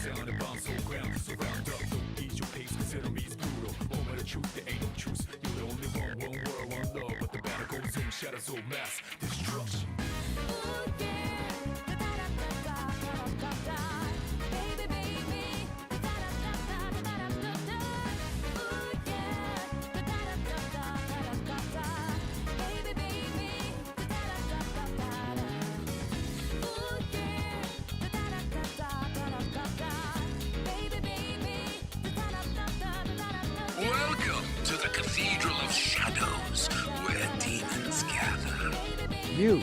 down and bounce on ground. So round up, don't ease your pace, cause enemy's brutal. Moment of truth, there ain't no truce. You're the only one world, one love. But the battle goes on, shadows of mass destruction. Welcome to the Cathedral of Shadows, where demons gather. You.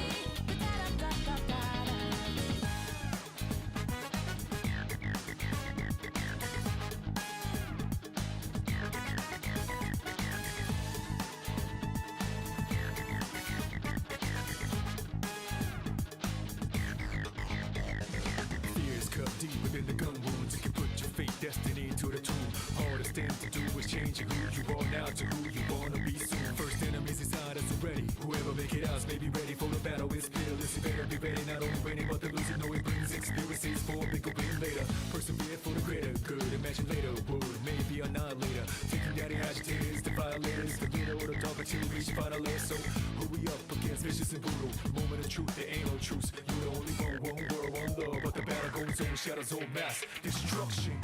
Fears cut deep within the gun wounds. You can put your fate, destiny into the tomb. Hardest thing to do is changing who you are now to who you wanna be soon. First enemies inside us already. Whoever make it out may be ready for the battle. It's fearless. You better be ready. Not only winning, but the losing. No, it brings experiences for a bigger win later. Persevere for the greater good. Imagine later would maybe annihilator. Thinking that the agitators, the violators, the leader or the dog until we reach final layer. So who we up against? Vicious and brutal. Moment of truth, there ain't no truce. You're the only one world, one love. But the battle goes on, shadows on mass destruction.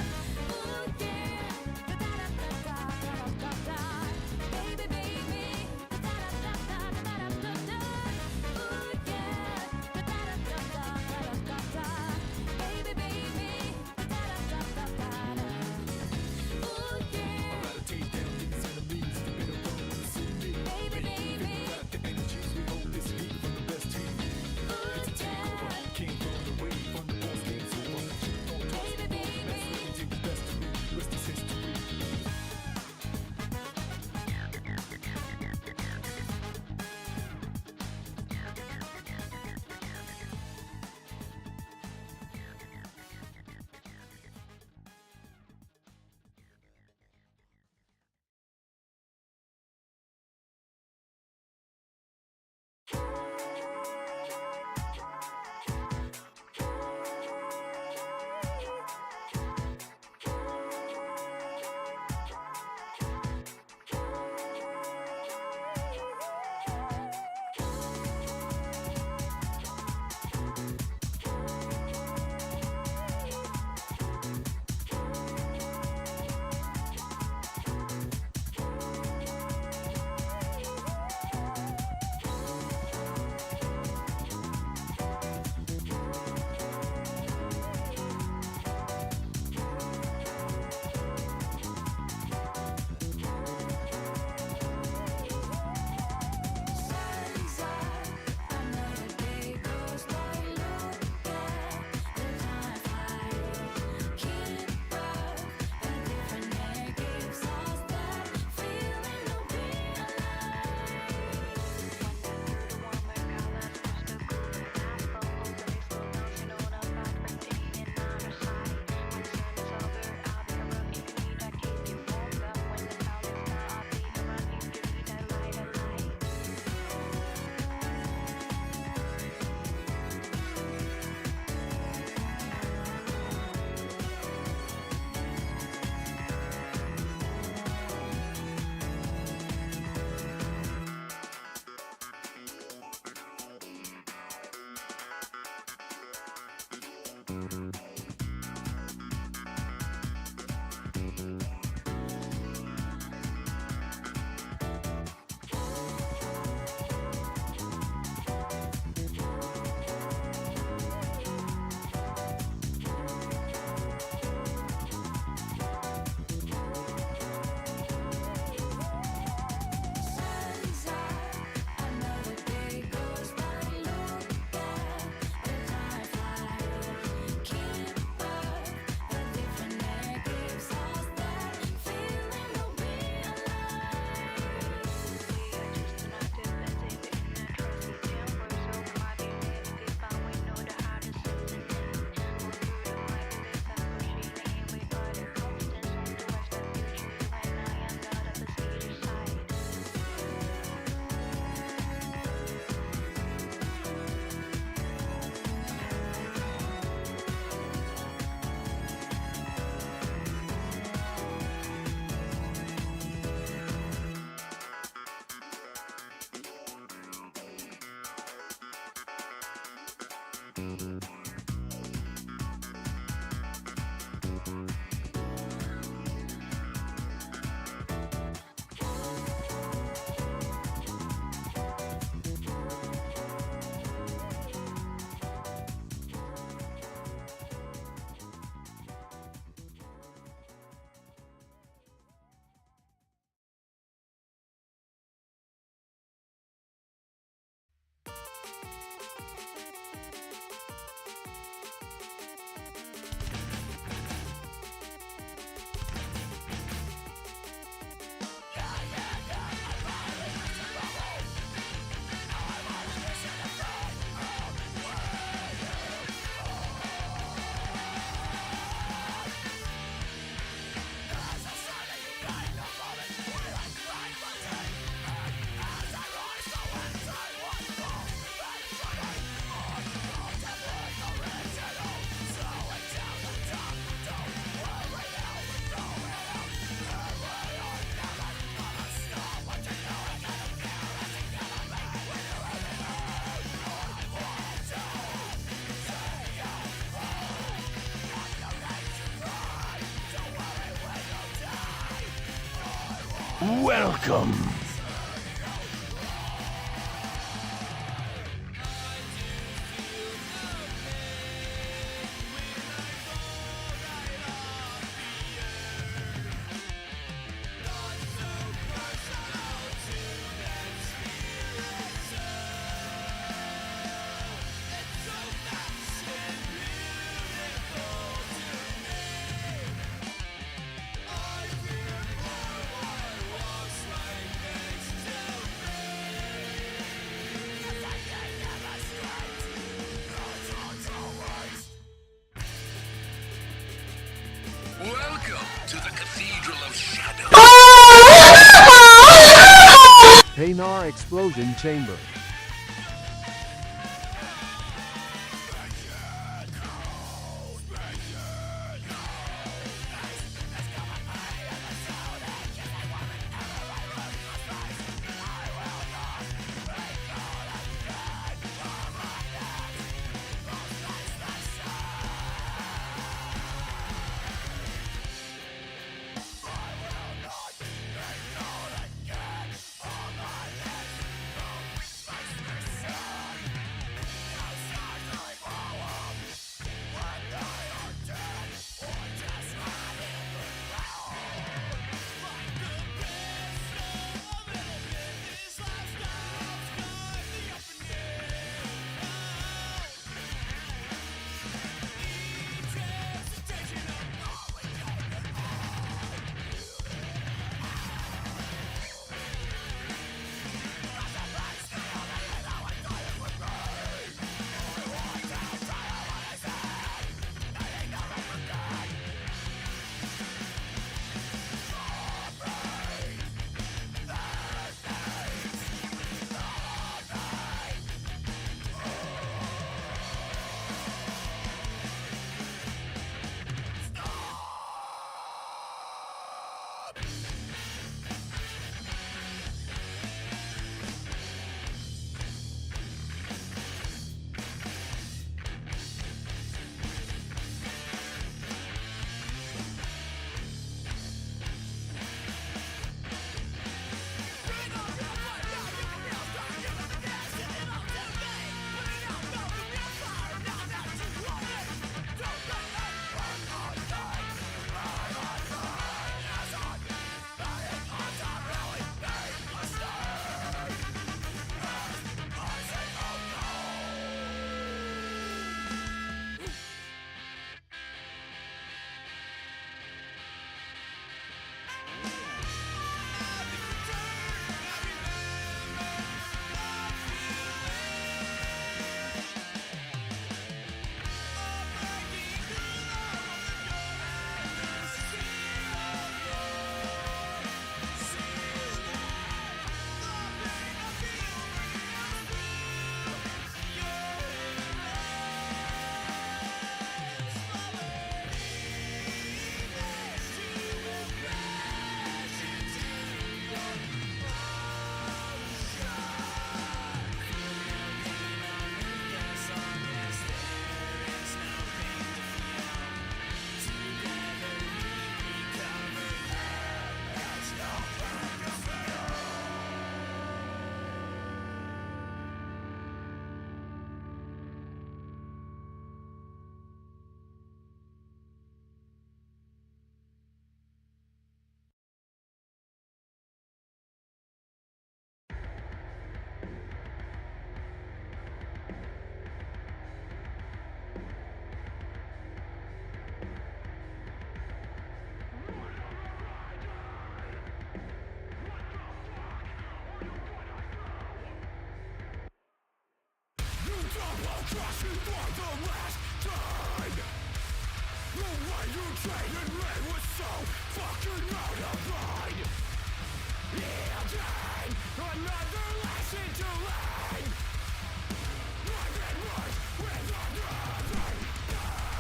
Welcome. Welcome to the Cathedral of Shadows. Paynar Explosion Chamber.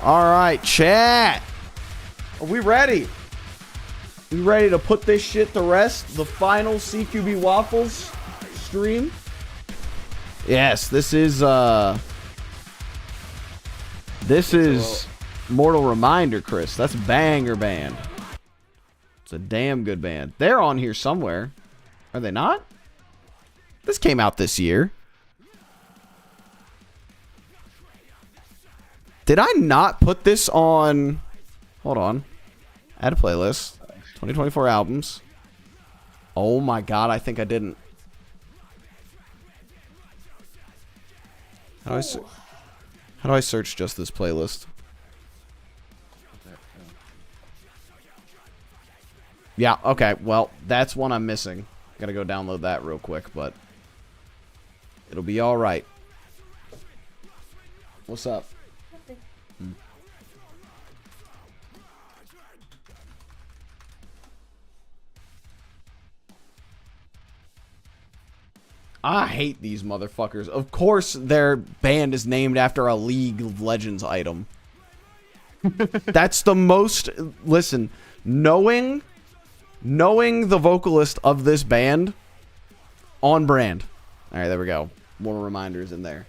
All right, chat. Are we ready? We ready to put this shit to rest? The final CqBwAfFlEs stream? Yes, this is Mortal Reminder, Chris. That's banger band. It's a damn good band. They're on here somewhere. Are they not? This came out this year. Did I not put this on? Hold on. Add a playlist. 2024 albums. Oh my god, I think I didn't. How do I search just this playlist? Yeah, okay. Well, that's one I'm missing. Gotta go download that real quick, but it'll be alright. What's up? I hate these motherfuckers. Of course their band is named after a League of Legends item. That's the most... Listen, knowing the vocalist of this band, on brand. Alright, there we go. More reminders in there.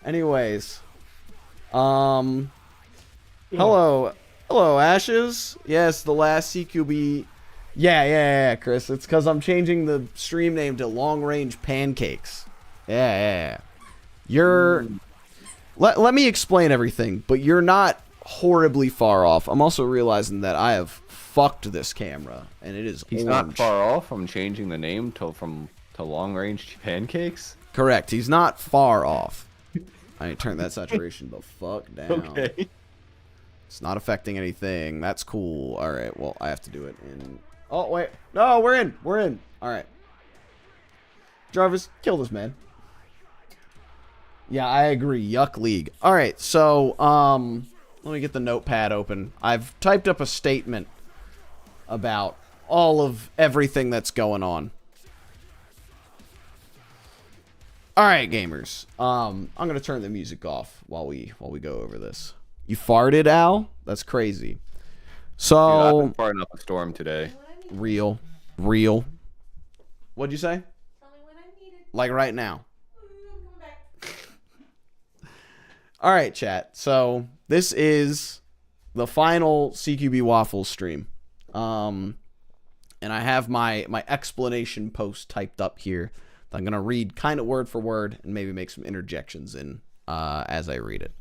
Anyways. Hello. Hello, Ashes. Yes, the last CqB... Yeah, Chris. It's because I'm changing the stream name to Long Range Pancakes. Yeah. You're... Let me explain everything, but you're not horribly far off. I'm also realizing that I have fucked this camera, and it is He's orange. not far off from changing the name to Long Range Pancakes? Correct. He's not far off. I need to turn that saturation the fuck down. Okay. It's not affecting anything. That's cool. All right. Well, I have to do it in... Oh, wait. No, we're in. We're in. All right. Jarvis, kill this man. Yeah, I agree. Yuck League. All right. So, let me get the notepad open. I've typed up a statement about all of everything that's going on. All right, gamers. I'm going to turn the music off while we go over this. You farted, Al? That's crazy. So, Dude, I've been farting up a storm today. Real. What'd you say? Tell me when I need it. Like right now. Come back. All right, chat. So this is the final CqBwAfFlEs stream. And I have my explanation post typed up here that I'm going to read kind of word for word and maybe make some interjections in as I read it.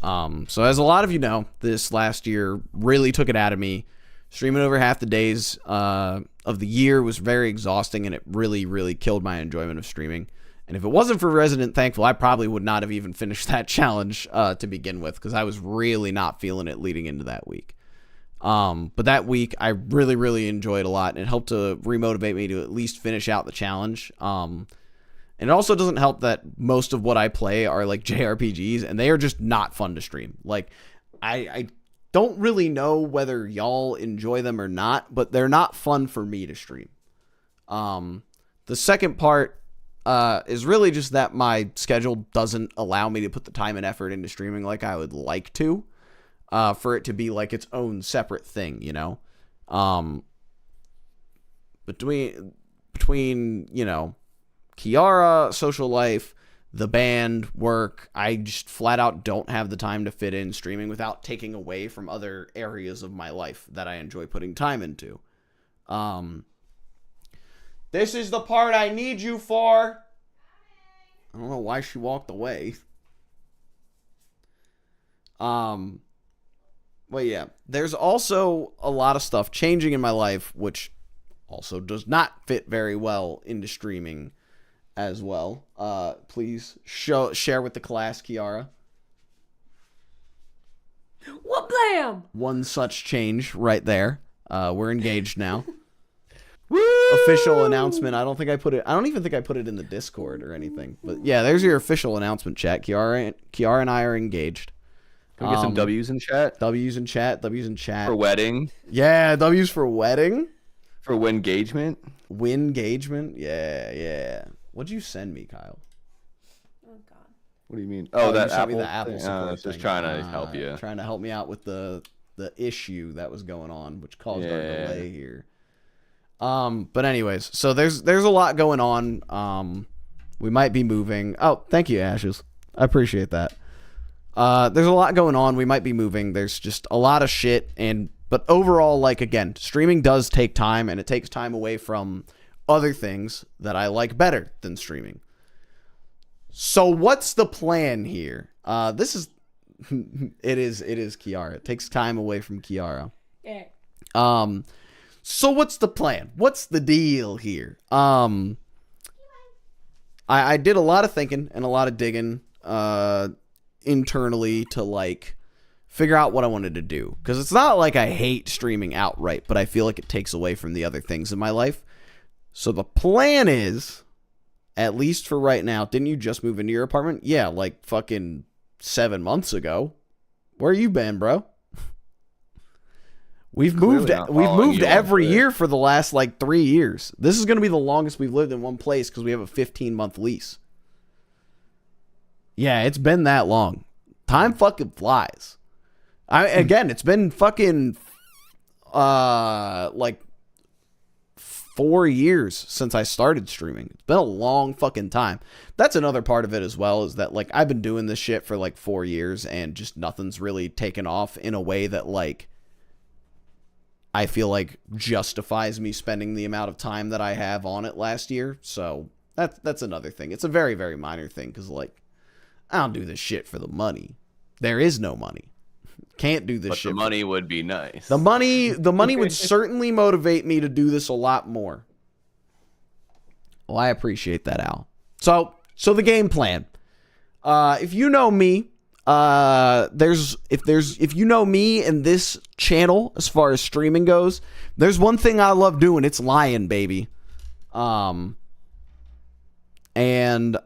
So as a lot of you know, this last year really took it out of me. Streaming over half the days of the year was very exhausting, and it really, really killed my enjoyment of streaming. And if it wasn't for Resident Thankful, I probably would not have even finished that challenge to begin with, because I was really not feeling it leading into that week. But that week, I really, really enjoyed a lot, and it helped to remotivate me to at least finish out the challenge. And it also doesn't help that most of what I play are like JRPGs, and they are just not fun to stream. Like, I don't really know whether y'all enjoy them or not, but they're not fun for me to stream. The second part is really just that my schedule doesn't allow me to put the time and effort into streaming like I would like to, for it to be like its own separate thing, you know? Between, you know, Kiara, social life, the band, work, I just flat out don't have the time to fit in streaming without taking away from other areas of my life that I enjoy putting time into. This is the part I need you for. I don't know why she walked away. But yeah, there's also a lot of stuff changing in my life, which also does not fit very well into streaming as well. Please share with the class, Kiara. What blam? One such change right there. We're engaged now. Official announcement. I don't even think I put it in the Discord or anything. But yeah, there's your official announcement, chat. Kiara and I are engaged. Can we get some W's in chat? W's in chat. W's in chat. For wedding. Yeah, W's for wedding. For wingagement. Wingagement. Yeah. What'd you send me, Kyle? Oh God. What do you mean? Oh, Oh, that you sent me Apple. the Apple thing. support I was just thing. trying to help you. Trying to help me out with the issue that was going on, which caused our delay here. But anyways, so there's a lot going on. We might be moving. Oh, thank you, Ashes. I appreciate that. There's a lot going on. We might be moving. There's just a lot of shit. But overall, like, again, streaming does take time, and it takes time away from other things that I like better than streaming. So what's the plan here? This is, it is Kiara. It takes time away from Kiara. Yeah. So what's the plan? What's the deal here? I did a lot of thinking and a lot of digging internally to like figure out what I wanted to do, because it's not like I hate streaming outright, but I feel like it takes away from the other things in my life. So the plan is, at least for right now, didn't you just move into your apartment? Yeah, like fucking 7 months ago. Where you been, bro? We've moved every year for the last like 3 years. This is going to be the longest we've lived in one place because we have a 15-month lease. Yeah, it's been that long. Time fucking flies. Again, it's been fucking like 4 years since I started streaming. It's been a long fucking time. That's another part of it as well, is that like I've been doing this shit for like 4 years and just nothing's really taken off in a way that like I feel like justifies me spending the amount of time that I have on it last year. So that's another thing. It's a very, very minor thing because like I don't do this shit for the money. There is no money. Can't do this shit. The money would be nice. The money would certainly motivate me to do this a lot more. Well, I appreciate that, Al. So the game plan. If you know me, if you know me and this channel as far as streaming goes, there's one thing I love doing. It's lying, baby. And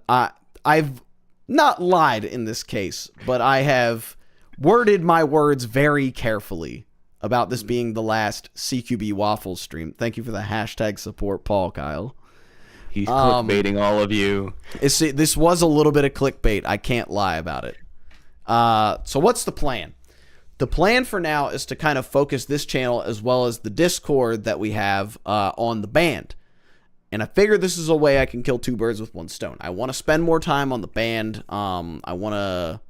I've not lied in this case, but I have worded my words very carefully about this being the last CqBwAfFlEs stream. Thank you for the hashtag support, Paul Kyle. He's clickbaiting all of you. This was a little bit of clickbait. I can't lie about it. So what's the plan? The plan for now is to kind of focus this channel as well as the Discord that we have on the band. And I figure this is a way I can kill two birds with one stone. I want to spend more time on the band. I want to...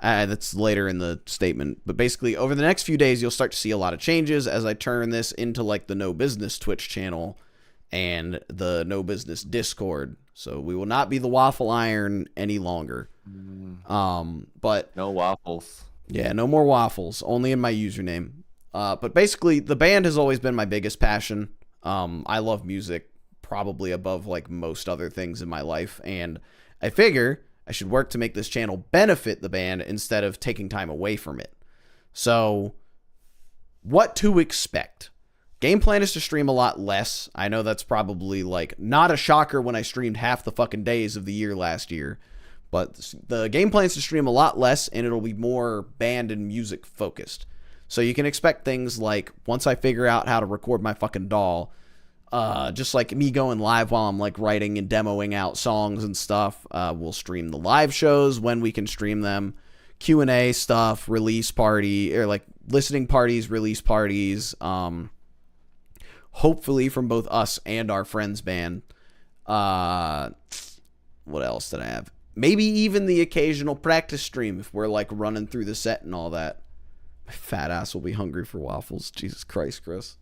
that's later in the statement. But basically, over the next few days, you'll start to see a lot of changes as I turn this into like the No Business Twitch channel and the No Business Discord. So we will not be the Waffle Iron any longer. But no waffles. Yeah, no more waffles. Only in my username. But basically, the band has always been my biggest passion. I love music probably above like most other things in my life, and I figure I should work to make this channel benefit the band instead of taking time away from it. So, what to expect? Game plan is to stream a lot less. I know that's probably like not a shocker when I streamed half the fucking days of the year last year, but the game plan is to stream a lot less, and it'll be more band and music focused. So you can expect things like, once I figure out how to record my fucking DAW, just like me going live while I'm like writing and demoing out songs and stuff. We'll stream the live shows when we can stream them, Q&A stuff, release party, or like listening parties, release parties, hopefully from both us and our friends band. What else did I have? Maybe even the occasional practice stream if we're like running through the set and all that. My fat ass will be hungry for waffles. Jesus Christ, Chris.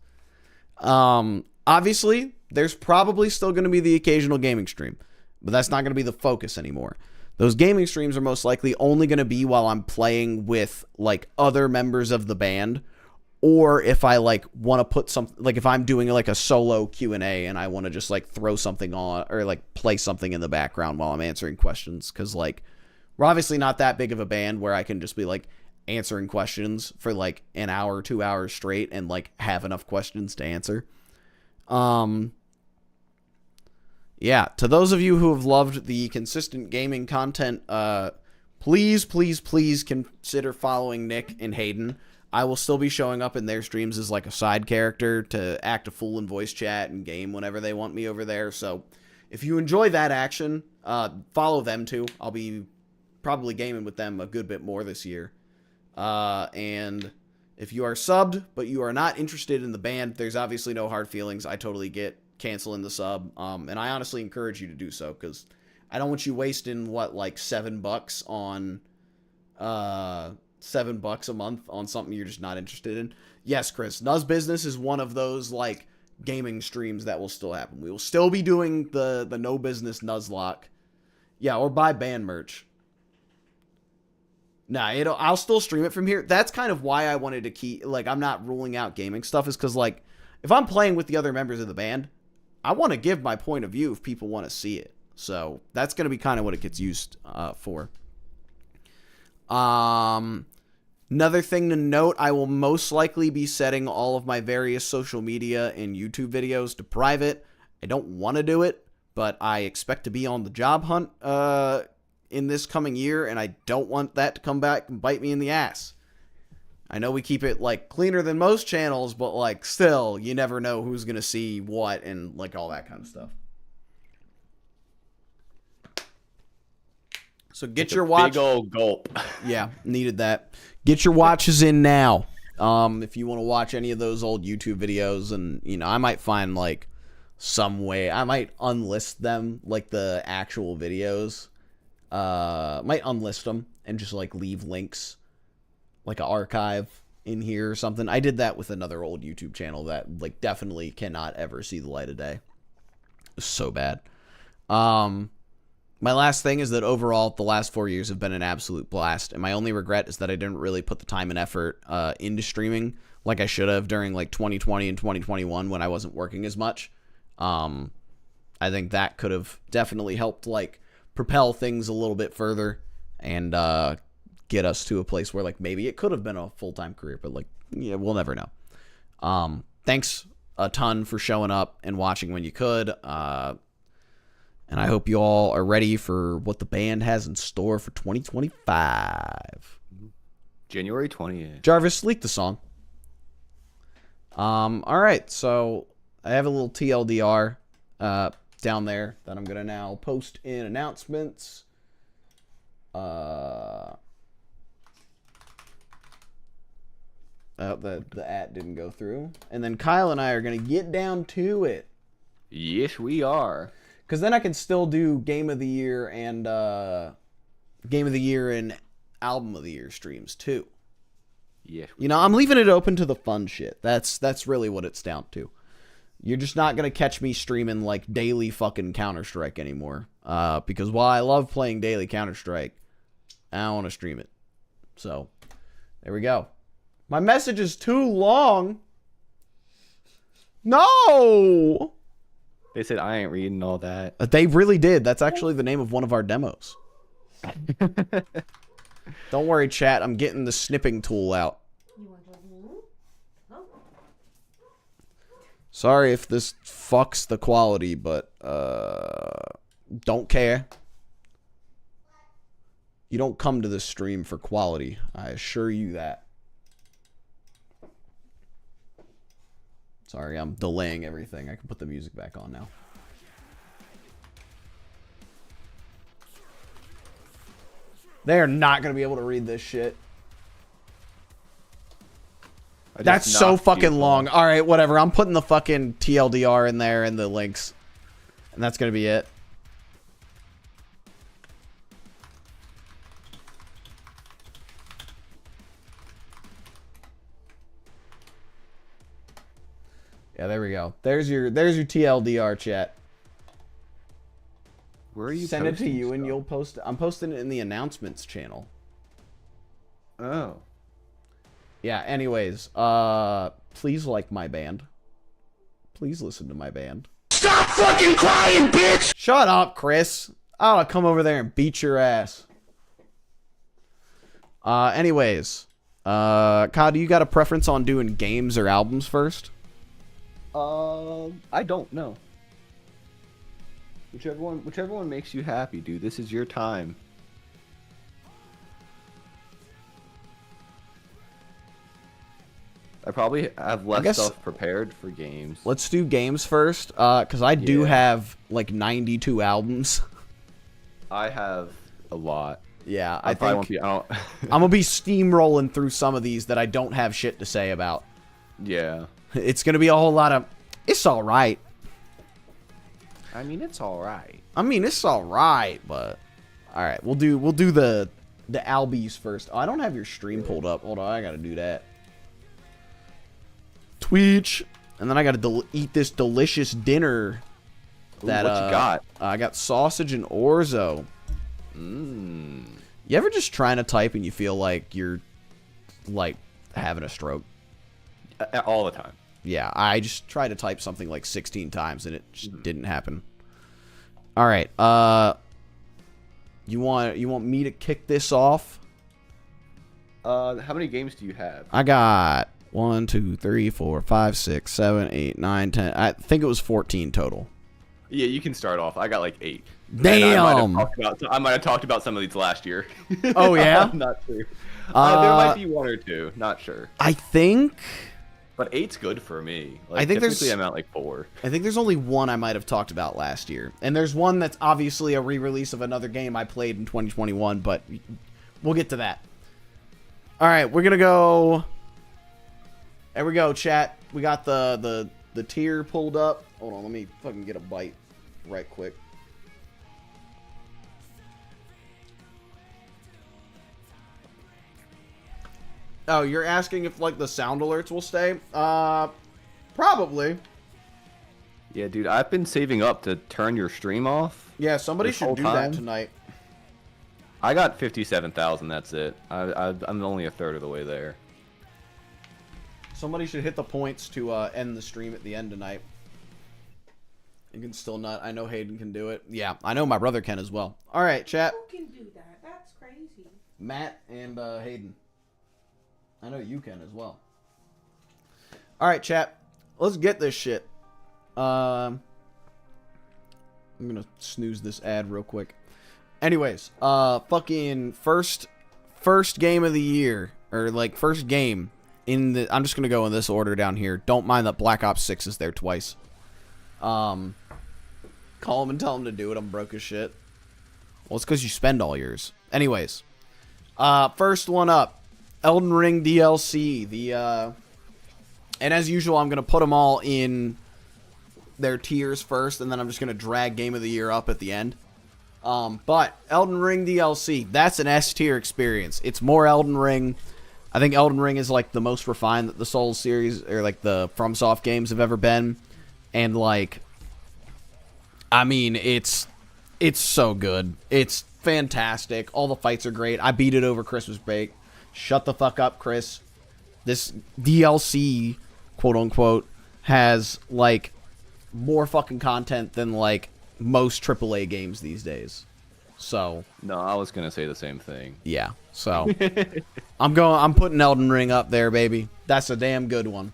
Obviously, there's probably still going to be the occasional gaming stream, but that's not going to be the focus anymore. Those gaming streams are most likely only going to be while I'm playing with like other members of the band, or if I like want to put something, like if I'm doing like a solo Q&A and I want to just like throw something on or like play something in the background while I'm answering questions, because like we're obviously not that big of a band where I can just be like answering questions for like an hour, 2 hours straight and like have enough questions to answer. Yeah, to those of you who have loved the consistent gaming content please, please, please consider following Nick and Hayden. I will still be showing up in their streams as like a side character to act a fool in voice chat and game whenever they want me over there. So if you enjoy that action, follow them too. I'll be probably gaming with them a good bit more this year. And if you are subbed, but you are not interested in the band, there's obviously no hard feelings. I totally get canceling the sub. And I honestly encourage you to do so, because I don't want you wasting, what, like $7 on, $7 a month on something you're just not interested in. Yes, Chris, Nuz Business is one of those, like, gaming streams that will still happen. We will still be doing the No Business Nuzlocke. Yeah, or buy band merch. Nah, I'll still stream it from here. That's kind of why I wanted to keep, like, I'm not ruling out gaming stuff, is because, like, if I'm playing with the other members of the band, I want to give my point of view if people want to see it. So that's going to be kind of what it gets used for. Another thing to note, I will most likely be setting all of my various social media and YouTube videos to private. I don't want to do it, but I expect to be on the job hunt in this coming year, and I don't want that to come back and bite me in the ass. I know we keep it, like, cleaner than most channels, but, like, still, you never know who's going to see what and, like, all that kind of stuff. So get your watch. Big old gulp. Yeah, needed that. Get your watches in now. If you want to watch any of those old YouTube videos, and, you know, I might find, like, some way. I might unlist them, like, the actual videos. Might unlist them and just, like, leave links, like an archive in here or something. I did that with another old YouTube channel that, like, definitely cannot ever see the light of day. It's so bad. My last thing is that overall, the last 4 years have been an absolute blast, and my only regret is that I didn't really put the time and effort into streaming like I should have during, like, 2020 and 2021 when I wasn't working as much. I think that could have definitely helped, like, propel things a little bit further and get us to a place where, like, maybe it could have been a full-time career, but, like, yeah, we'll never know. Thanks a ton for showing up and watching when you could. And I hope you all are ready for what the band has in store for 2025. January 20th. Jarvis, leak the song. All right, so I have a little TLDR down there that I'm going to now post in announcements. The at didn't go through. And then Kyle and I are going to get down to it. Yes, we are. Because then I can still do Game of the Year and Album of the Year streams too. Yeah. You know, I'm leaving it open to the fun shit. That's really what it's down to. You're just not going to catch me streaming, like, daily fucking Counter-Strike anymore. Because while I love playing daily Counter-Strike, I don't want to stream it. So, there we go. My message is too long. No! They said I ain't reading all that. They really did. That's actually the name of one of our demos. Don't worry, chat. I'm getting the snipping tool out. Sorry if this fucks the quality, but don't care. You don't come to this stream for quality. I assure you that. Sorry, I'm delaying everything. I can put the music back on now. They are not going to be able to read this shit. That's so fucking long. All right, whatever. I'm putting the fucking TLDR in there and the links. And that's going to be it. Yeah, there we go. There's your TLDR, chat. Where are you Send it to posting you and stuff? you'll post it. I'm posting it in the announcements channel. Oh. Yeah, anyways, please like my band. Please listen to my band. Stop fucking crying, bitch! Shut up, Chris. I'll come over there and beat your ass. Anyways, Kyle, do you got a preference on doing games or albums first? I don't know. Whichever one makes you happy, dude. This is your time. I probably have less guess- stuff prepared for games. Let's do games first, because I do Yeah. have like 92 albums. I have a lot. Yeah, I I probably think won't be. I'm gonna be steamrolling through some of these that I don't have shit to say about. Yeah. It's gonna be a whole lot of. It's all right. I mean, it's all right. I mean, it's all right, but all right, we'll do the albies first. Oh, I don't have your stream pulled up. Hold on, I gotta do that. Twitch, and then I gotta eat this delicious dinner. Ooh, That what you got? I got sausage and orzo. Mmm. You ever just trying to type and you feel like you're like having a stroke? All the time. Yeah, I just tried to type something like 16 times and it just didn't happen. All right, you want me to kick this off? How many games do you have? I got 1, 2, 3, 4, 5, 6, 7, 8, 9, 10. I think it was 14 total. Yeah, you can start off. I got like 8. Damn. I might have talked about some of these last year. Oh yeah. I'm not sure. There might be 1 or 2. Not sure. I think. But 8's good for me. Like, I think typically I'm at like 4. I think there's only one I might have talked about last year, and there's one that's obviously a re-release of another game I played in 2021. But we'll get to that. All right, we're gonna go. There we go, chat. We got the tier pulled up. Hold on, let me fucking get a bite right quick. Oh, you're asking if like the sound alerts will stay? Probably. Yeah, dude, I've been saving up to turn your stream off. Yeah, somebody This should whole do time? that tonight. I got 57,000. That's it. I'm only a third of the way there. Somebody should hit the points to end the stream at the end tonight. You can still not. I know Hayden can do it. Yeah, I know my brother can as well. All right, chat. Who can do that? That's crazy. Matt and Hayden. I know you can as well. All right, chat. Let's get this shit. I'm gonna snooze this ad real quick. Anyways, fucking first game of the year, or like first game in the. I'm just gonna go in this order down here. Don't mind that Black Ops 6 is there twice. Call them and tell them to do it. I'm broke as shit. Well, it's because you spend all yours. Anyways, first one up, Elden Ring DLC. And as usual, I'm gonna put them all in their tiers first, and then I'm just gonna drag Game of the Year up at the end. But Elden Ring DLC, that's an S tier experience. It's more Elden Ring. I think Elden Ring is like the most refined that the Souls series or like the FromSoft games have ever been, and like, I mean, it's so good. It's fantastic. All the fights are great. I beat it over Christmas break. Shut the fuck up, Chris. This DLC, quote unquote, has like more fucking content than like most AAA games these days. So No, I was gonna say the same thing. yeah. So I'm putting Elden Ring up there, baby. That's a damn good one.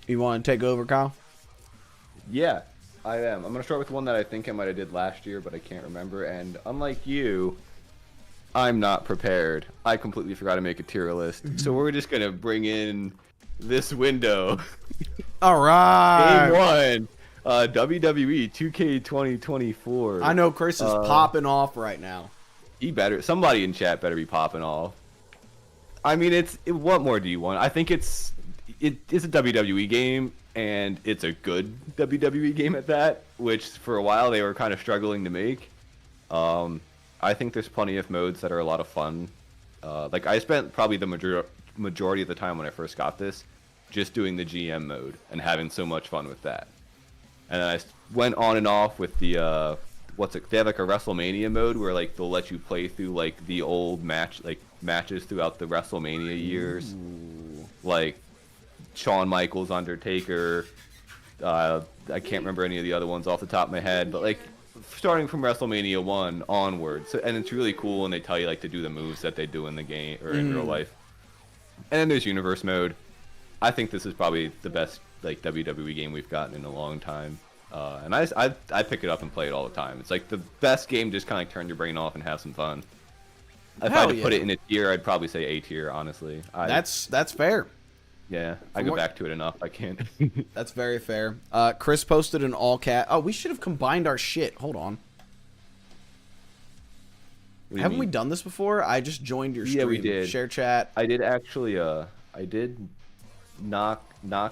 You want to take over, Kyle? Yeah, I am. I'm gonna start with one that I think I might have did last year, but I can't remember. And unlike you, I'm not prepared. I completely forgot to make a tier list, so we're just gonna bring in this window. All right. Game 1, WWE 2K 2024. I know Chris is popping off right now. He better. Somebody in chat better be popping off. I mean, what more do you want? I think it's a WWE game, and it's a good WWE game at that, which for a while they were kind of struggling to make. I think there's plenty of modes that are a lot of fun. Like I spent probably the majority of the time when I first got this just doing the GM mode and having so much fun with that. And then I went on and off with the they have like a WrestleMania mode where like they'll let you play through like the old matches throughout the WrestleMania years. Ooh. Like Shawn Michaels, Undertaker, I can't remember any of the other ones off the top of my head, but like starting from WrestleMania 1 onwards. So, and it's really cool, and they tell you like to do the moves that they do in the game or in real life. And then there's Universe mode. I think this is probably the best like WWE game we've gotten in a long time. And I pick it up and play it all the time. It's like the best game, just kind of like turn your brain off and have some fun. If I Hell had to put yeah. it in a tier, I'd probably say A tier. Honestly, That's fair. yeah. I go back to it enough. I can't. That's very fair. Chris posted an all cat. Oh, we should have combined our shit. Hold on. What do you Haven't we mean? done this before? I just joined your stream. Yeah, we did. Share chat. I did actually. I did knock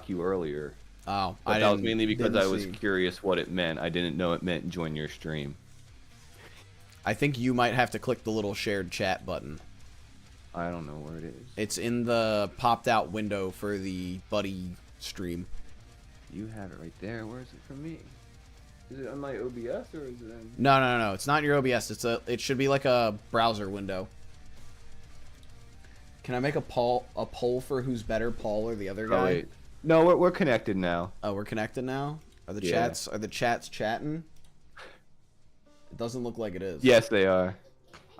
you earlier. Oh, But that was mainly because didn't I was see. curious what it meant. I didn't know it meant join your stream. I think you might have to click the little shared chat button. I don't know where it is. It's in the popped out window for the buddy stream. You have it right there. Where is it from me? Is it on my OBS or is it on... No. It's not your OBS. It should be like a browser window. Can I make a poll for who's better, Paul or the other guy? Oh, wait. No, we're connected now. Oh, we're connected now? Are the Yeah. chats chatting? It doesn't look like it is. Yes, they are.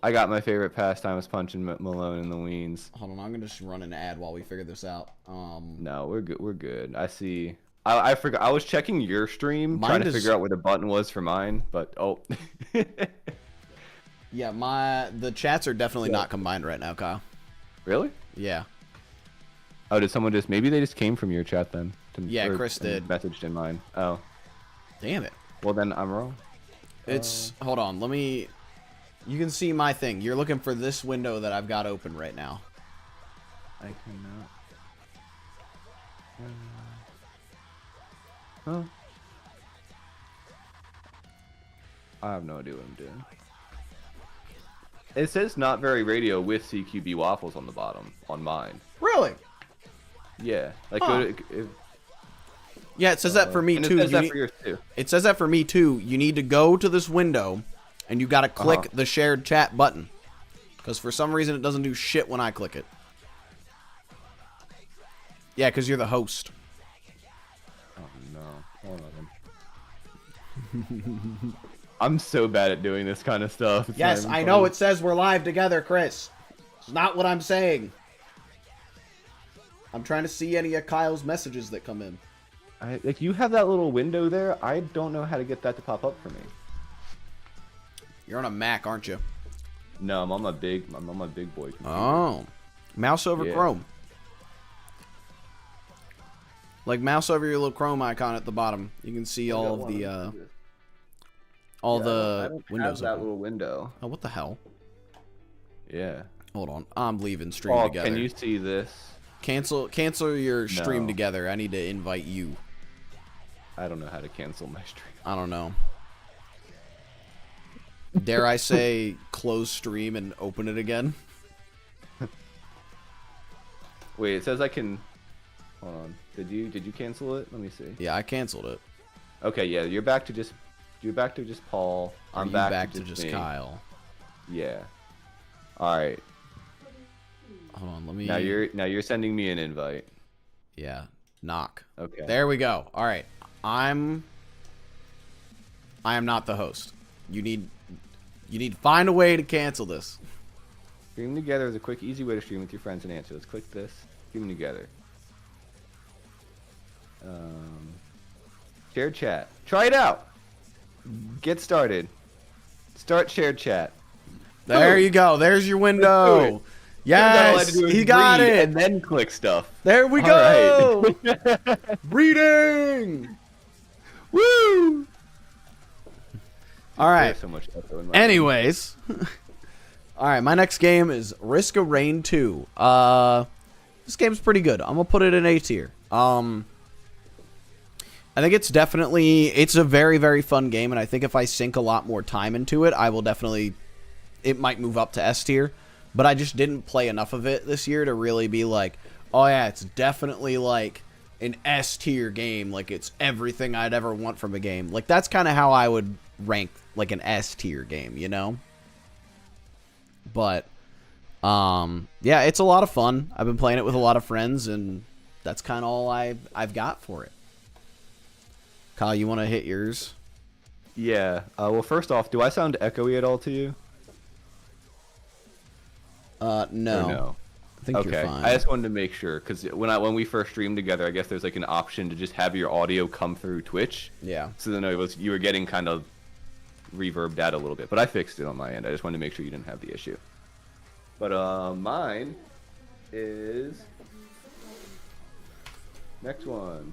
I got my favorite pastime was punching Malone in the weens. Hold on, I'm gonna just run an ad while we figure this out. No, we're good. We're good. I see. I forgot. I was checking your stream, Mine trying to is- figure out where the button was for mine, but oh. Yeah, the chats are definitely not combined right now, Kyle. Really? Yeah. Oh, did someone just? Maybe they just came from your chat then. Yeah, or Chris did. Messaged in mine. Oh. Damn it. Well, then I'm wrong. It's hold on, let me. You can see my thing. You're looking for this window that I've got open right now. I cannot. Huh? I have no idea what I'm doing. It says not very radio with CQB waffles on the bottom on mine. Really? Yeah, like Huh. go to, Yeah, it says that for me and too. it says You that need- for yours too. It says that for me too. You need to go to this window, and you got to click the shared chat button, because for some reason it doesn't do shit when I click it. Yeah, because you're the host. Oh no, hold on. I'm so bad at doing this kind of stuff. It's Yes, not I even know funny. it says we're live together, Chris. It's not what I'm saying. I'm trying to see any of Kyle's messages that come in. Like you have that little window there. I don't know how to get that to pop up for me. You're on a Mac, aren't you? No, I'm on my big boy computer. Oh, mouse over Yeah. Chrome. Like mouse over your little Chrome icon at the bottom. You can see all of the I don't windows. have that open. little window. Oh, what the hell? Yeah. Hold on, I'm leaving stream Oh, together. can you see this? cancel your stream No. together? I need to invite you. I don't know how to cancel my stream. I don't know. Dare I say close stream and open it again? Wait, it says I can. Hold on. Did you cancel it? Let me see. Yeah, I canceled it. Okay, yeah, you're back to just Paul. Are I'm you back, to just me. Kyle? Yeah. All right. Hold on, let me. Now you're sending me an invite. Yeah, knock. Okay. There we go. All right, I am not the host. You need to find a way to cancel this. Stream together is a quick, easy way to stream with your friends and answer. Let's click this. Stream together. Shared chat. Try it out. Get started. Start shared chat. There you go. There's your window. All I had Yes, to do is he got read it. And then click stuff. There we All go. right. Reading. Woo! All right. There's so much echo in my Anyways, all right. My next game is Risk of Rain 2. This game's pretty good. I'm gonna put it in A tier. I think it's a very, very fun game, and I think if I sink a lot more time into it, it might move up to S tier. But I just didn't play enough of it this year to really be like, oh yeah, it's definitely like an S tier game. Like it's everything I'd ever want from a game. Like that's kind of how I would rank like an S tier game, you know? But yeah, it's a lot of fun. I've been playing it with a lot of friends, and that's kind of all I've got for it. Kyle, you want to hit yours? Yeah. Well, first off, do I sound echoey at all to you? No. Or no. I think you're fine. I just wanted to make sure because when we first streamed together, I guess there's like an option to just have your audio come through Twitch. Yeah. So then you were getting kind of reverbed out a little bit, but I fixed it on my end. I just wanted to make sure you didn't have the issue. But mine is next one.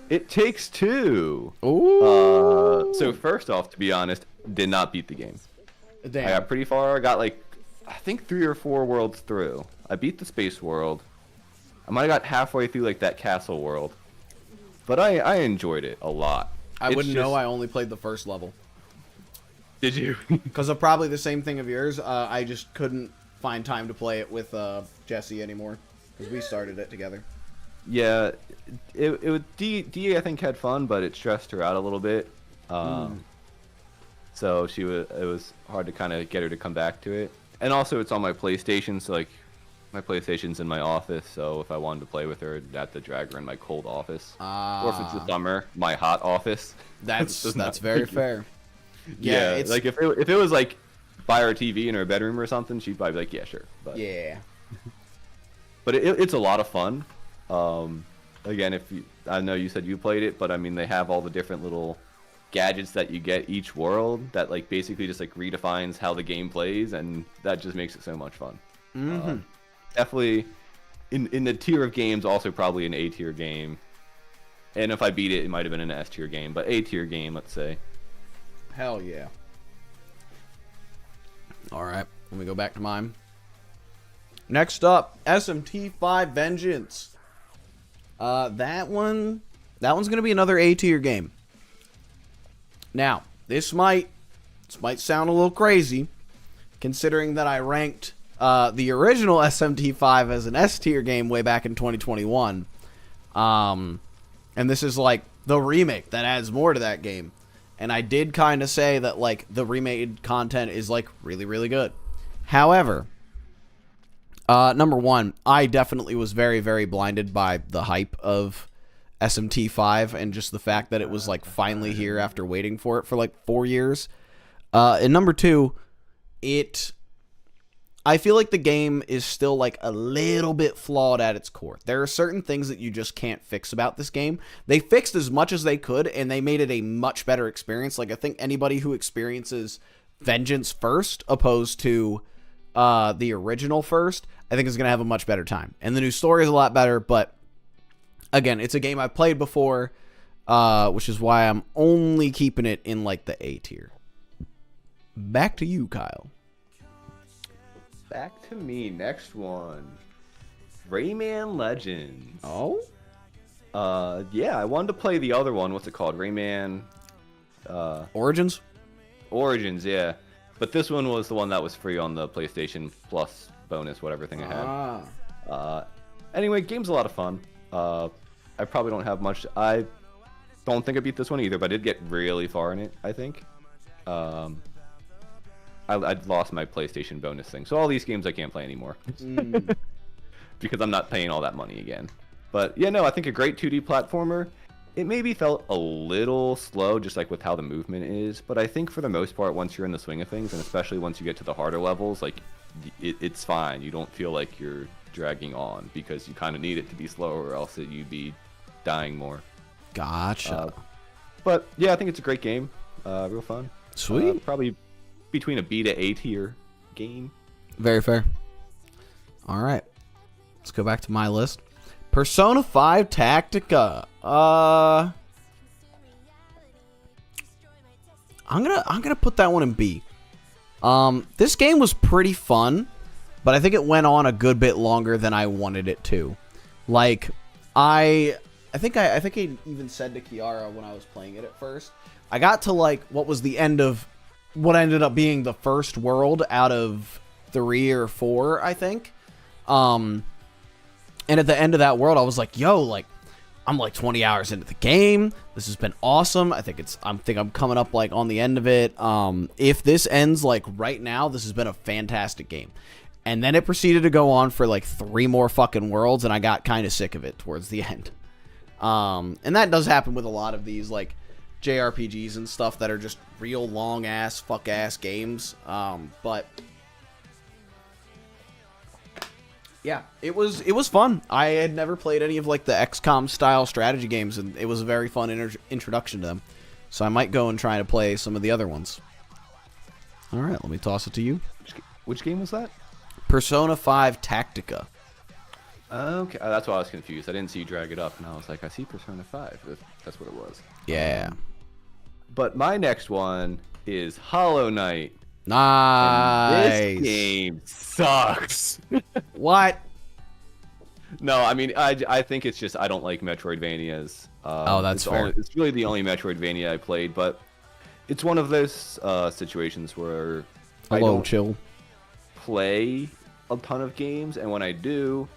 It Takes Two. Ooh. So first off, to be honest, did not beat the game. Damn. I got pretty far. I got like, I think 3 or 4 worlds through. I beat the space world. I might have got halfway through like that castle world. But I enjoyed it a lot. I It's wouldn't know. just- I only played the first level. Did you? Because of probably the same thing of yours. I just couldn't find time to play it with Jesse anymore. Because we started it together. Yeah, it was D I think had fun, but it stressed her out a little bit. So it was hard to kind of get her to come back to it. And also it's on my PlayStation, so like my PlayStation's in my office, so if I wanted to play with her, I'd have to drag her in my cold office. Or if it's the summer, my hot office. That's Does not- very fair. Yeah, it's like if it was like by her TV in her bedroom or something, she'd probably be like, yeah, sure. But yeah. But it's a lot of fun. Again, I know you said you played it, but I mean they have all the different little gadgets that you get each world that like basically just like redefines how the game plays, and that just makes it so much fun. Definitely in the tier of games, also probably an A tier game. And if I beat it, it might have been an S tier game, but A tier game, let's say. Hell yeah. All right, let me go back to mine. Next up, SMT5 Vengeance. That one's gonna be another A tier game. Now, this might sound a little crazy, considering that I ranked the original SMT5 as an S tier game way back in 2021. And this is like the remake that adds more to that game. And I did kind of say that like the remade content is like really, really good. However, number one, I definitely was very, very blinded by the hype of SMT5 and just the fact that it was like finally here after waiting for it for like 4 years. And number two, I feel like the game is still like a little bit flawed at its core. There are certain things that you just can't fix about this game. They fixed as much as they could, and they made it a much better experience. Like, I think anybody who experiences Vengeance first, opposed to the original first, I think is going to have a much better time. And the new story is a lot better, but again, it's a game I've played before, which is why I'm only keeping it in like the A tier. Back to you, Kyle. Back to me. Next one, Rayman Legends. Oh? Yeah, I wanted to play the other one. What's it called? Rayman Origins? Origins, yeah. But this one was the one that was free on the PlayStation Plus bonus, whatever thing I had. Anyway, game's a lot of fun. I probably don't have much. I don't think I beat this one either, but I did get really far in it, I think. I'd lost my PlayStation bonus thing. So all these games I can't play anymore. Because I'm not paying all that money again. But yeah, no, I think a great 2D platformer. It maybe felt a little slow, just like with how the movement is. But I think for the most part, once you're in the swing of things, and especially once you get to the harder levels, like it's fine. You don't feel like you're dragging on because you kind of need it to be slower, or else you'd be dying more. Gotcha. But yeah, I think it's a great game. Real fun. Sweet. Probably between a B to A tier game. Very fair. All right. Let's go back to my list. Persona 5 Tactica. I'm gonna put that one in B. This game was pretty fun, but I think it went on a good bit longer than I wanted it to. Like, I think I even said to Kiara when I was playing it at first, I got to like what was the end of what ended up being the first world out of 3 or 4, I think. And at the end of that world, I was like, yo, like, I'm like 20 hours into the game. This has been awesome. I think I'm coming up like on the end of it. If this ends like right now, this has been a fantastic game. And then it proceeded to go on for like 3 more fucking worlds, and I got kind of sick of it towards the end. And that does happen with a lot of these like JRPGs and stuff that are just real long ass fuck ass games. But yeah, it was fun. I had never played any of like the XCOM style strategy games, and it was a very fun introduction to them. So I might go and try to play some of the other ones. All right, let me toss it to you. Which game was that? Persona 5 Tactica. Okay, that's why I was confused. I didn't see you drag it up, and I was like, I see Persona 5. That's what it was. Yeah. But my next one is Hollow Knight. Nice. This game sucks. What? No, I mean, I think it's just I don't like Metroidvanias. That's fair. It's really the only Metroidvania I played, but it's one of those situations where I Hello, don't chill. play a ton of games, and when I do,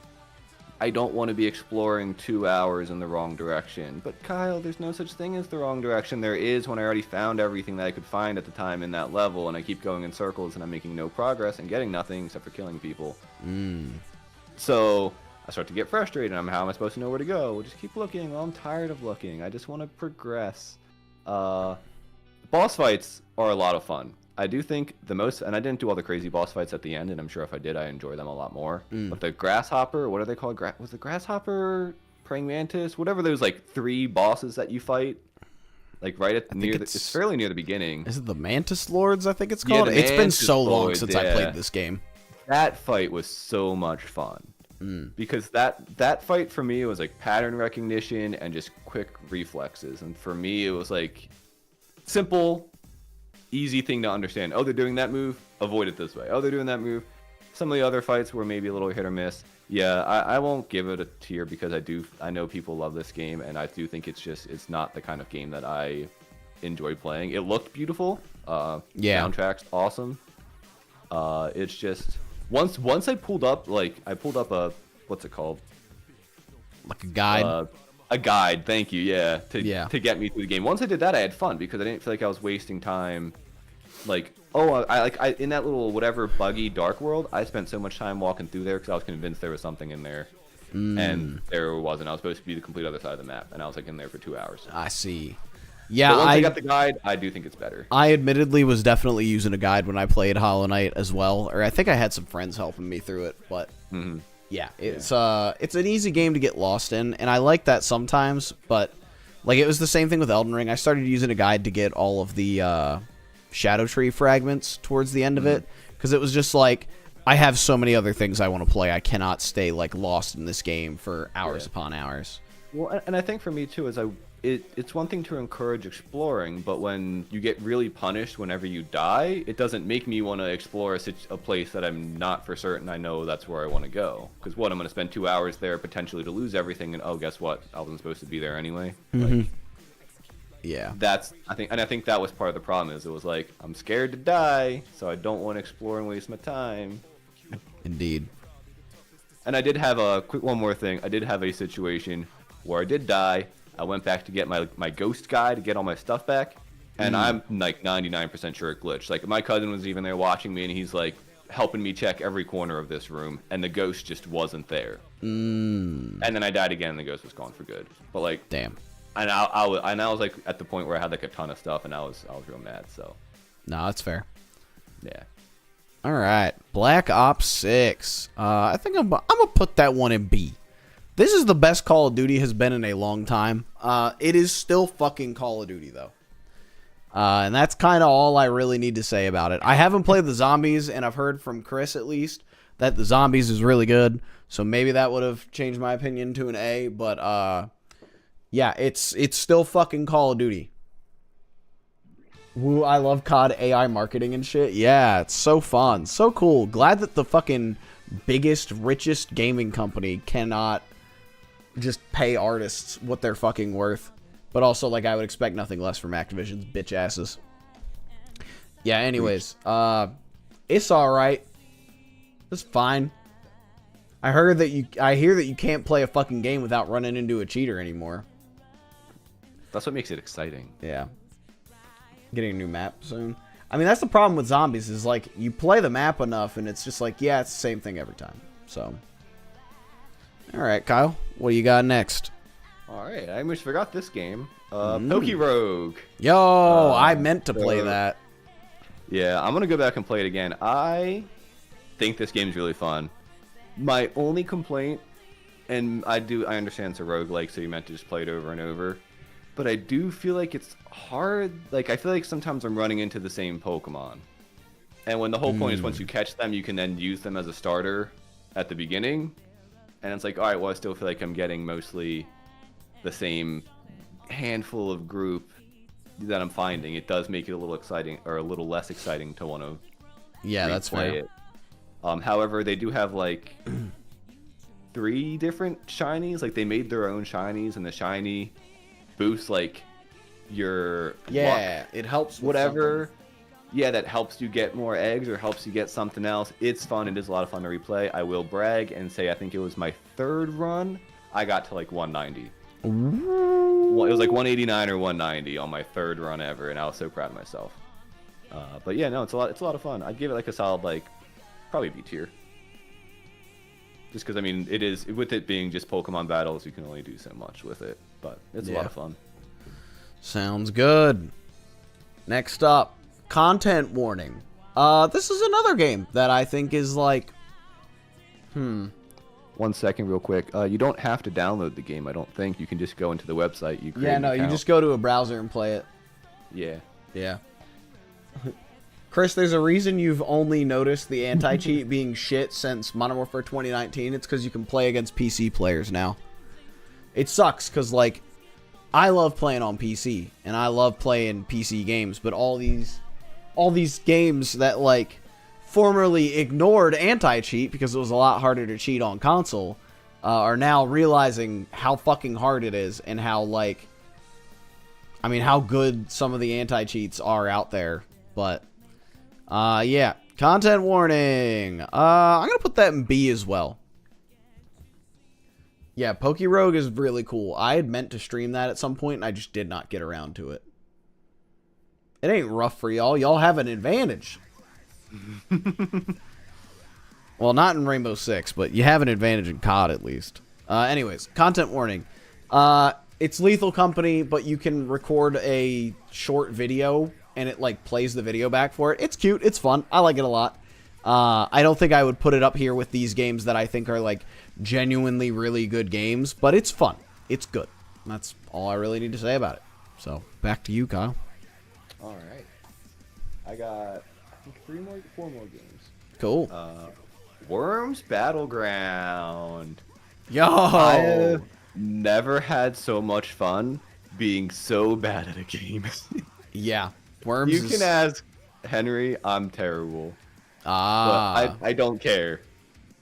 I don't want to be exploring 2 hours in the wrong direction. But Kyle, there's no such thing as the wrong direction. There is when I already found everything that I could find at the time in that level, and I keep going in circles, and I'm making no progress and getting nothing except for killing people. So I start to get frustrated. How am I supposed to know where to go? Well, just keep looking. Well, I'm tired of looking. I just want to progress. Boss fights are a lot of fun. I do think the most, and I didn't do all the crazy boss fights at the end, and I'm sure if I did, I enjoy them a lot more. But the grasshopper, what are they called? Was the grasshopper, praying mantis, whatever those like 3 bosses that you fight, like right at it's fairly near the beginning. Is it the Mantis Lords? I think it's Yeah, called. the It's been Mantis so long Lords, since I yeah. played this game. That fight was so much fun. Because that fight for me was like pattern recognition and just quick reflexes, and for me it was like simple, easy thing to understand. Oh, they're doing that move, avoid it this way. Oh, they're doing that move. Some of the other fights were maybe a little hit or miss. Yeah, I won't give it a tier because I know people love this game, and I do think it's not the kind of game that I enjoy playing. It looked beautiful. Soundtrack's awesome. It's just once I pulled up a what's it called? Like a guide. A guide, thank you. Yeah, to get me through the game. Once I did that, I had fun because I didn't feel like I was wasting time. Like, I in that little whatever buggy dark world, I spent so much time walking through there because I was convinced there was something in there, and there wasn't. I was supposed to be the complete other side of the map, and I was like in there for 2 hours. I see. Yeah, but once I got the guide, I do think it's better. I admittedly was definitely using a guide when I played Hollow Knight as well, or I think I had some friends helping me through it, but yeah, it's an easy game to get lost in, and I like that sometimes, but like it was the same thing with Elden Ring. I started using a guide to get all of the Shadow Tree fragments towards the end of it, because it was just like, I have so many other things I want to play, I cannot stay like lost in this game for hours upon hours. Well, and I think for me too is it's one thing to encourage exploring, but when you get really punished whenever you die, it doesn't make me want to explore a place that I'm not for certain I know that's where I want to go. Because I'm going to spend 2 hours there potentially to lose everything, and oh, guess what? I wasn't supposed to be there anyway. Like, yeah, I think that was part of the problem. Is it was like I'm scared to die, so I don't want to explore and waste my time. Indeed. And I did have one more thing. I did have a situation where I did die. I went back to get my ghost guy to get all my stuff back, and I'm like 99% sure it glitched. Like my cousin was even there watching me, and he's like helping me check every corner of this room, and the ghost just wasn't there. And then I died again, and the ghost was gone for good. But like, damn. And I was like at the point where I had like a ton of stuff, and I was real mad. So, no, that's fair. Yeah. All right, Black Ops 6. I think I'm gonna put that one in B. This is the best Call of Duty has been in a long time. It is still fucking Call of Duty, though. And that's kind of all I really need to say about it. I haven't played the zombies, and I've heard from Chris, at least, that the zombies is really good. So maybe that would have changed my opinion to an A. But, yeah, it's still fucking Call of Duty. Woo, I love COD AI marketing and shit. Yeah, it's so fun. So cool. Glad that the fucking biggest, richest gaming company cannot just pay artists what they're fucking worth. But also, like, I would expect nothing less from Activision's bitch asses. Yeah, anyways. It's alright. It's fine. I hear that you can't play a fucking game without running into a cheater anymore. That's what makes it exciting. Yeah. Getting a new map soon. I mean, that's the problem with zombies, is like, you play the map enough, and it's just like, yeah, it's the same thing every time. So, alright, Kyle, what do you got next? Alright, I almost forgot this game. Pokerogue. Yo, I meant to play that. Yeah, I'm gonna go back and play it again. I think this game's really fun. My only complaint, and I understand it's a roguelike, so you meant to just play it over and over, but I do feel like it's hard. Like, I feel like sometimes I'm running into the same Pokemon. And when the whole point is once you catch them, you can then use them as a starter at the beginning. And it's like, all right, well, I still feel like I'm getting mostly the same handful of group that I'm finding. It does make it a little exciting, or a little less exciting to want to that's fair. it. However, they do have like 3 different shinies. Like they made their own shinies, and the shiny boosts like your luck, it helps with whatever. Yeah, that helps you get more eggs or helps you get something else. It's fun. It is a lot of fun to replay. I will brag and say I think it was my 3rd run. I got to like 190. Well, it was like 189 or 190 on my 3rd run ever, and I was so proud of myself. But yeah, no, it's a lot of fun. I'd give it like a solid like probably B tier. Just because I mean, it is with it being just Pokemon battles, you can only do so much with it, but it's a lot of fun. Sounds good. Next up. Content warning. This is another game that I think is like, 1 second, real quick. You don't have to download the game. I don't think you can just go into the website. You create an you account. just go to a browser and play it. Yeah. Chris, there's a reason you've only noticed the anti-cheat being shit since Modern Warfare 2019. It's because you can play against PC players now. It sucks because like I love playing on PC and I love playing PC games, but all these games that like formerly ignored anti-cheat because it was a lot harder to cheat on console are now realizing how fucking hard it is and how like how good some of the anti-cheats are out there. But yeah, content warning. I'm gonna put that in B as well. Yeah, Pokerogue is really cool. I had meant to stream that at some point and I just did not get around to it. It ain't rough for y'all. Y'all have an advantage. Well, not in Rainbow Six, but you have an advantage in COD at least. Anyways, content warning. It's Lethal Company, but you can record a short video and it like plays the video back for it. It's cute. It's fun. I like it a lot. I don't think I would put it up here with these games that I think are like genuinely really good games, but it's fun. It's good. That's all I really need to say about it. So back to you, Kyle. All right. I got, I think, 4 more games. Cool. Worms Battleground. Yo! I have never had so much fun being so bad at a game. Yeah. Worms You can ask Henry, I'm terrible. But I don't care.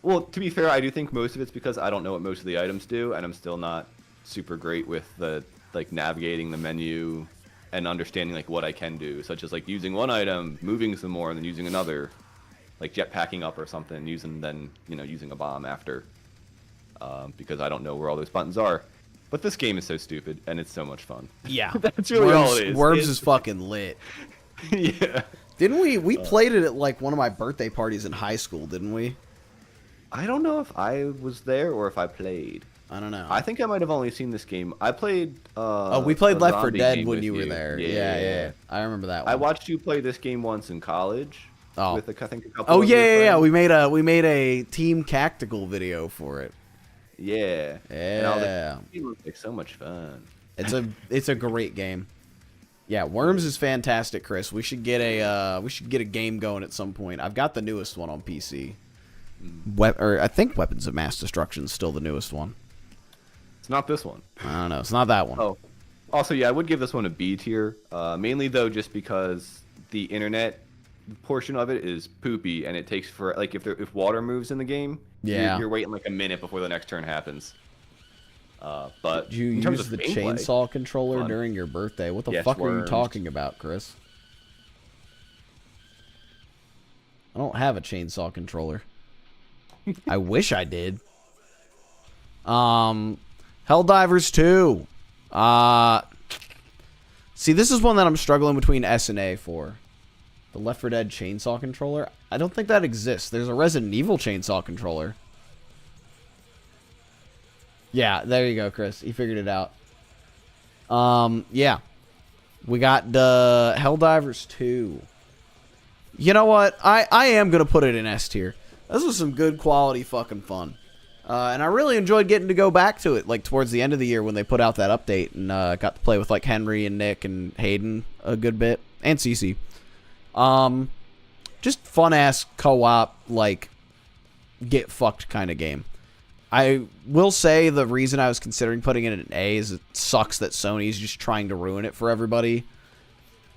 Well, to be fair, I do think most of it's because I don't know what most of the items do, and I'm still not super great with the like navigating the menu and understanding like what I can do, such as like using one item, moving some more, and then using another, like jetpacking up or something, using a bomb after, because I don't know where all those buttons are. But this game is so stupid and it's so much fun. Yeah, that's really all it is. Worms is fucking lit. Yeah. Didn't we played it at like one of my birthday parties in high school? Didn't we? I don't know if I was there or if I played. I don't know. I think I might have only seen this game. I played. We played Left 4 zombie Dead game when with you were there. Yeah. I remember that one. I watched you play this game once in college. Oh. With I think a couple. Oh of your yeah. friends. We made a Team Cactical video for it. Yeah. Yeah. And I was like, it looked like so much fun. It's a great game. Yeah, Worms is fantastic, Chris. We should get a game going at some point. I've got the newest one on PC. I think Weapons of Mass Destruction is still the newest one. It's not this one. I don't know. It's not that one. Oh. Also, yeah, I would give this one a B tier. Mainly though, just because the internet portion of it is poopy, and it takes for like if water moves in the game, you're waiting like a minute before the next turn happens. But did you in terms use of the gameplay, chainsaw controller fun. during your birthday? What the Yes, fuck are you Worms. talking about, Chris? I don't have a chainsaw controller. I wish I did. Helldivers 2. See, this is one that I'm struggling between S and A for. The Left 4 Dead chainsaw controller. I don't think that exists. There's a Resident Evil chainsaw controller. Yeah, there you go, Chris. You figured it out. Yeah. We got the Helldivers 2. You know what? I am going to put it in S tier. This was some good quality fucking fun. And I really enjoyed getting to go back to it, like, towards the end of the year when they put out that update, and got to play with, like, Henry and Nick and Hayden a good bit, and Cece. just fun ass co-op, like, get fucked kind of game. I will say the reason I was considering putting it in an A is it sucks that Sony's just trying to ruin it for everybody.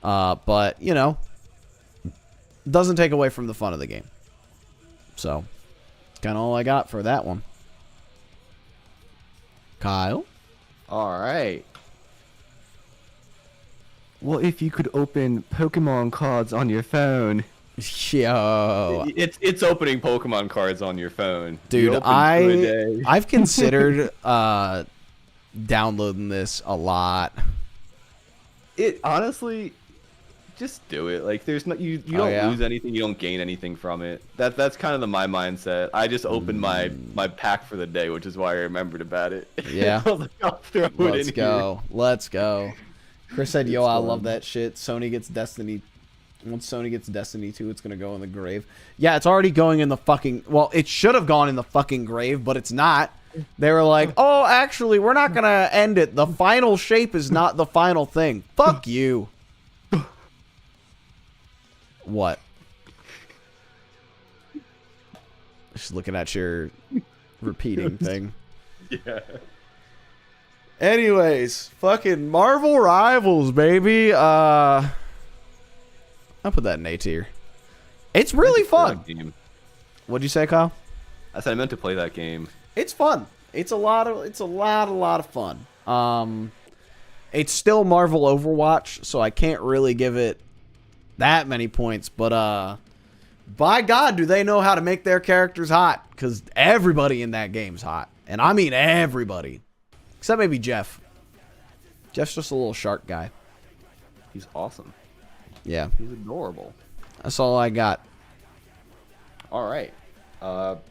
But, you know, doesn't take away from the fun of the game. So, kind of all I got for that one. Kyle? All right. Well, if you could open Pokemon cards on your phone. Yo. It's opening Pokemon cards on your phone. Dude, I've considered downloading this a lot. It honestly, just do it. Like, there's no you don't lose anything, you don't gain anything from it. That's kind of my mindset. I just opened my pack for the day, which is why I remembered about it. Yeah. I was like, I'll throw it Let's in go. here. Let's go. Chris said, "Yo, It's I fun. love that shit." Sony gets Destiny. Once Sony gets Destiny 2, it's gonna go in the grave. Yeah, it's already going in the fucking. Well, it should have gone in the fucking grave, but it's not. They were like, "Oh, actually, we're not gonna end it. The final shape is not the final thing." Fuck you. What? Just looking at your repeating thing. Yeah. Anyways, fucking Marvel Rivals, baby. I'll put that in A tier. It's really fun. Game. What'd you say, Kyle? I said I meant to play that game. It's fun. It's a lot of fun. It's still Marvel Overwatch, so I can't really give it that many points, but by God, do they know how to make their characters hot? Because everybody in that game's hot. And I mean everybody. Except maybe Jeff. Jeff's just a little shark guy. He's awesome. Yeah. He's adorable. That's all I got. All right.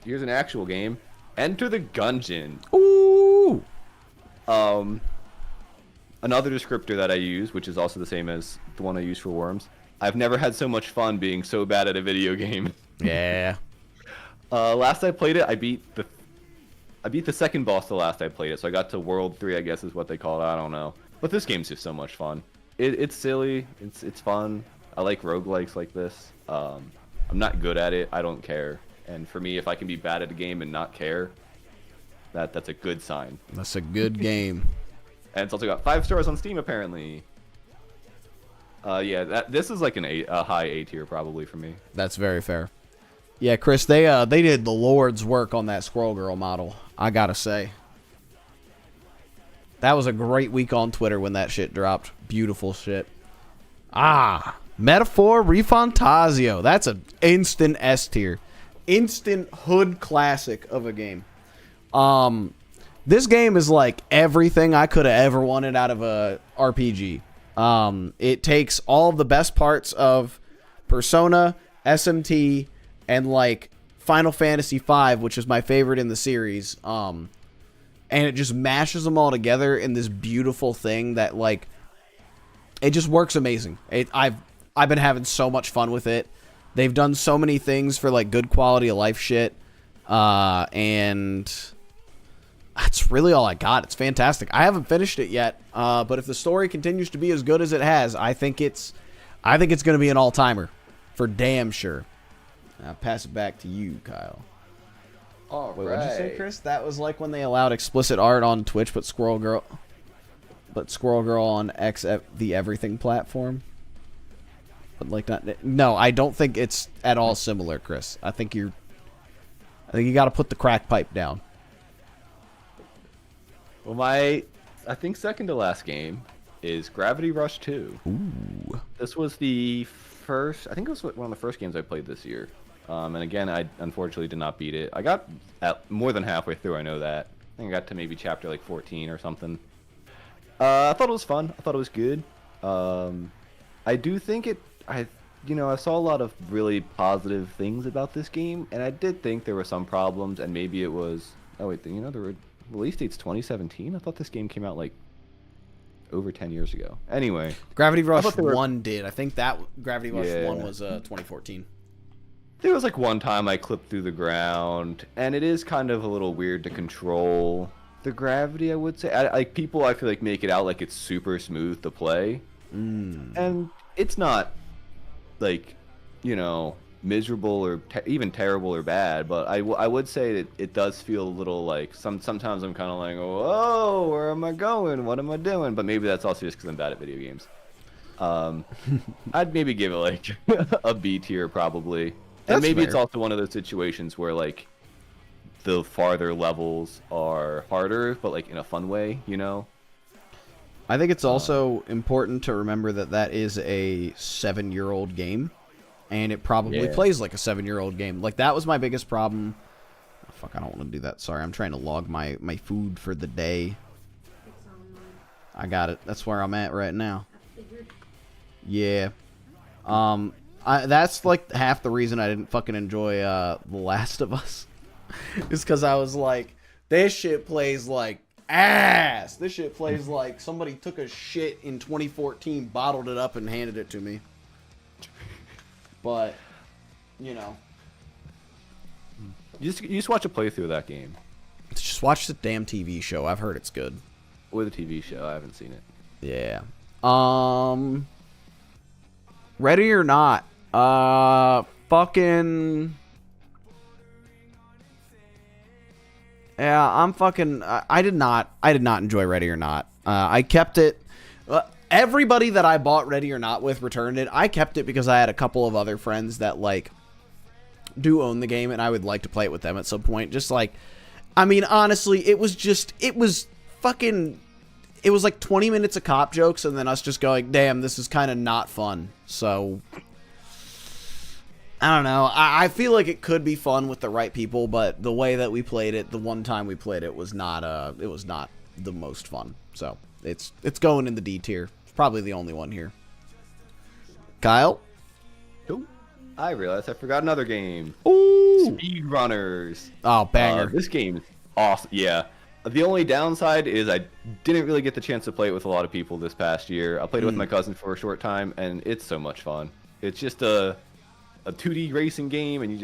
Here's an actual game. Enter the Gungeon. Ooh. Another descriptor that I use, which is also the same as the one I use for Worms. I've never had so much fun being so bad at a video game. Yeah. Last I played it, I beat the second boss the last I played it, so I got to World 3, I guess is what they call it. I don't know. But this game's just so much fun. It's silly. It's fun. I like roguelikes like this. I'm not good at it. I don't care. And for me, if I can be bad at a game and not care, that's a good sign. That's a good game. And it's also got 5 stars on Steam, apparently. Yeah, this is like a high A tier probably for me. That's very fair. Yeah, Chris, they did the Lord's work on that Squirrel Girl model, I gotta say. That was a great week on Twitter when that shit dropped. Beautiful shit. Metaphor Refantasio. That's an instant S tier. Instant hood classic of a game. This game is like everything I could have ever wanted out of a RPG. It takes all of the best parts of Persona, SMT, and like Final Fantasy V, which is my favorite in the series. And it just mashes them all together in this beautiful thing that like it just works amazing. I've been having so much fun with it. They've done so many things for like good quality of life shit. And that's really all I got. It's fantastic. I haven't finished it yet, but if the story continues to be as good as it has, I think it's going to be an all-timer for damn sure. I'll pass it back to you, Kyle. All Wait, what did you say, Chris? That was like when they allowed explicit art on Twitch, but Squirrel Girl on the Everything platform. But like no, I don't think it's at all similar, Chris. I think you got to put the crack pipe down. Well, I think second to last game is Gravity Rush 2. Ooh. This was the first, I think it was one of the first games I played this year. And again, I unfortunately did not beat it. I got more than halfway through, I know that. I think I got to maybe chapter like 14 or something. I thought it was fun. I thought it was good. I do think I saw a lot of really positive things about this game, and I did think there were some problems, and maybe it was, the release date's 2017? I thought this game came out like over 10 years ago. Anyway. Gravity Rush 1 did. I think that Gravity Rush 1 was 2014. There was like one time I clipped through the ground, and it is kind of a little weird to control the gravity, I would say. I feel like make it out like it's super smooth to play. And it's not like, miserable or even terrible or bad, but I would say that it does feel a little like sometimes I'm kind of like, whoa, where am I going? What am I doing? But maybe that's also just because I'm bad at video games. I'd maybe give it like a B tier probably. And maybe it's also one of those situations where like the farther levels are harder, but like in a fun way, you know? I think it's also important to remember that that is a 7-year-old game, and it probably plays like a 7-year-old game. Like, that was my biggest problem. Oh, fuck, I don't want to do that. Sorry, I'm trying to log my food for the day. I got it. That's where I'm at right now. Yeah. That's like half the reason I didn't fucking enjoy The Last of Us. Is because I was like, this shit plays like ass. This shit plays like somebody took a shit in 2014, bottled it up, and handed it to me. But, you know. You just watch a playthrough of that game. Just watch the damn TV show. I've heard it's good. Or the TV show. I haven't seen it. Yeah. Ready or Not. Fucking... Yeah, I'm fucking... I did not enjoy Ready or Not. I kept it... everybody that I bought Ready or Not with returned it. I kept it because I had a couple of other friends that, like, do own the game, and I would like to play it with them at some point. Just, like... I mean, honestly, it was fucking... It was like 20 minutes of cop jokes, and then us just going, damn, this is kind of not fun. So... I don't know. I feel like it could be fun with the right people, but the way that we played it, the one time we played it, was not the most fun. So it's going in the D tier. It's probably the only one here. Kyle? Ooh, I realized I forgot another game. Ooh. Speedrunners. Oh, banger. This game's awesome. Yeah. The only downside is I didn't really get the chance to play it with a lot of people this past year. I played it with my cousin for a short time, and it's so much fun. It's just a 2D racing game, and you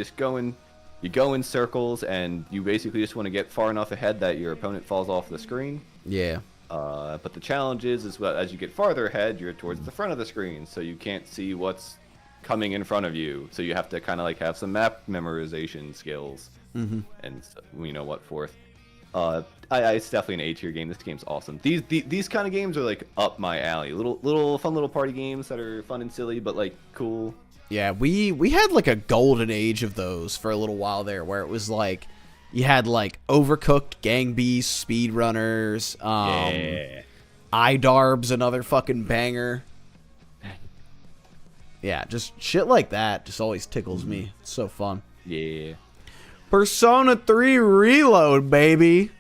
go in circles, and you basically just want to get far enough ahead that your opponent falls off the screen. Yeah. But the challenge is as you get farther ahead, you're towards the front of the screen, so you can't see what's coming in front of you. So you have to kind of like have some map memorization skills, and you know what forth. It's definitely an A-tier game. This game's awesome. These kind of games are like up my alley. Little fun little party games that are fun and silly, but like cool. Yeah, we had like a golden age of those for a little while there, where it was like you had like Overcooked, Gang Beasts, Speedrunners, iDarb's another fucking banger. Yeah, just shit like that just always tickles me. It's so fun. Yeah. Persona 3 Reload, baby.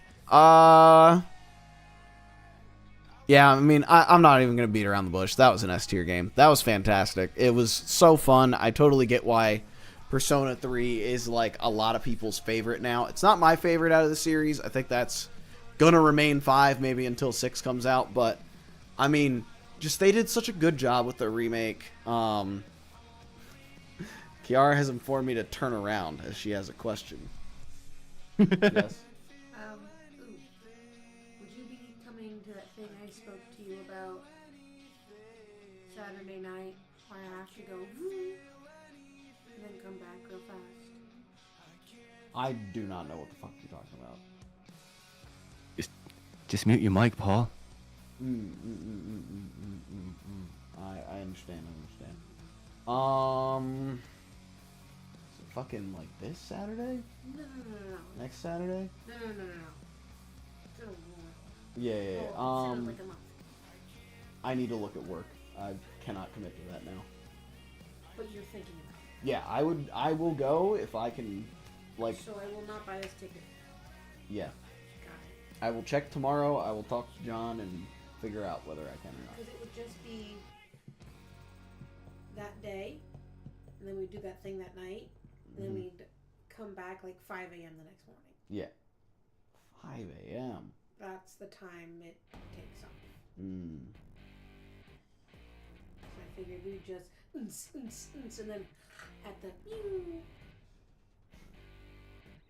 Yeah, I mean, I'm not even going to beat around the bush. That was an S-tier game. That was fantastic. It was so fun. I totally get why Persona 3 is, like, a lot of people's favorite now. It's not my favorite out of the series. I think that's going to remain 5, maybe until 6 comes out. But, I mean, just they did such a good job with the remake. Kiara has informed me to turn around as she has a question. Yes? Saturday night where I have to go and then come back real fast. I do not know what the fuck you're talking about. Just mute your mic, Paul. I understand. Is it fucking like this Saturday? No. Next Saturday? No. It's in a war. Yeah. It's in like a month. I need to look at work. I cannot commit to that now. But you're thinking about it. Yeah, I will go if I can, like... So I will not buy this ticket. Yeah. Got it. I will check tomorrow. I will talk to John and figure out whether I can or not. Because it would just be that day, and then we'd do that thing that night, and then we'd come back like 5 a.m. the next morning. Yeah. 5 a.m. That's the time it takes off. So I figured we'd just and then at the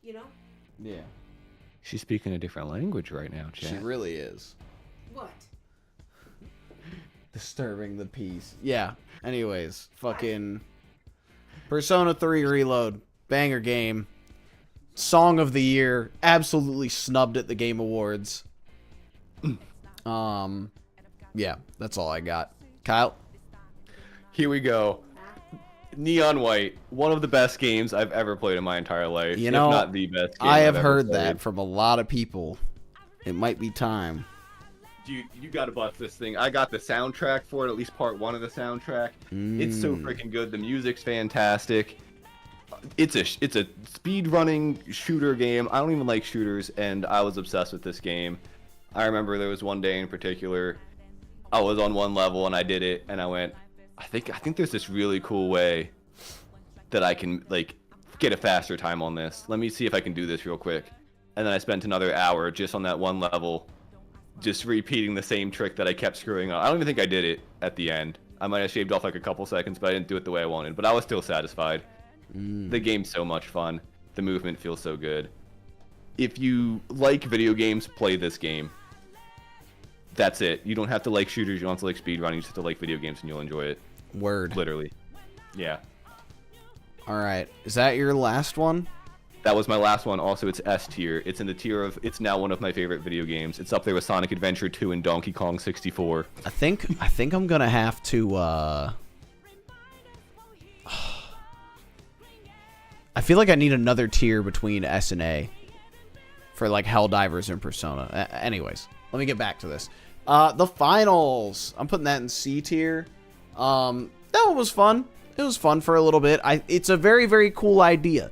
you know? Yeah. She's speaking a different language right now, chat. She really is. What? Disturbing the peace. Yeah. Anyways, fucking... Persona 3 Reload, banger game. Song of the year, absolutely snubbed at the Game Awards. Yeah, that's all I got. Kyle? Here we go. Neon White, one of the best games I've ever played in my entire life. You know, if not the best game I have I've ever heard played. that from a lot of people. It might be time. Dude, you gotta bust this thing. I got the soundtrack for it, at least part 1 of the soundtrack. It's so freaking good. The music's fantastic. It's a speed running shooter game. I don't even like shooters, and I was obsessed with this game. I remember there was one day in particular, I was on one level and I did it, and I went, I think there's this really cool way that I can like get a faster time on this. Let me see if I can do this real quick. And then I spent another hour just on that one level, just repeating the same trick that I kept screwing up. I don't even think I did it at the end. I might have shaved off like a couple seconds, but I didn't do it the way I wanted. But I was still satisfied. The game's so much fun. The movement feels so good. If you like video games, play this game. That's it. You don't have to like shooters. You don't have to like speedrunning. You just have to like video games, and you'll enjoy it. Word. Literally. Yeah. All right. Is that your last one? That was my last one. Also, it's S tier. It's in the tier of. It's now one of my favorite video games. It's up there with Sonic Adventure 2 and Donkey Kong 64. I think I'm gonna have to. I feel like I need another tier between S and A for like Helldivers and Persona. Anyways, let me get back to this. The finals. I'm putting that in C tier. That one was fun. It was fun for a little bit. It's a very, very cool idea.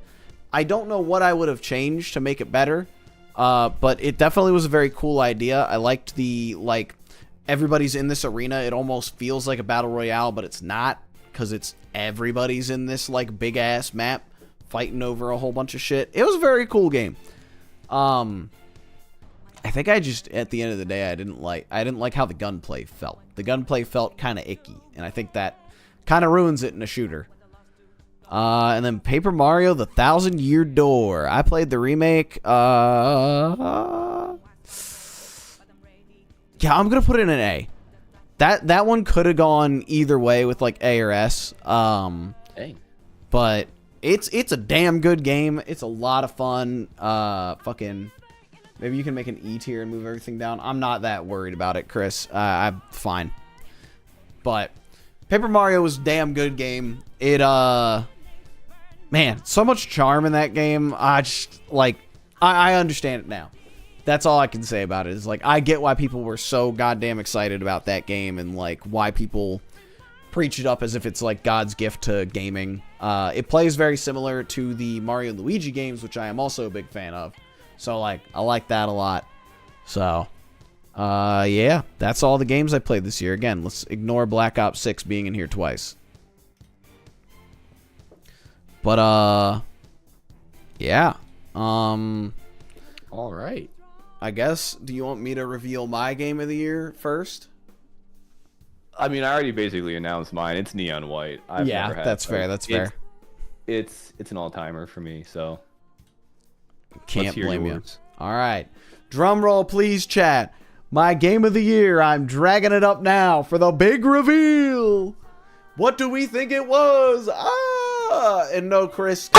I don't know what I would have changed to make it better, but it definitely was a very cool idea. I liked the, like, everybody's in this arena. It almost feels like a battle royale, but it's not, because it's everybody's in this, like, big-ass map fighting over a whole bunch of shit. It was a very cool game. I think I just, at the end of the day, I didn't like how the gunplay felt. The gunplay felt kind of icky, and I think that kind of ruins it in a shooter. And then Paper Mario: The Thousand Year Door. I played the remake. Yeah, I'm gonna put it in an A. That one could have gone either way with like A or S. Hey. But it's a damn good game. It's a lot of fun. Fucking. Maybe you can make an E tier and move everything down. I'm not that worried about it, Chris. I'm fine. But Paper Mario was a damn good game. It, man, so much charm in that game. I just, like, I understand it now. That's all I can say about it. Is like, I get why people were so goddamn excited about that game and, like, why people preach it up as if it's, like, God's gift to gaming. It plays very similar to the Mario and Luigi games, which I am also a big fan of. So, like, I like that a lot. So, yeah, that's all the games I played this year. Again, let's ignore Black Ops 6 being in here twice. But, yeah. All right. I guess, do you want me to reveal my game of the year first? I mean, I already basically announced mine. It's Neon White. I've never had that's fair. That's fair. It's an all-timer for me, so. Can't blame you. All right. Drum roll, please, chat. My game of the year. I'm dragging it up now for the big reveal. What do we think it was? And no, Chris.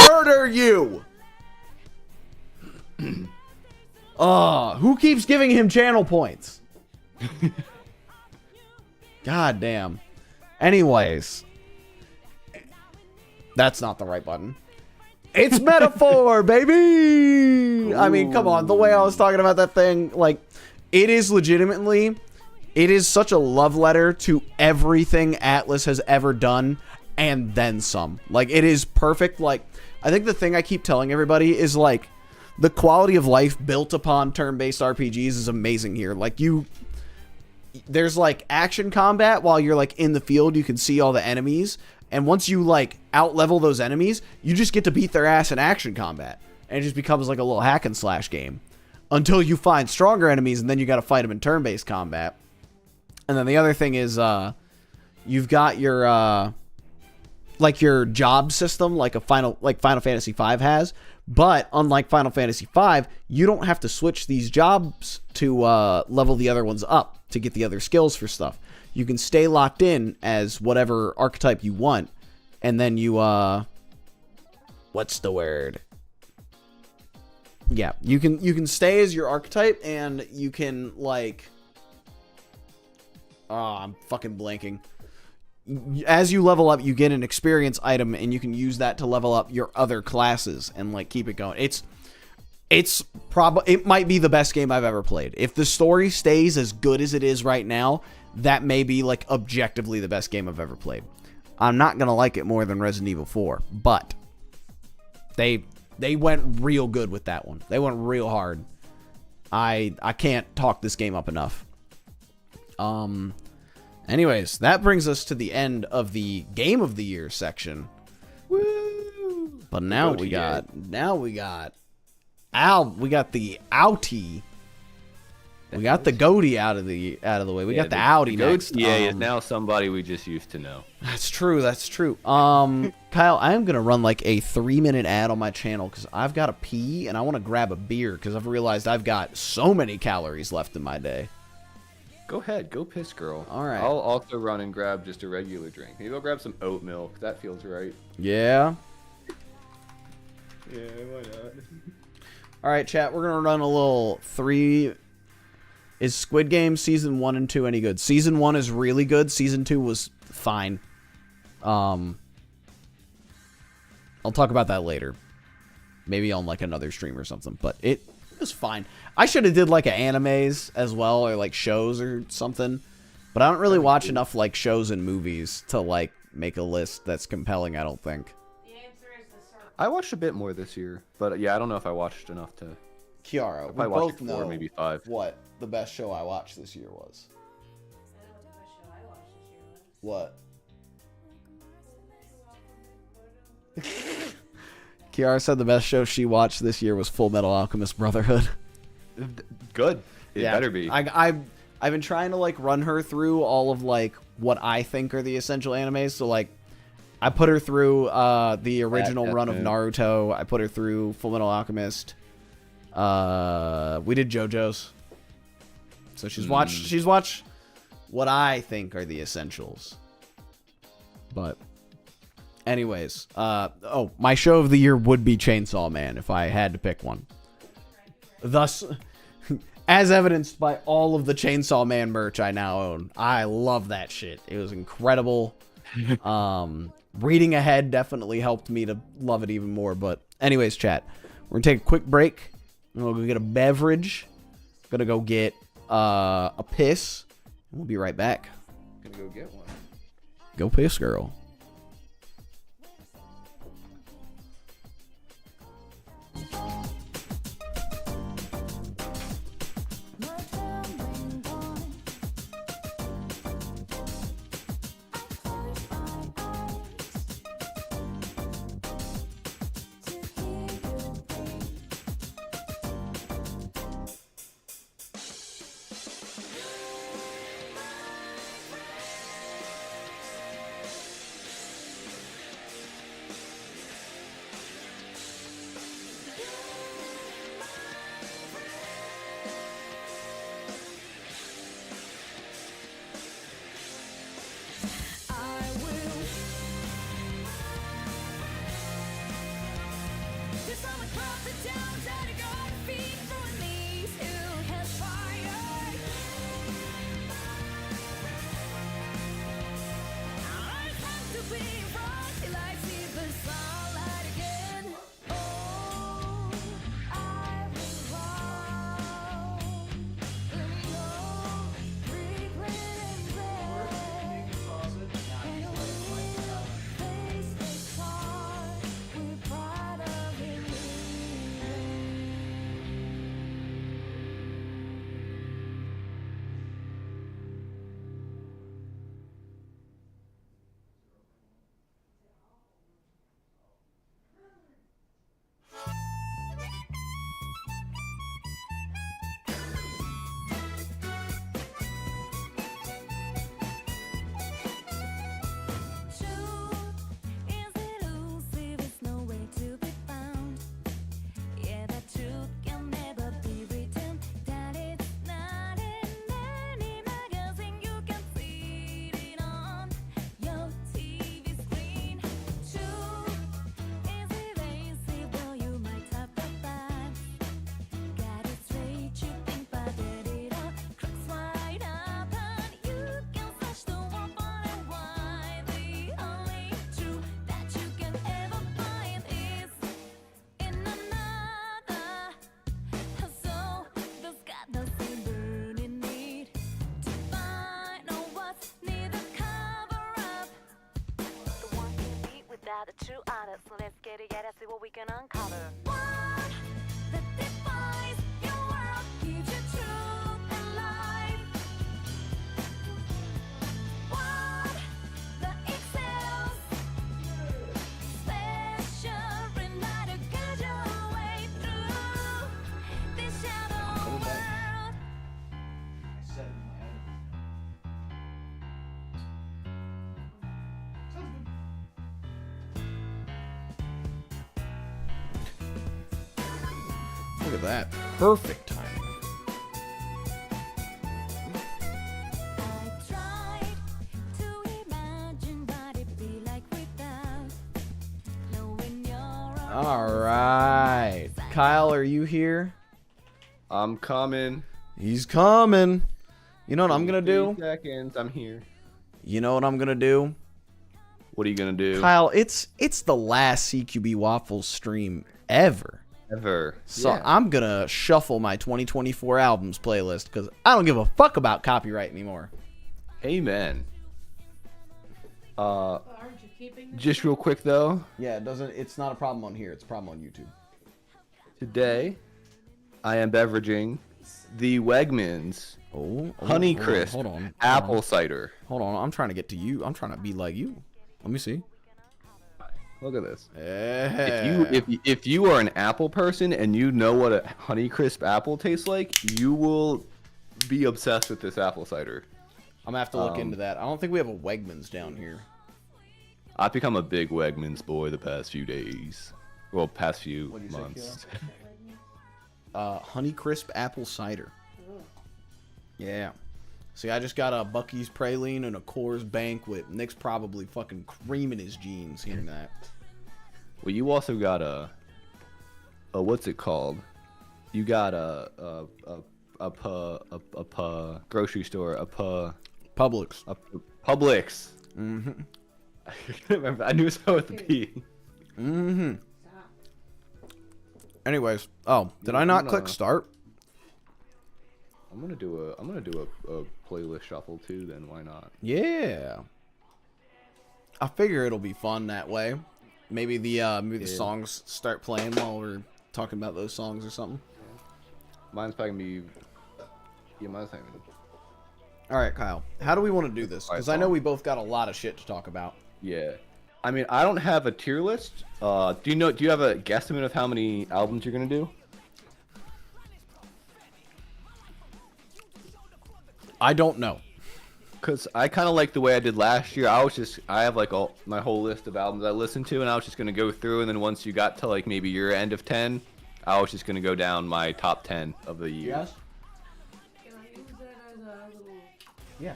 Murder you. Who keeps giving him channel points? God damn. Anyways. That's not the right button. It's Metaphor, baby! I mean, come on. The way I was talking about that thing, like, it is legitimately, it is such a love letter to everything Atlas has ever done, and then some. Like, it is perfect. Like, I think the thing I keep telling everybody is, like, the quality of life built upon turn-based RPGs is amazing here. Like, there's, like, action combat while you're, like, in the field. You can see all the enemies. And once you, like, out-level those enemies, you just get to beat their ass in action combat. And it just becomes, like, a little hack-and-slash game. Until you find stronger enemies, and then you gotta fight them in turn-based combat. And then the other thing is, you've got your, like, your job system, like Final Fantasy V has. But unlike Final Fantasy V, you don't have to switch these jobs to level the other ones up to get the other skills for stuff. You can stay locked in as whatever archetype you want, and then you what's the word? Yeah, you can stay as your archetype, and you can like, I'm fucking blanking. As you level up, you get an experience item, and you can use that to level up your other classes and like keep it going. It might be the best game I've ever played. If the story stays as good as it is right now, that may be like objectively the best game I've ever played. I'm not gonna like it more than Resident Evil 4, but they went real good with that one. They went real hard. I can't talk this game up enough. Anyways, that brings us to the end of the Game of the Year section. Woo! But now we got the AOTY. We got the GOTY out of the way. We got the AOTY next. Yeah, is now somebody we just used to know. That's true. Kyle, I am gonna run like a 3-minute ad on my channel because I've got to pee and I want to grab a beer because I've realized I've got so many calories left in my day. Go ahead, go piss, girl. All right. I'll also run and grab just a regular drink. Maybe I'll grab some oat milk. That feels right. Yeah. Yeah, why not? All right, chat. We're gonna run a little 3. Is Squid Game season 1 and 2 any good? Season 1 is really good. Season 2 was fine. I'll talk about that later. Maybe on like another stream or something. But it was fine. I should have did like animes as well, or like shows or something. But I don't really watch enough like shows and movies to like make a list that's compelling, I don't think. The answer is the circle. I watched a bit more this year, but yeah, I don't know if I watched enough to. Kiara, we I watched both like 4, know maybe 5. what the best show I watched this year was. I know what the best show I watched this year was. What? Kiara said the best show she watched this year was Full Metal Alchemist Brotherhood. Good. It better be. I've been trying to like run her through all of like what I think are the essential animes. So like, I put her through the original run of Naruto. I put her through Full Metal Alchemist. We did JoJo's. So she's watched what I think are the essentials. But anyways, my show of the year would be Chainsaw Man if I had to pick one. Thus, as evidenced by all of the Chainsaw Man merch I now own. I love that shit. It was incredible. Reading ahead definitely helped me to love it even more. But anyways, chat, we're gonna take a quick break. We'll go get a beverage. Gonna go get a piss. And we'll be right back. Gonna go get one. Go piss, girl. true artist. So let's get together, see what we can uncover. What that defines your world, gives you truth and life. What that excels, special in light to guide your way through this shadow world. Look at that. Perfect timing. I tried to imagine what it'd be like without knowing you're All right. Kyle, are you here? I'm coming. He's coming. You know what I'm going to 3 do? seconds. I'm here. You know what I'm going to do? What are you gonna do? Kyle, it's the last CQB Waffles stream ever. Ever. So Yeah. I'm going to shuffle my 2024 albums playlist because I don't give a fuck about copyright anymore. Amen. Well, aren't you keeping this? Just real quick though. Yeah, it's not a problem on here. It's a problem on YouTube. Today, I am beveraging the Wegmans Honey Crisp Hold on. apple cider. Hold on. I'm trying to get to you. I'm trying to be like you. Let me see. Look at this. Yeah. If you are an apple person and you know what a Honey Crisp apple tastes like, you will be obsessed with this apple cider. I'm gonna have to look into that. I don't think we have a Wegmans down here. I've become a big Wegmans boy the past few days. Well, past few What'd you say, months. Honey Crisp apple cider. Yeah. See, I just got a Bucky's Praline and a Coors Banquet. Nick's probably fucking creaming his jeans hearing that. Well, you also got a what's it called? You got a grocery store, Publix. Publix. Mm-hmm. I can't remember. I knew it started with the P. Mm-hmm. Anyways, oh, did I not click start? I'm gonna do a playlist shuffle too. Then why not? Yeah. I figure it'll be fun that way. Maybe the songs start playing while we're talking about those songs or something. Mine's probably gonna be. Yeah, mine's probably gonna be. All right, Kyle. How do we want to do this? Because I know we both got a lot of shit to talk about. Yeah. I mean, I don't have a tier list. Do you have a guesstimate of how many albums you're gonna do? I don't know. Cause I kind of like the way I did last year. I have like my whole list of albums I listened to, and I was just gonna go through, and then once you got to like maybe your end of 10, I was just gonna go down my top 10 of the year. Yes. Can I use that as a little? Yeah.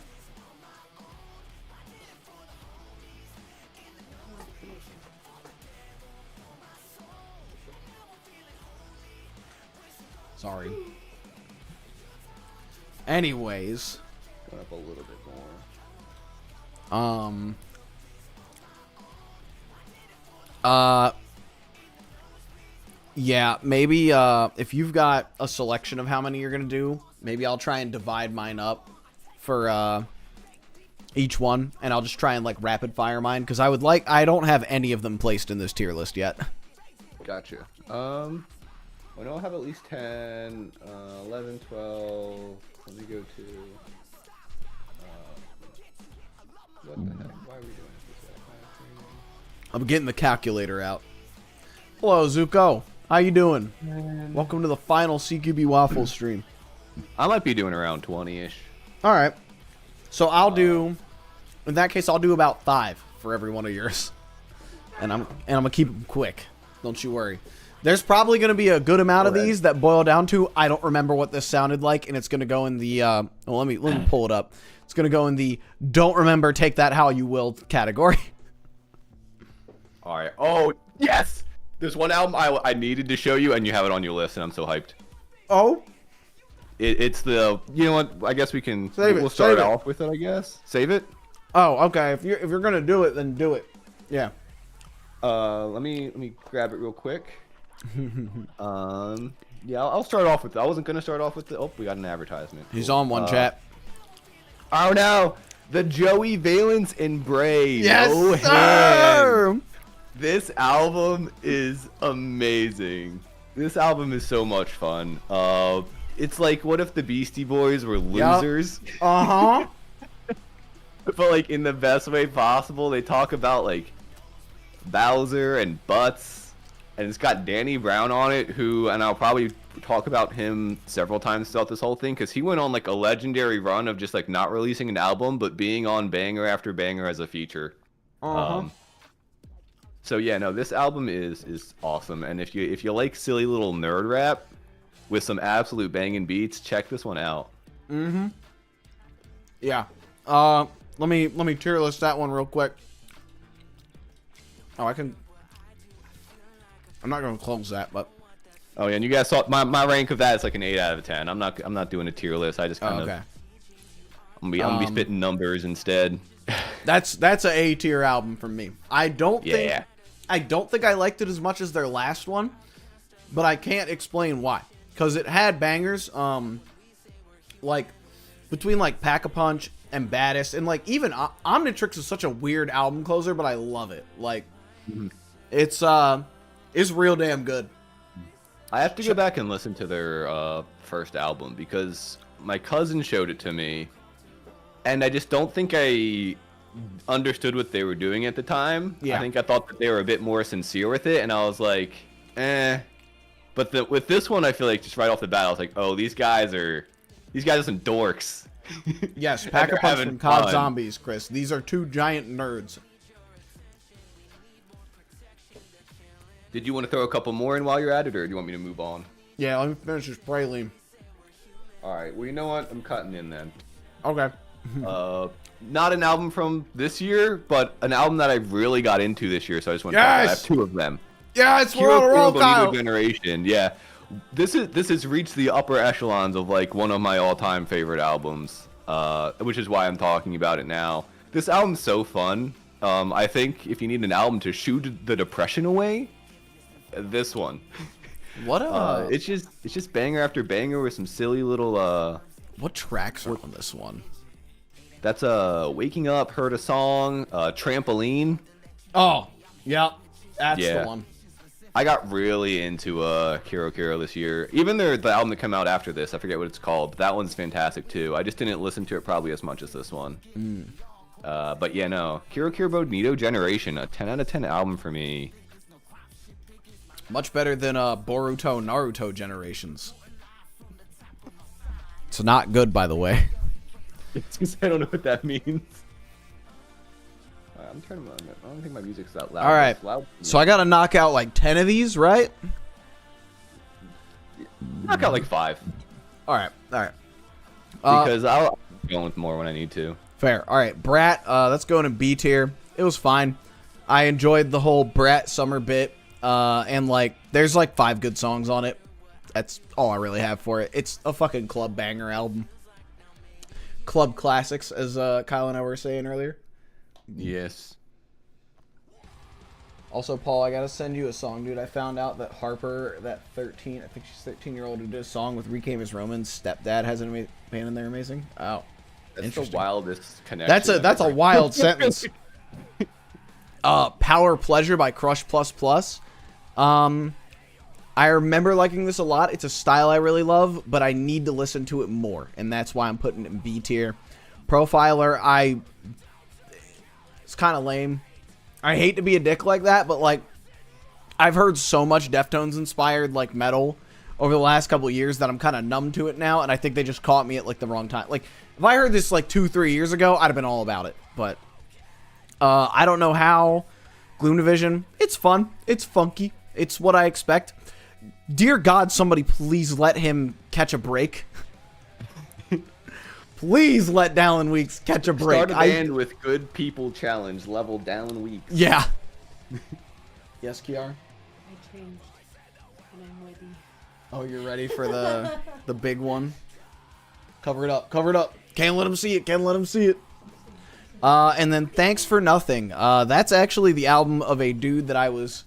Sorry. Anyways, Going up a little bit more. Yeah, maybe if you've got a selection of how many you're gonna do, maybe I'll try and divide mine up for each one, and I'll just try and like rapid fire mine because I don't have any of them placed in this tier list yet. Gotcha. I know I have at least 10, 11, 12. Let me go to. What the heck? Why are we doing this way? I'm getting the calculator out. Hello, Zuko. How you doing? Welcome to the final CQB Waffle stream. I might be doing around 20-ish. All right. So I'll do. In that case, I'll do about 5 for every one of yours, and I'm gonna keep them quick. Don't you worry. There's probably gonna be a good amount of these that boil down to I don't remember what this sounded like, and it's gonna go in the. Well, let me pull it up. It's gonna go in the don't remember, take that how you will category. All right. Oh yes. There's one album I needed to show you, and you have it on your list, and I'm so hyped. Oh. It's the. You know what? I guess we can. Save it, We'll start save it. off with it. I guess. Save it. Oh, okay. If you're gonna do it, then do it. Yeah. Let me grab it real quick. Yeah, I'll start off with. I wasn't gonna start off with the. Oh, we got an advertisement. He's Cool. on one chat. Oh no, the Joey Valence and Bray. Yes, no sir. hands. This album is amazing. This album is so much fun. It's like, what if the Beastie Boys were losers? Uh-huh. But like in the best way possible. They talk about like Bowser and Butts, and it's got Danny Brown on it, and I'll probably talk about him several times throughout this whole thing, because he went on like a legendary run of just like not releasing an album but being on banger after banger as a feature. So yeah, no, this album is awesome, and if you like silly little nerd rap with some absolute banging beats, check this one out. Yeah. Let me tier list that one real quick. Oh, I'm not gonna close that, but Oh yeah, and you guys saw my rank of that is like an 8 out of 10. I'm not doing a tier list. I just kind of I'm gonna be spitting numbers instead. That's an A tier album from me. I don't think I liked it as much as their last one, but I can't explain why. Because it had bangers, like between like Pack-a-Punch and Baddest, and like even Omnitrix is such a weird album closer, but I love it. Like it's real damn good. I have to go back and listen to their first album because my cousin showed it to me, and I just don't think I understood what they were doing at the time. Yeah. I think I thought that they were a bit more sincere with it, and I was like, eh. But with this one, I feel like just right off the bat, I was like, oh, these guys are some dorks. Yes, Pack-a-Punch from COD Zombies, Chris. These are two giant nerds. Did you want to throw a couple more in while you're at it, or do you want me to move on? Yeah, let me finish this Praline. All right. Well, you know what? I'm cutting in then. Okay. Not an album from this year, but an album that I really got into this year. So I just want to. Yes! I have two of them. Yeah, it's we're on a roll, Kyle. Generation. Yeah, this has reached the upper echelons of like one of my all-time favorite albums. Which is why I'm talking about it now. This album's so fun. I think if you need an album to shoot the depression away, this one. What it's just banger after banger with some silly little what tracks are on this one? That's Waking Up, Heard a Song, Trampoline. Oh, yeah. That's the one. I got really into Kiro Kiro this year. Even the album that came out after this, I forget what it's called, but that one's fantastic too. I just didn't listen to it probably as much as this one. But yeah, no. Kiro Kiro Nido Generation, a 10 out of 10 album for me. Much better than Boruto Naruto Generations. It's not good, by the way. I don't know what that means. I'm turning my. I don't think my music's that loud. All right. Loud. So I gotta knock out like 10 of these, right? Knock out like 5. All right. Because I'll go with more when I need to. Fair. All right, Brat. That's going in B tier. It was fine. I enjoyed the whole Brat summer bit. And like, there's like 5 good songs on it. That's all I really have for it. It's a fucking club banger album. Club classics, as Kyle and I were saying earlier. Yes. Also, Paul, I gotta send you a song, dude. I found out that Harper, that 13, I think she's 13-year-old who did a song with Reclaim His Roman's stepdad, has an band in there amazing. Oh, that's the wildest connection. That's a wild sentence. Power Pleasure by Crush Plus Plus. I remember liking this a lot. It's a style I really love, but I need to listen to it more, and that's why I'm putting it in B tier. Profiler, it's kind of lame. I hate to be a dick like that, but like, I've heard so much Deftones inspired like metal over the last couple of years that I'm kind of numb to it now, and I think they just caught me at like the wrong time. Like, if I heard this like 2-3 years ago, I'd have been all about it. But I don't know how. Gloom Division, it's fun, it's funky, it's what I expect. Dear God, somebody please let him catch a break. Please let Dallin Weeks catch a break. Start a band with Good People Challenge, level Dallin Weeks. Yeah. Yes, Kiara? I changed, and I'm ready. Oh, you're ready for the big one? Cover it up, cover it up. Can't let him see it, can't let him see it. And then Thanks for Nothing. That's actually the album of a dude that I was,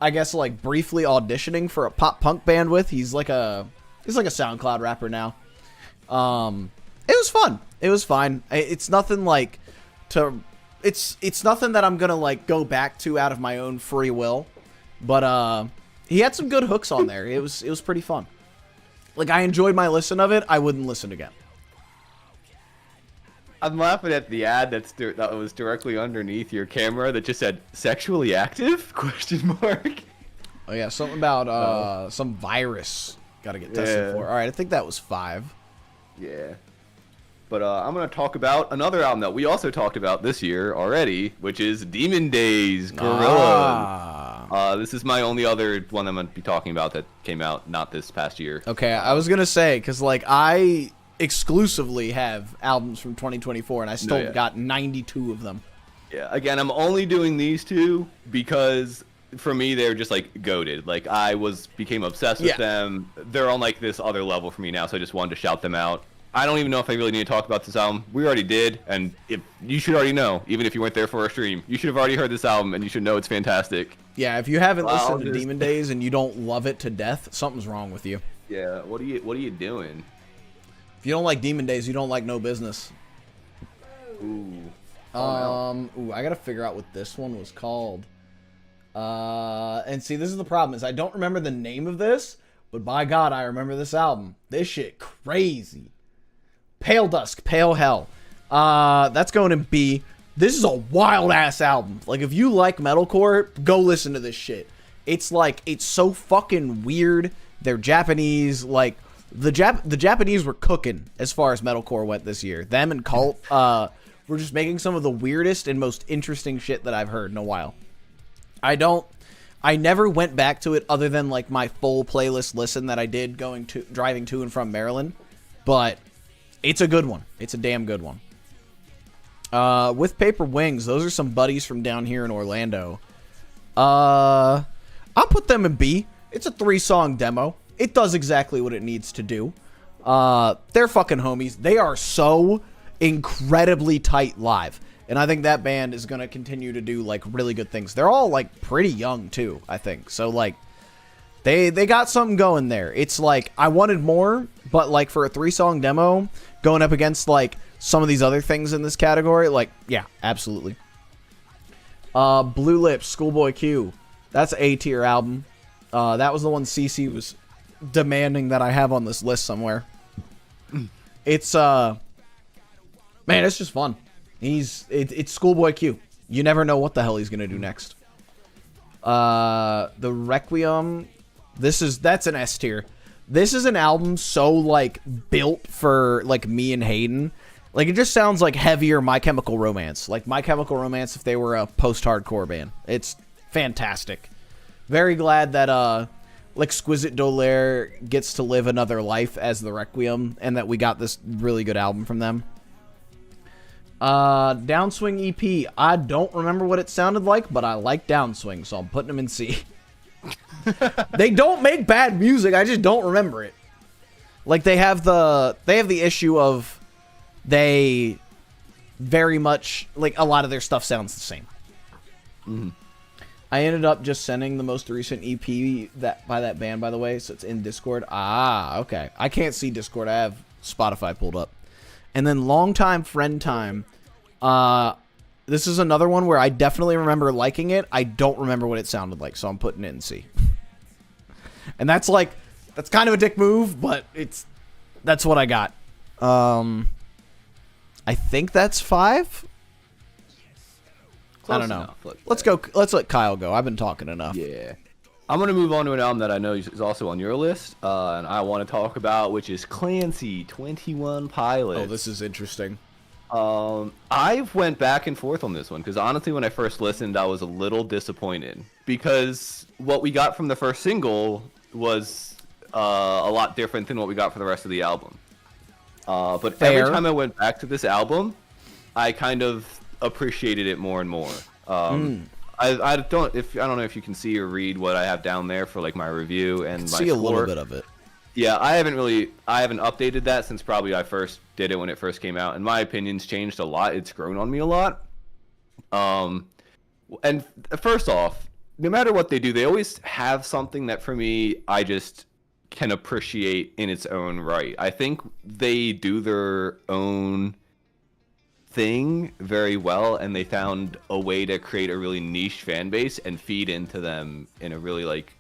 I guess, like briefly auditioning for a pop punk band with. He's like a SoundCloud rapper now. It was fun. It was fine. It's nothing like it's nothing that I'm gonna like go back to out of my own free will, but he had some good hooks on there. It was pretty fun. Like, I enjoyed my listen of it. I wouldn't listen again. I'm laughing at the ad that was directly underneath your camera that just said "sexually active?" ? Oh yeah, something about some virus got to get tested for. All right, I think that was 5. Yeah. But I'm going to talk about another album that we also talked about this year already, which is Demon Days, Gorillaz. This is my only other one I'm going to be talking about that came out not this past year. Okay, I was going to say, because, like, I exclusively have albums from 2024, and I still got 92 of them. Yeah, again, I'm only doing these two because, for me, they're just, like, goated. Like, became obsessed with them. They're on, like, this other level for me now, so I just wanted to shout them out. I don't even know if I really need to talk about this album. We already did, and you should already know, even if you weren't there for our stream. You should have already heard this album, and you should know it's fantastic. Yeah, if you haven't listened to Demon Days and you don't love it to death, something's wrong with you. Yeah, what are you doing? If you don't like Demon Days, you don't like No Business. Ooh. I gotta figure out what this one was called. And see, this is the problem, is I don't remember the name of this, but by God, I remember this album. This shit crazy. Pale Dusk, Pale Hell. That's going in B. This is a wild-ass album. Like, if you like metalcore, go listen to this shit. It's like, it's so fucking weird. They're Japanese. Like, the Japanese were cooking as far as metalcore went this year. Them and Cult were just making some of the weirdest and most interesting shit that I've heard in a while. I never went back to it other than, like, my full playlist listen that I did driving to and from Maryland. But it's a good one. It's a damn good one. With Paper Wings, those are some buddies from down here in Orlando. I'll put them in B. It's a 3-song demo. It does exactly what it needs to do. They're fucking homies. They are so incredibly tight live. And I think that band is going to continue to do, like, really good things. They're all, like, pretty young, too, I think. So, like, they got something going there. It's like, I wanted more, but, like, for a 3-song demo, going up against, like, some of these other things in this category, like, yeah, absolutely. Blue Lips, Schoolboy Q. That's an A-tier album. That was the one CC was demanding that I have on this list somewhere. It's, man, it's just fun. It's Schoolboy Q. You never know what the hell he's gonna do next. The Requiem, that's an S tier. This is an album so, like, built for, like, me and Hayden. Like, it just sounds like heavier My Chemical Romance. Like My Chemical Romance if they were a post-hardcore band. It's fantastic. Very glad that L'Exquisite Dolaire gets to live another life as the Requiem, and that we got this really good album from them. Downswing EP. I don't remember what it sounded like, but I like Downswing, so I'm putting them in C. They don't make bad music, I just don't remember it. Like, they have the issue of they very much, like, a lot of their stuff sounds the same. Mm-hmm. I ended up just sending the most recent EP by that band, by the way, so it's in Discord. Ah, okay. I can't see Discord. I have Spotify pulled up. And then Longtime Friend Time. This is another one where I definitely remember liking it. I don't remember what it sounded like, so I'm putting it in C. And that's kind of a dick move, but that's what I got. I think that's 5. I don't know. Let's let Kyle go. I've been talking enough. Yeah. I'm going to move on to an album that I know is also on your list, and I want to talk about, which is Clancy, 21 Pilots. Oh, this is interesting. I went back and forth on this one, because honestly, when I first listened, I was a little disappointed, because what we got from the first single was a lot different than what we got for the rest of the album. But Fair. Every time I went back to this album, I kind of appreciated it more and more. I don't know if you can see or read what I have down there for, like, my review and my see score. A little bit of it. Yeah, I haven't updated that since probably I first did it when it first came out, and my opinion's changed a lot. It's grown on me a lot. And first off, no matter what they do, they always have something that for me I just can appreciate in its own right. I think they do their own thing very well, and they found a way to create a really niche fan base and feed into them in a really like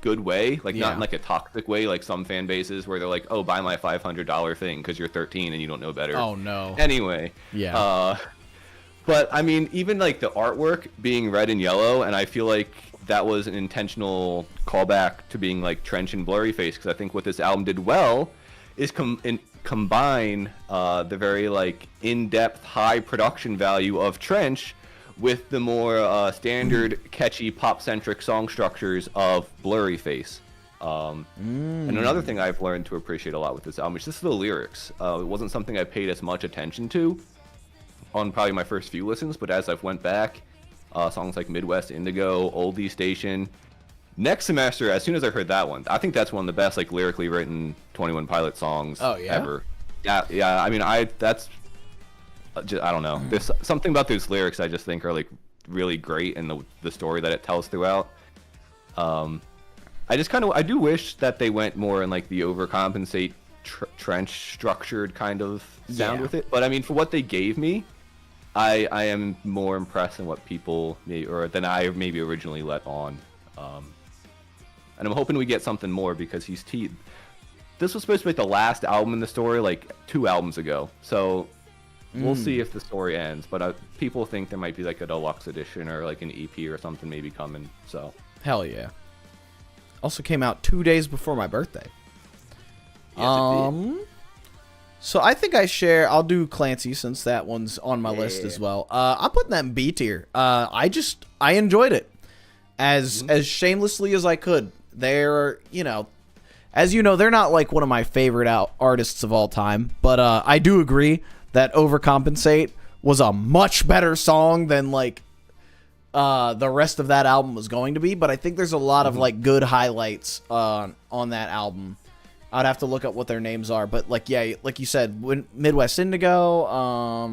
good way, like not in like a toxic way, like some fan bases where they're like, oh, buy my $500 thing because you're 13 and you don't know better. Oh no. Anyway, but I mean, even like the artwork being red and yellow, and I feel like that was an intentional callback to being like Trench and Blurryface, because I think what this album did well is combine the very like in-depth, high production value of Trench with the more standard, catchy, pop-centric song structures of Blurryface. And another thing I've learned to appreciate a lot with this album is just the lyrics. It wasn't something I paid as much attention to on probably my first few listens, but as I've went back, songs like Midwest Indigo, Oldie Station, Next Semester, as soon as I heard that one, I think that's one of the best like lyrically written 21 Pilot songs ever. Yeah. I mean, that's just, I don't know. There's something about those lyrics I just think are like really great, and the story that it tells throughout. I do wish that they went more in like the overcompensate Trench structured kind of sound with it. But I mean, for what they gave me, I am more impressed than what people than I maybe originally let on. And I'm hoping we get something more, because this was supposed to be like the last album in the story like 2 albums ago. So we'll see if the story ends. But people think there might be like a deluxe edition or like an EP or something maybe coming. So hell yeah. Also came out 2 days before my birthday. Yes, So I think I'll do Clancy since that one's on my list as well. I'm putting that in B tier. I enjoyed it as shamelessly as I could. They're, as you know, they're not like one of my favorite artists of all time, but I do agree that Overcompensate was a much better song than like the rest of that album was going to be. But I think there's a lot of like good highlights on that album. I'd have to look up what their names are, but like, yeah, like you said, Midwest Indigo.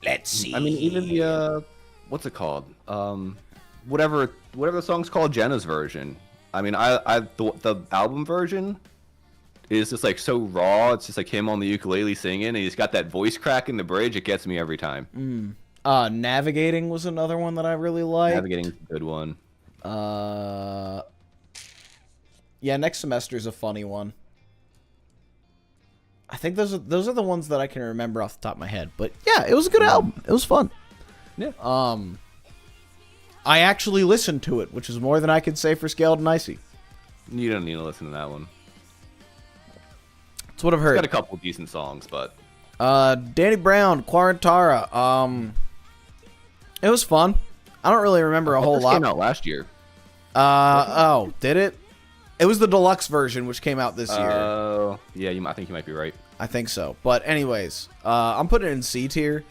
Let's see. I mean, even the what's it called? Whatever the song's called, Jenna's version. I mean, the album version is just like so raw. It's just like him on the ukulele singing, and he's got that voice crack in the bridge. It gets me every time. Navigating was another one that I really liked. Navigating's a good one. Yeah, Next Semester is a funny one. I think those are the ones that I can remember off the top of my head. But yeah, it was a good album. It was fun. Yeah. I actually listened to it, which is more than I could say for Scaled and Icy. You don't need to listen to that one. That's what I've heard. It's got a couple decent songs, but Danny Brown, Quarantara. It was fun. I don't really remember a whole lot. Came out last year. Oh, did it? It was the deluxe version, which came out this year. Oh, yeah, I think you might be right. I think so. But anyways, I'm putting it in C tier.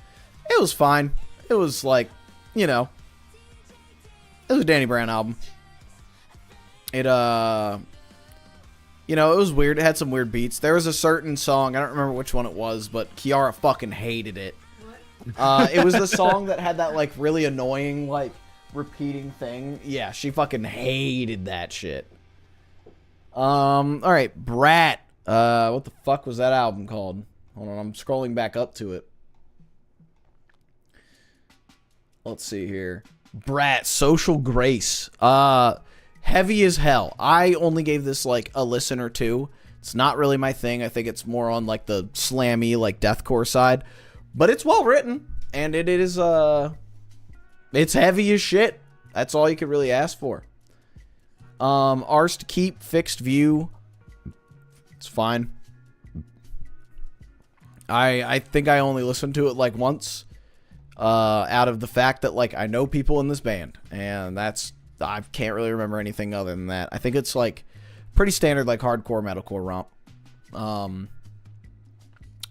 It was fine. It was like, it was a Danny Brown album. It, it was weird. It had some weird beats. There was a certain song, I don't remember which one it was, but Kiara fucking hated it. It was the song that had that, like, really annoying, like, repeating thing. Yeah, she fucking hated that shit. Alright, Brat. What the fuck was that album called? Hold on, I'm scrolling back up to it. Let's see here. Brat, Social Grace. Heavy as hell. I only gave this like a listen or two. It's not really my thing. I think it's more on like the slammy, like deathcore side. But it's well written, and it is it's heavy as shit. That's all you could really ask for. Ours to Keep, Fixed View. It's fine. I think I only listened to it like once. Out of the fact that like I know people in this band, and I can't really remember anything other than that. I think it's like pretty standard like hardcore metalcore romp.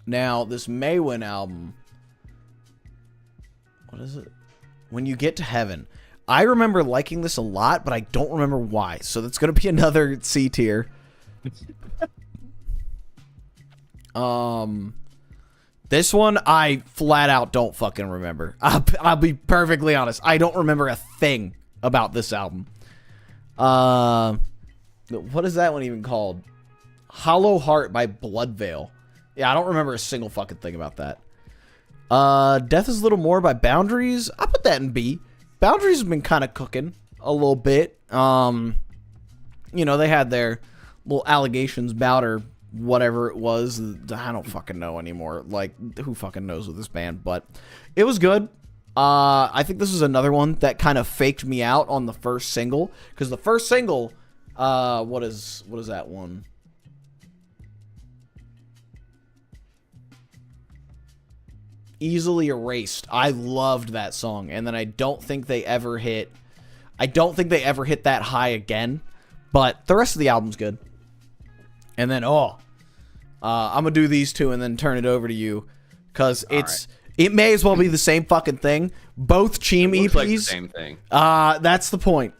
Now this Maywin album, what is it? When You Get to Heaven. I remember liking this a lot, but I don't remember why. So that's gonna be another C tier. This one, I flat out don't fucking remember. I'll be perfectly honest. I don't remember a thing about this album. What is that one even called? Hollow Heart by Bloodveil. Yeah, I don't remember a single fucking thing about that. Death is a Little More by Boundaries. I put that in B. Boundaries have been kind of cooking a little bit. You know, they had their little allegations about or whatever it was. I don't fucking know anymore. Like, who fucking knows with this band? But it was good. I think this is another one that kind of faked me out on the first single. Because the first single, what is that one? Easily Erased. I loved that song, and then I don't think they ever hit that high again, but the rest of the album's good. And then I'm gonna do these two and then turn it over to you, because it may as well be the same fucking thing. Both Cheem EPs, like the same thing. That's the point.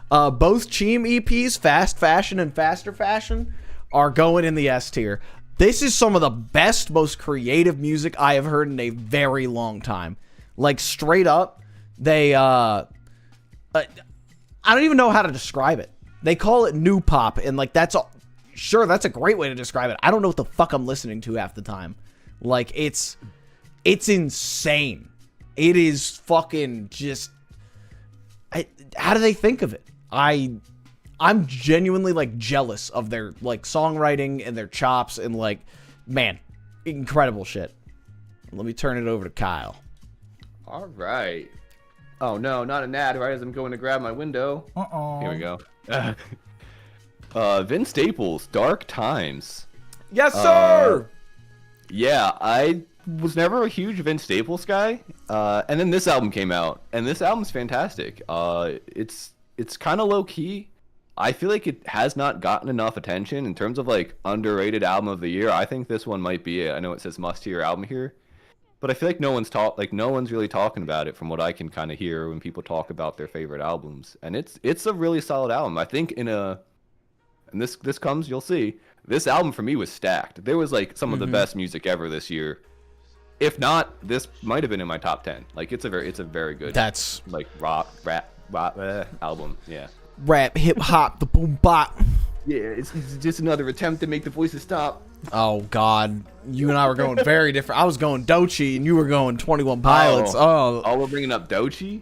Both Cheem EPs, Fast Fashion and Faster Fashion, are going in the S tier. This is some of the best, most creative music I have heard in a very long time. Like, straight up, they, I don't even know how to describe it. They call it new pop, and, like, that's a great way to describe it. I don't know what the fuck I'm listening to half the time. Like, it's insane. It is fucking just, how do they think of it? I'm genuinely, like, jealous of their, like, songwriting and their chops and, like, man, incredible shit. Let me turn it over to Kyle. All right. Oh, no, not an ad right as I'm going to grab my window. Uh-oh. Here we go. Vince Staples, Dark Times. Yes, sir! Yeah, I was never a huge Vince Staples guy. And then this album came out, and this album's fantastic. It's kind of low-key. I feel like it has not gotten enough attention in terms of, like, underrated album of the year. I think this one might be it. I know it says must-hear album here, but I feel like no one's really talking about it from what I can kind of hear when people talk about their favorite albums. And it's a really solid album. I think and this comes, you'll see. This album for me was stacked. There was, like, some of the best music ever this year. If not, this might have been in my top 10. Like, it's a very good. That's like rap album. Yeah. Rap, hip hop, the boom bop. Yeah, it's just another attempt to make the voices stop. Oh God, you and I were going very different. I was going Doechii, and you were going 21 Pilots. Oh, we're bringing up Doechii.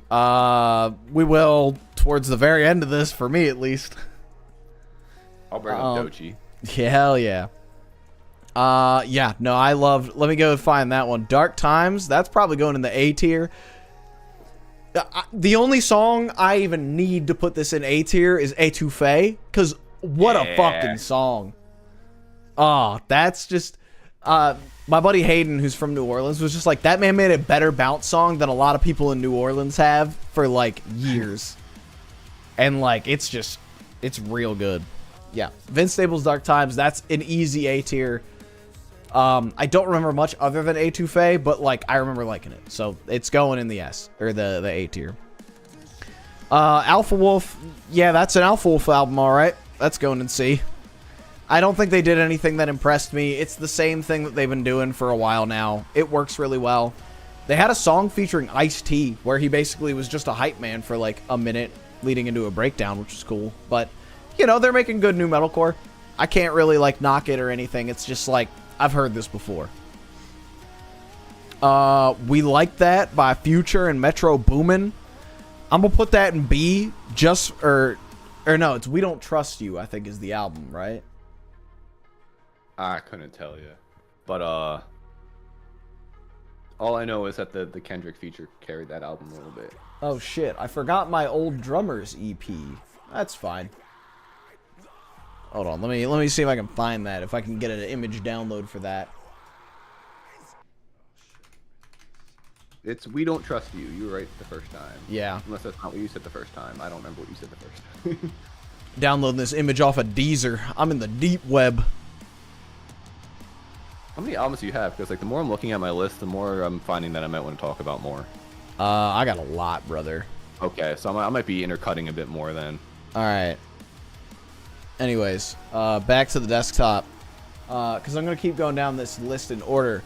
We will towards the very end of this, for me at least. I'll bring up Doechii. Yeah, hell yeah. Yeah, no, I loved. Let me go find that one. Dark Times. That's probably going in the A tier. The only song I even need to put this in A tier is AOTY, because what a fucking song. Oh, that's just... my buddy Hayden, who's from New Orleans, was just like, that man made a better bounce song than a lot of people in New Orleans have for, like, years. And, like, it's real good. Yeah, Vince Staples' Dark Times, that's an easy A tier. I don't remember much other than AOTY, but, like, I remember liking it. So it's going in the S, or the A tier. Alpha Wolf, yeah, that's an Alpha Wolf album, alright. That's going in C. I don't think they did anything that impressed me. It's the same thing that they've been doing for a while now. It works really well. They had a song featuring Ice-T, where he basically was just a hype man for, like, a minute, leading into a breakdown, which is cool. But, you know, they're making good new metalcore. I can't really, like, knock it or anything. It's just, like, I've heard this before. We Like That by Future and Metro Boomin. I'm gonna put that in B, or no, it's We Don't Trust You, I think is the album, right? I couldn't tell you. But, all I know is that the Kendrick feature carried that album a little bit. Oh shit, I forgot my Old Drummers EP. That's fine. Hold on, let me see if I can find that, if I can get an image download for that. It's We Don't Trust You. You were right the first time. Yeah. Unless that's not what you said the first time. I don't remember what you said the first time. Downloading this image off of Deezer. I'm in the deep web. How many albums do you have? Because, like, the more I'm looking at my list, the more I'm finding that I might want to talk about more. I got a lot, brother. Okay, so I might be intercutting a bit more then. Alright. Anyways, back to the desktop. Because I'm going to keep going down this list in order.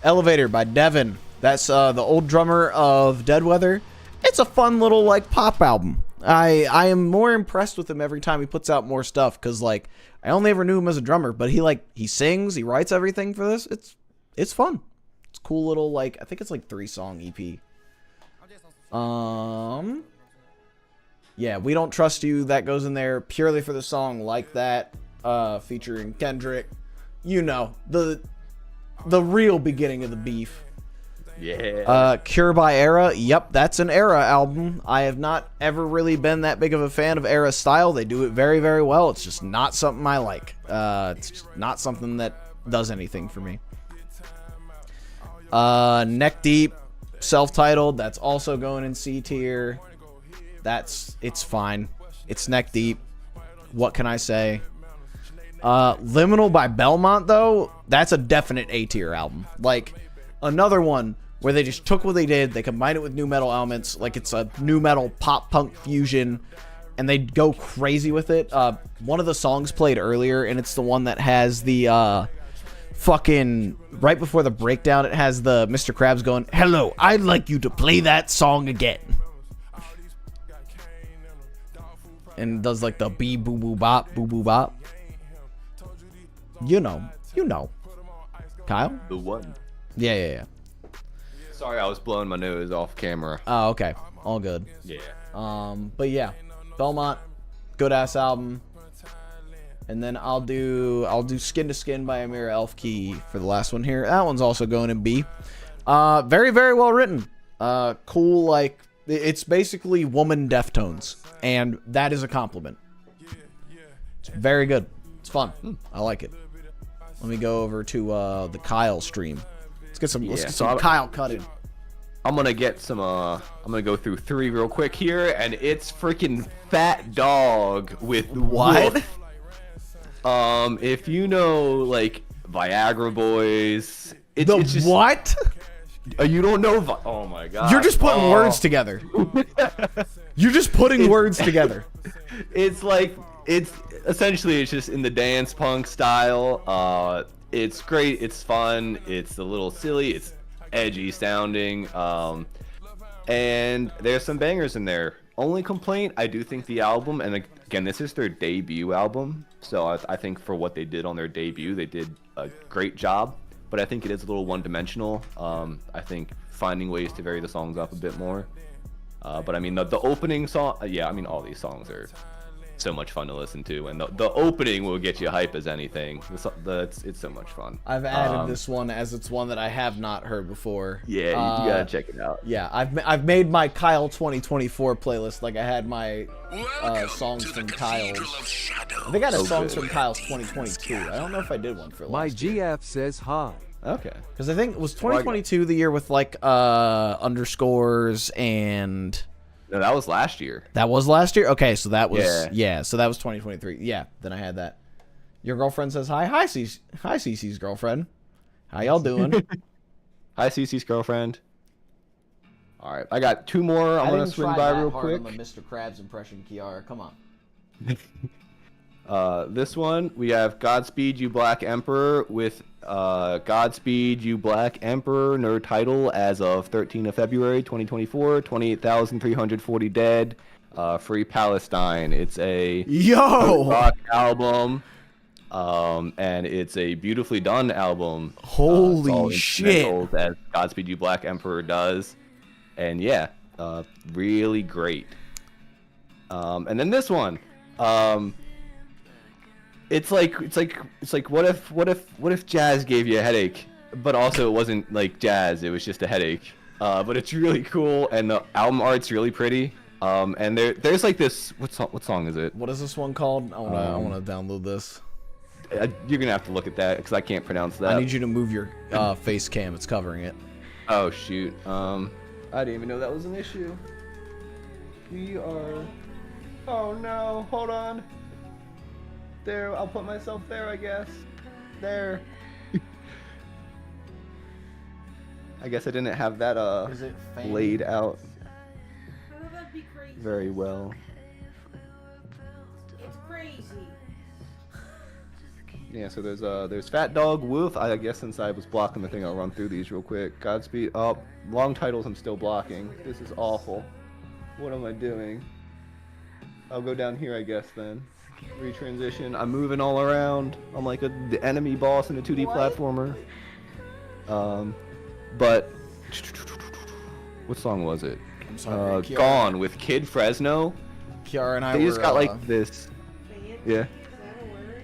Elevator by Devin. That's the old drummer of Dead Weather. It's a fun little, like, pop album. I am more impressed with him every time he puts out more stuff, because like I only ever knew him as a drummer, but he sings, he writes everything for this. It's fun. It's a cool little, like, I think it's like 3-song EP. Yeah, We Don't Trust You, that goes in there purely for the song Like That, featuring Kendrick. You know, the real beginning of the beef. Yeah. Cure by Era. Yep, that's an Era album. I have not ever really been that big of a fan of Era style. They do it very, very well. It's just not something I like. It's just not something that does anything for me. Neck Deep, self-titled. That's also going in C tier. It's fine. It's neck deep. What can I say? Liminal by Belmont, though, that's a definite A tier album. Like, another one where they just took what they did, they combined it with new metal elements, like it's a new metal pop punk fusion, and they go crazy with it. One of the songs played earlier, and it's the one that has the fucking right before the breakdown, it has the Mr. Krabs going, "Hello, I'd like you to play that song again," and does like the bee boo boo bop boo boo bop. You know, Kyle. The one. Yeah. Sorry, I was blowing my nose off camera. Oh, okay. All good. Yeah. But yeah, Belmont, good ass album. And then I'll do Skin to Skin by Amira Elfkey for the last one here. That one's also going in B. Very, very well written. Cool, like it's basically woman Deftones, and that is a compliment. It's very good. It's fun. I like it. Let me go over to the Kyle stream. Let's get some Kyle cutting. I'm gonna get some. I'm gonna go through 3 real quick here, and it's freaking Fat Dog with What? Woof. If you know like Viagra Boys, it's just, what? You don't know? Oh my god! You're just putting words together. You're just putting words together. It's essentially just in the dance punk style. It's great. It's fun. It's a little silly. It's edgy sounding. And there's some bangers in there. Only complaint, I do think the album, and again, this is their debut album, so I think for what they did on their debut, they did a great job. But I think it is a little one-dimensional. I think finding ways to vary the songs up a bit more. But I mean, the opening song, yeah, I mean, all these songs are so much fun to listen to, and the opening will get you hype as anything. It's so much fun. I've added this one as it's one that I have not heard before. Yeah, you gotta check it out. Yeah, I've made my Kyle 2024 playlist like I had my songs from Kyle's. I think I had songs from Kyle's 2022. I don't know if I did one for My last year. GF says hi. Okay. Because I think it was 2022 the year with like underscores and. No, that was last year. That was last year? Okay, so that was so that was 2023. Yeah, then I had that. Your girlfriend says hi. Hi, Cece's girlfriend. How y'all doing? Hi, Cece's girlfriend. All right, I got 2 more. I'm gonna swing by real quick. On Mr. Krabs impression, Kiara. Come on. This one we have Godspeed You Black Emperor with Godspeed You Black Emperor nerd title as of 13th of February 2024. 28,340 dead. Free Palestine. It's a rock album. And it's a beautifully done album. Holy shit! As Godspeed You Black Emperor does, and yeah, really great. And then this one, it's like what if jazz gave you a headache, but also it wasn't like jazz, it was just a headache. But it's really cool, and the album art's really pretty. And there's like this, what song is it? What is this one called? I wanna download this. You're gonna have to look at that because I can't pronounce that. I need you to move your face cam. It's covering it. Oh shoot. I didn't even know that was an issue. Oh no, hold on. There, I'll put myself there, I guess. There. I guess I didn't have that laid out That'd be crazy. very well. It's crazy. Yeah, so there's Fat Dog, Woof. I guess since I was blocking the thing, I'll run through these real quick. Godspeed. Oh, long titles I'm still blocking. This is awful. What am I doing? I'll go down here, I guess, then. Retransition. I'm moving all around. I'm like the enemy boss in a 2D platformer. But what song was it? I'm sorry. Kiara, Gone with Kid Fresno. Kiara and I They were, just got like this. Fan? Yeah. Is that a word?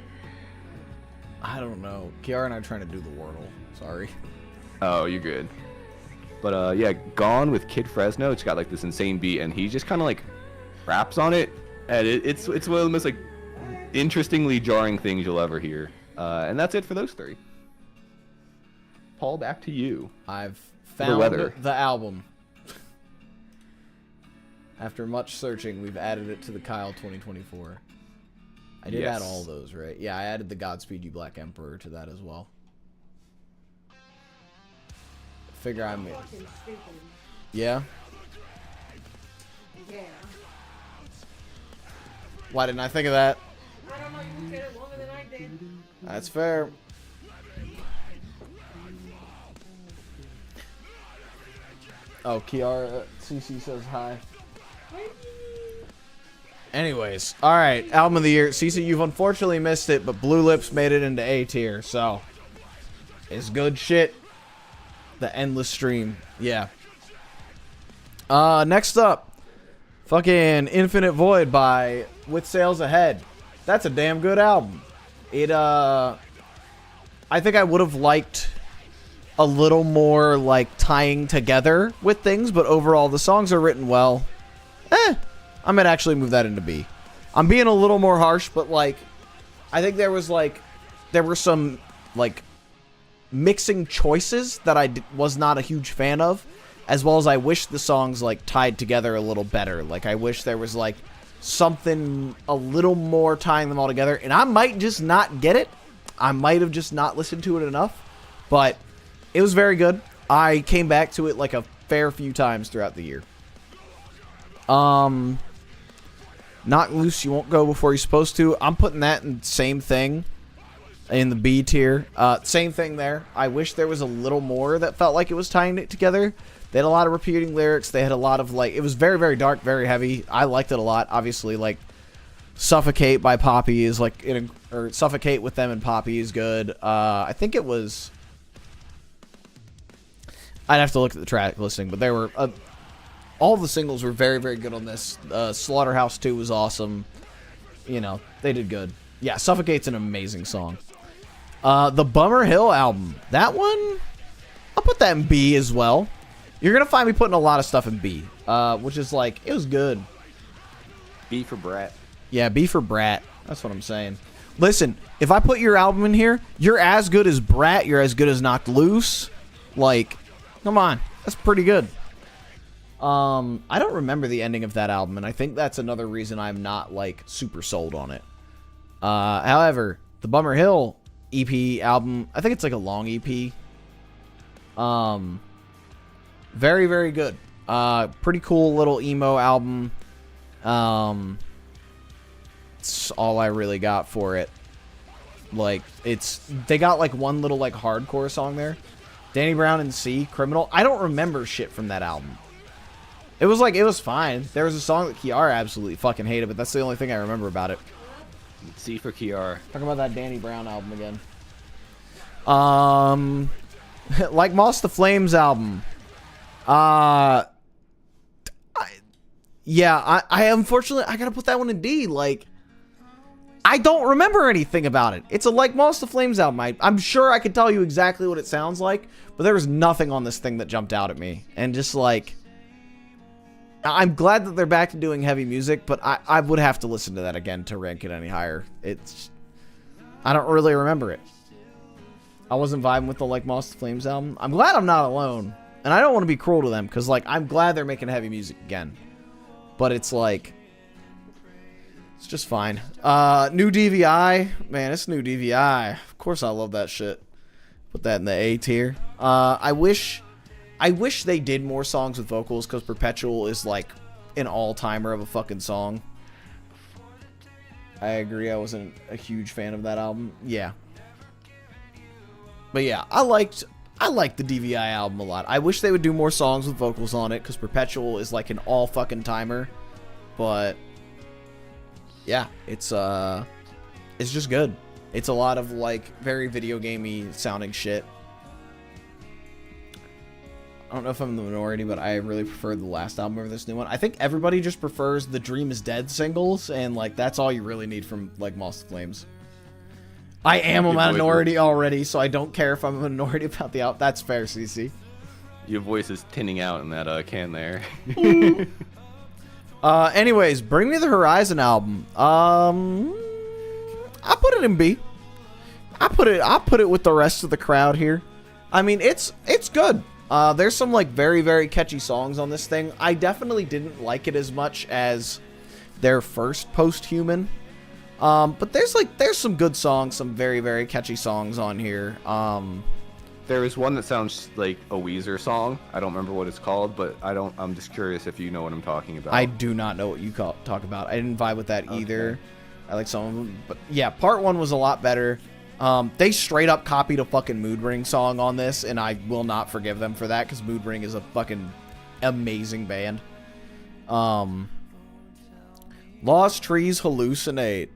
I don't know. Kiara and I are trying to do the Wordle. Sorry. Oh, you're good. But yeah, Gone with Kid Fresno. It's got like this insane beat, and he just kind of like raps on it, and it's one of the most like interestingly jarring things you'll ever hear. And that's it for those three. Paul, back to you. I've found weather. the album. After much searching, we've added it to the Kyle 2024. I did Yes. add all those, right? Yeah, I added the Godspeed You Black Emperor to that as well. Figure I'm in. Fucking stupid. Yeah? Yeah. Why didn't I think of that? I don't know, you looked at it longer than I did. That's fair. Oh, Kiara, CC says hi. Anyways, alright, album of the year. CC, you've unfortunately missed it, but Blue Lips made it into A tier, so it's good shit. The Endless Stream, yeah. Next up, fucking Infinite Void by With Sales Ahead. That's a damn good album. It, I think I would have liked a little more, like, tying together with things, but overall, the songs are written well. I might actually move that into B. I'm being a little more harsh, but, like, I think there were some, like, mixing choices that I was not a huge fan of, as well as I wish the songs, like, tied together a little better. Like, I wish there was, like, something a little more tying them all together, and I might just not get it. I might have just not listened to it enough, but it was very good. I came back to it, like, a fair few times throughout the year. Knock Loose, You Won't Go Before You're Supposed To. I'm putting that in the same thing in the B tier. Same thing there. I wish there was a little more that felt like it was tying it together. They had a lot of repeating lyrics. They had a lot of, like, it was very, very dark, very heavy. I liked it a lot. Obviously, like, Suffocate by Poppy is, like, or Suffocate with Them and Poppy is good. I think it was... I'd have to look at the track listing, but there were... all the singles were very, very good on this. Slaughterhouse 2 was awesome. You know, they did good. Yeah, Suffocate's an amazing song. The Bummer Hill album. That one, I'll put that in B as well. You're going to find me putting a lot of stuff in B, which is like, it was good. B for Brat. Yeah, B for Brat. That's what I'm saying. Listen, if I put your album in here, you're as good as Brat. You're as good as Knocked Loose. Like, come on. That's pretty good. I don't remember the ending of that album, and I think that's another reason I'm not, like, super sold on it. However, the Bummer Hill EP album, I think it's like a long EP. Very, very good. Pretty cool little emo album. It's all I really got for it. Like, they got, like, one little, like, hardcore song there. Danny Brown and C, Criminal. I don't remember shit from that album. It was fine. There was a song that Kiara absolutely fucking hated, but that's the only thing I remember about it. C for Kiara. Talking about that Danny Brown album again. Like Moss the Flames album. I unfortunately, I gotta put that one in D. Like, I don't remember anything about it. It's a Like Moss the Flames album. I'm sure I could tell you exactly what it sounds like, but there was nothing on this thing that jumped out at me. And just like... I'm glad that they're back to doing heavy music, but I would have to listen to that again to rank it any higher. I don't really remember it. I wasn't vibing with the Like Moss the Flames album. I'm glad I'm not alone. And I don't want to be cruel to them, because, like, I'm glad they're making heavy music again. But it's, like, it's just fine. New DVI. Man, it's new DVI. Of course I love that shit. Put that in the A tier. I wish they did more songs with vocals, because Perpetual is, like, an all-timer of a fucking song. I agree, I wasn't a huge fan of that album. Yeah. But yeah, I liked the DVI album a lot. I wish they would do more songs with vocals on it, because Perpetual is, like, an all-fucking-timer. But yeah, it's just good. It's a lot of like very video gamey sounding shit. I don't know if I'm in the minority, but I really prefer the last album over this new one. I think everybody just prefers the Dream is Dead singles, and like that's all you really need from like Moss to Flames. I am a minority already, so I don't care if I'm a minority about the album. That's fair, CC. Your voice is tinning out in that can there. Anyways, Bring Me the Horizon album. I put it in B. I put it with the rest of the crowd here. I mean, it's good. There's some like very, very catchy songs on this thing. I definitely didn't like it as much as their first Post-Human. But there's some good songs, some very, very catchy songs on here. There is one that sounds like a Weezer song. I don't remember what it's called, but I'm just curious if you know what I'm talking about. I do not know what you talk about. I didn't vibe with that either. I like some of them, but yeah, part 1 was a lot better. They straight up copied a fucking Mood Ring song on this, and I will not forgive them for that because Mood Ring is a fucking amazing band. Lost Trees Hallucinate.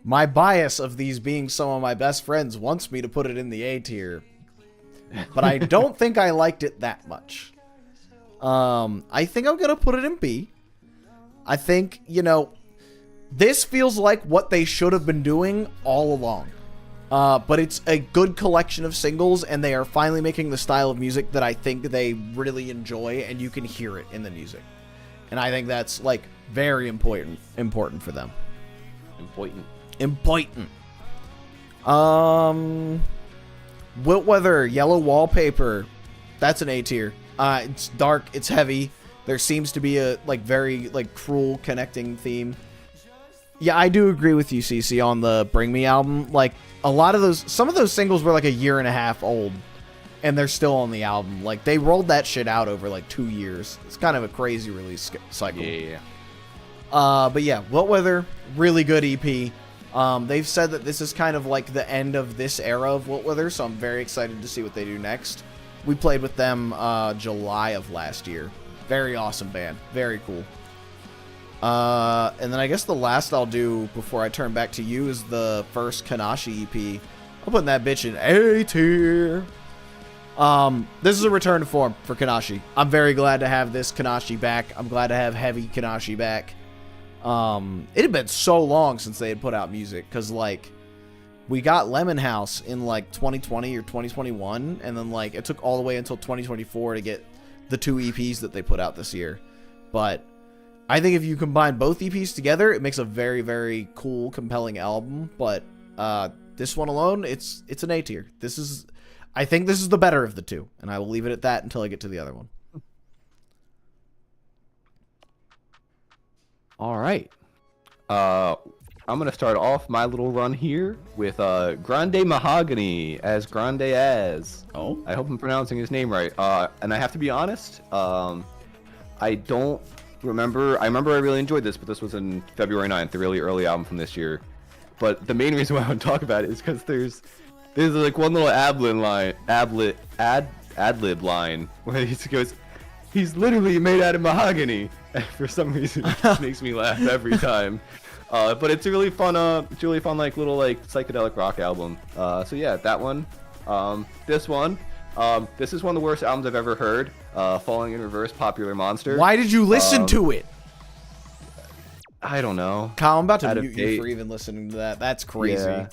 My bias of these being some of my best friends wants me to put it in the A tier, but I don't think I liked it that much. I think I'm gonna put it in B. I think, this feels like what they should have been doing all along. But it's a good collection of singles, and they are finally making the style of music that I think they really enjoy, and you can hear it in the music. And I think that's, like, very important for them. Important. Wilt Weather, Yellow Wallpaper. That's an A tier. It's dark, it's heavy. There seems to be a, like, very, like, cruel connecting theme. Yeah, I do agree with you, CC, on the Bring Me album. Like, some of those singles were like a year and a half old, and they're still on the album. Like, they rolled that shit out over like 2 years. It's kind of a crazy release cycle. Yeah. But yeah, Wilt Weather, really good EP. They've said that this is kind of like the end of this era of Wilt Weather, so I'm very excited to see what they do next. We played with them July of last year. Very awesome band. Very cool. And then I guess the last I'll do before I turn back to you is the first Kanashi EP. I'm putting that bitch in A tier. This is a return to form for Kanashi. I'm very glad to have this Kanashi back. I'm glad to have heavy Kanashi back. It had been so long since they had put out music, because like we got Lemon House in like 2020 or 2021, and then like it took all the way until 2024 to get the 2 EPs that they put out this year. But I think if you combine both EPs together, it makes a very, very cool, compelling album. But this one alone, it's an A tier. I think this is the better of the 2, and I will leave it at that until I get to the other one. All right. I'm going to start off my little run here with Grande Mahogany as Grande as. Oh. I hope I'm pronouncing his name right. And I have to be honest, I don't remember. I remember I really enjoyed this, but this was in February 9th, the really early album from this year. But the main reason why I want to talk about it is because there's like one little ad-lib line where he goes, "He's literally made out of mahogany." And for some reason, it just makes me laugh every time. But it's a really fun, like little like psychedelic rock album. So yeah, that one. This one. This is one of the worst albums I've ever heard. Falling in Reverse, Popular Monster. Why did you listen to it? I don't know. Kyle, I'm about to mute you for even listening to that. That's crazy. Yeah.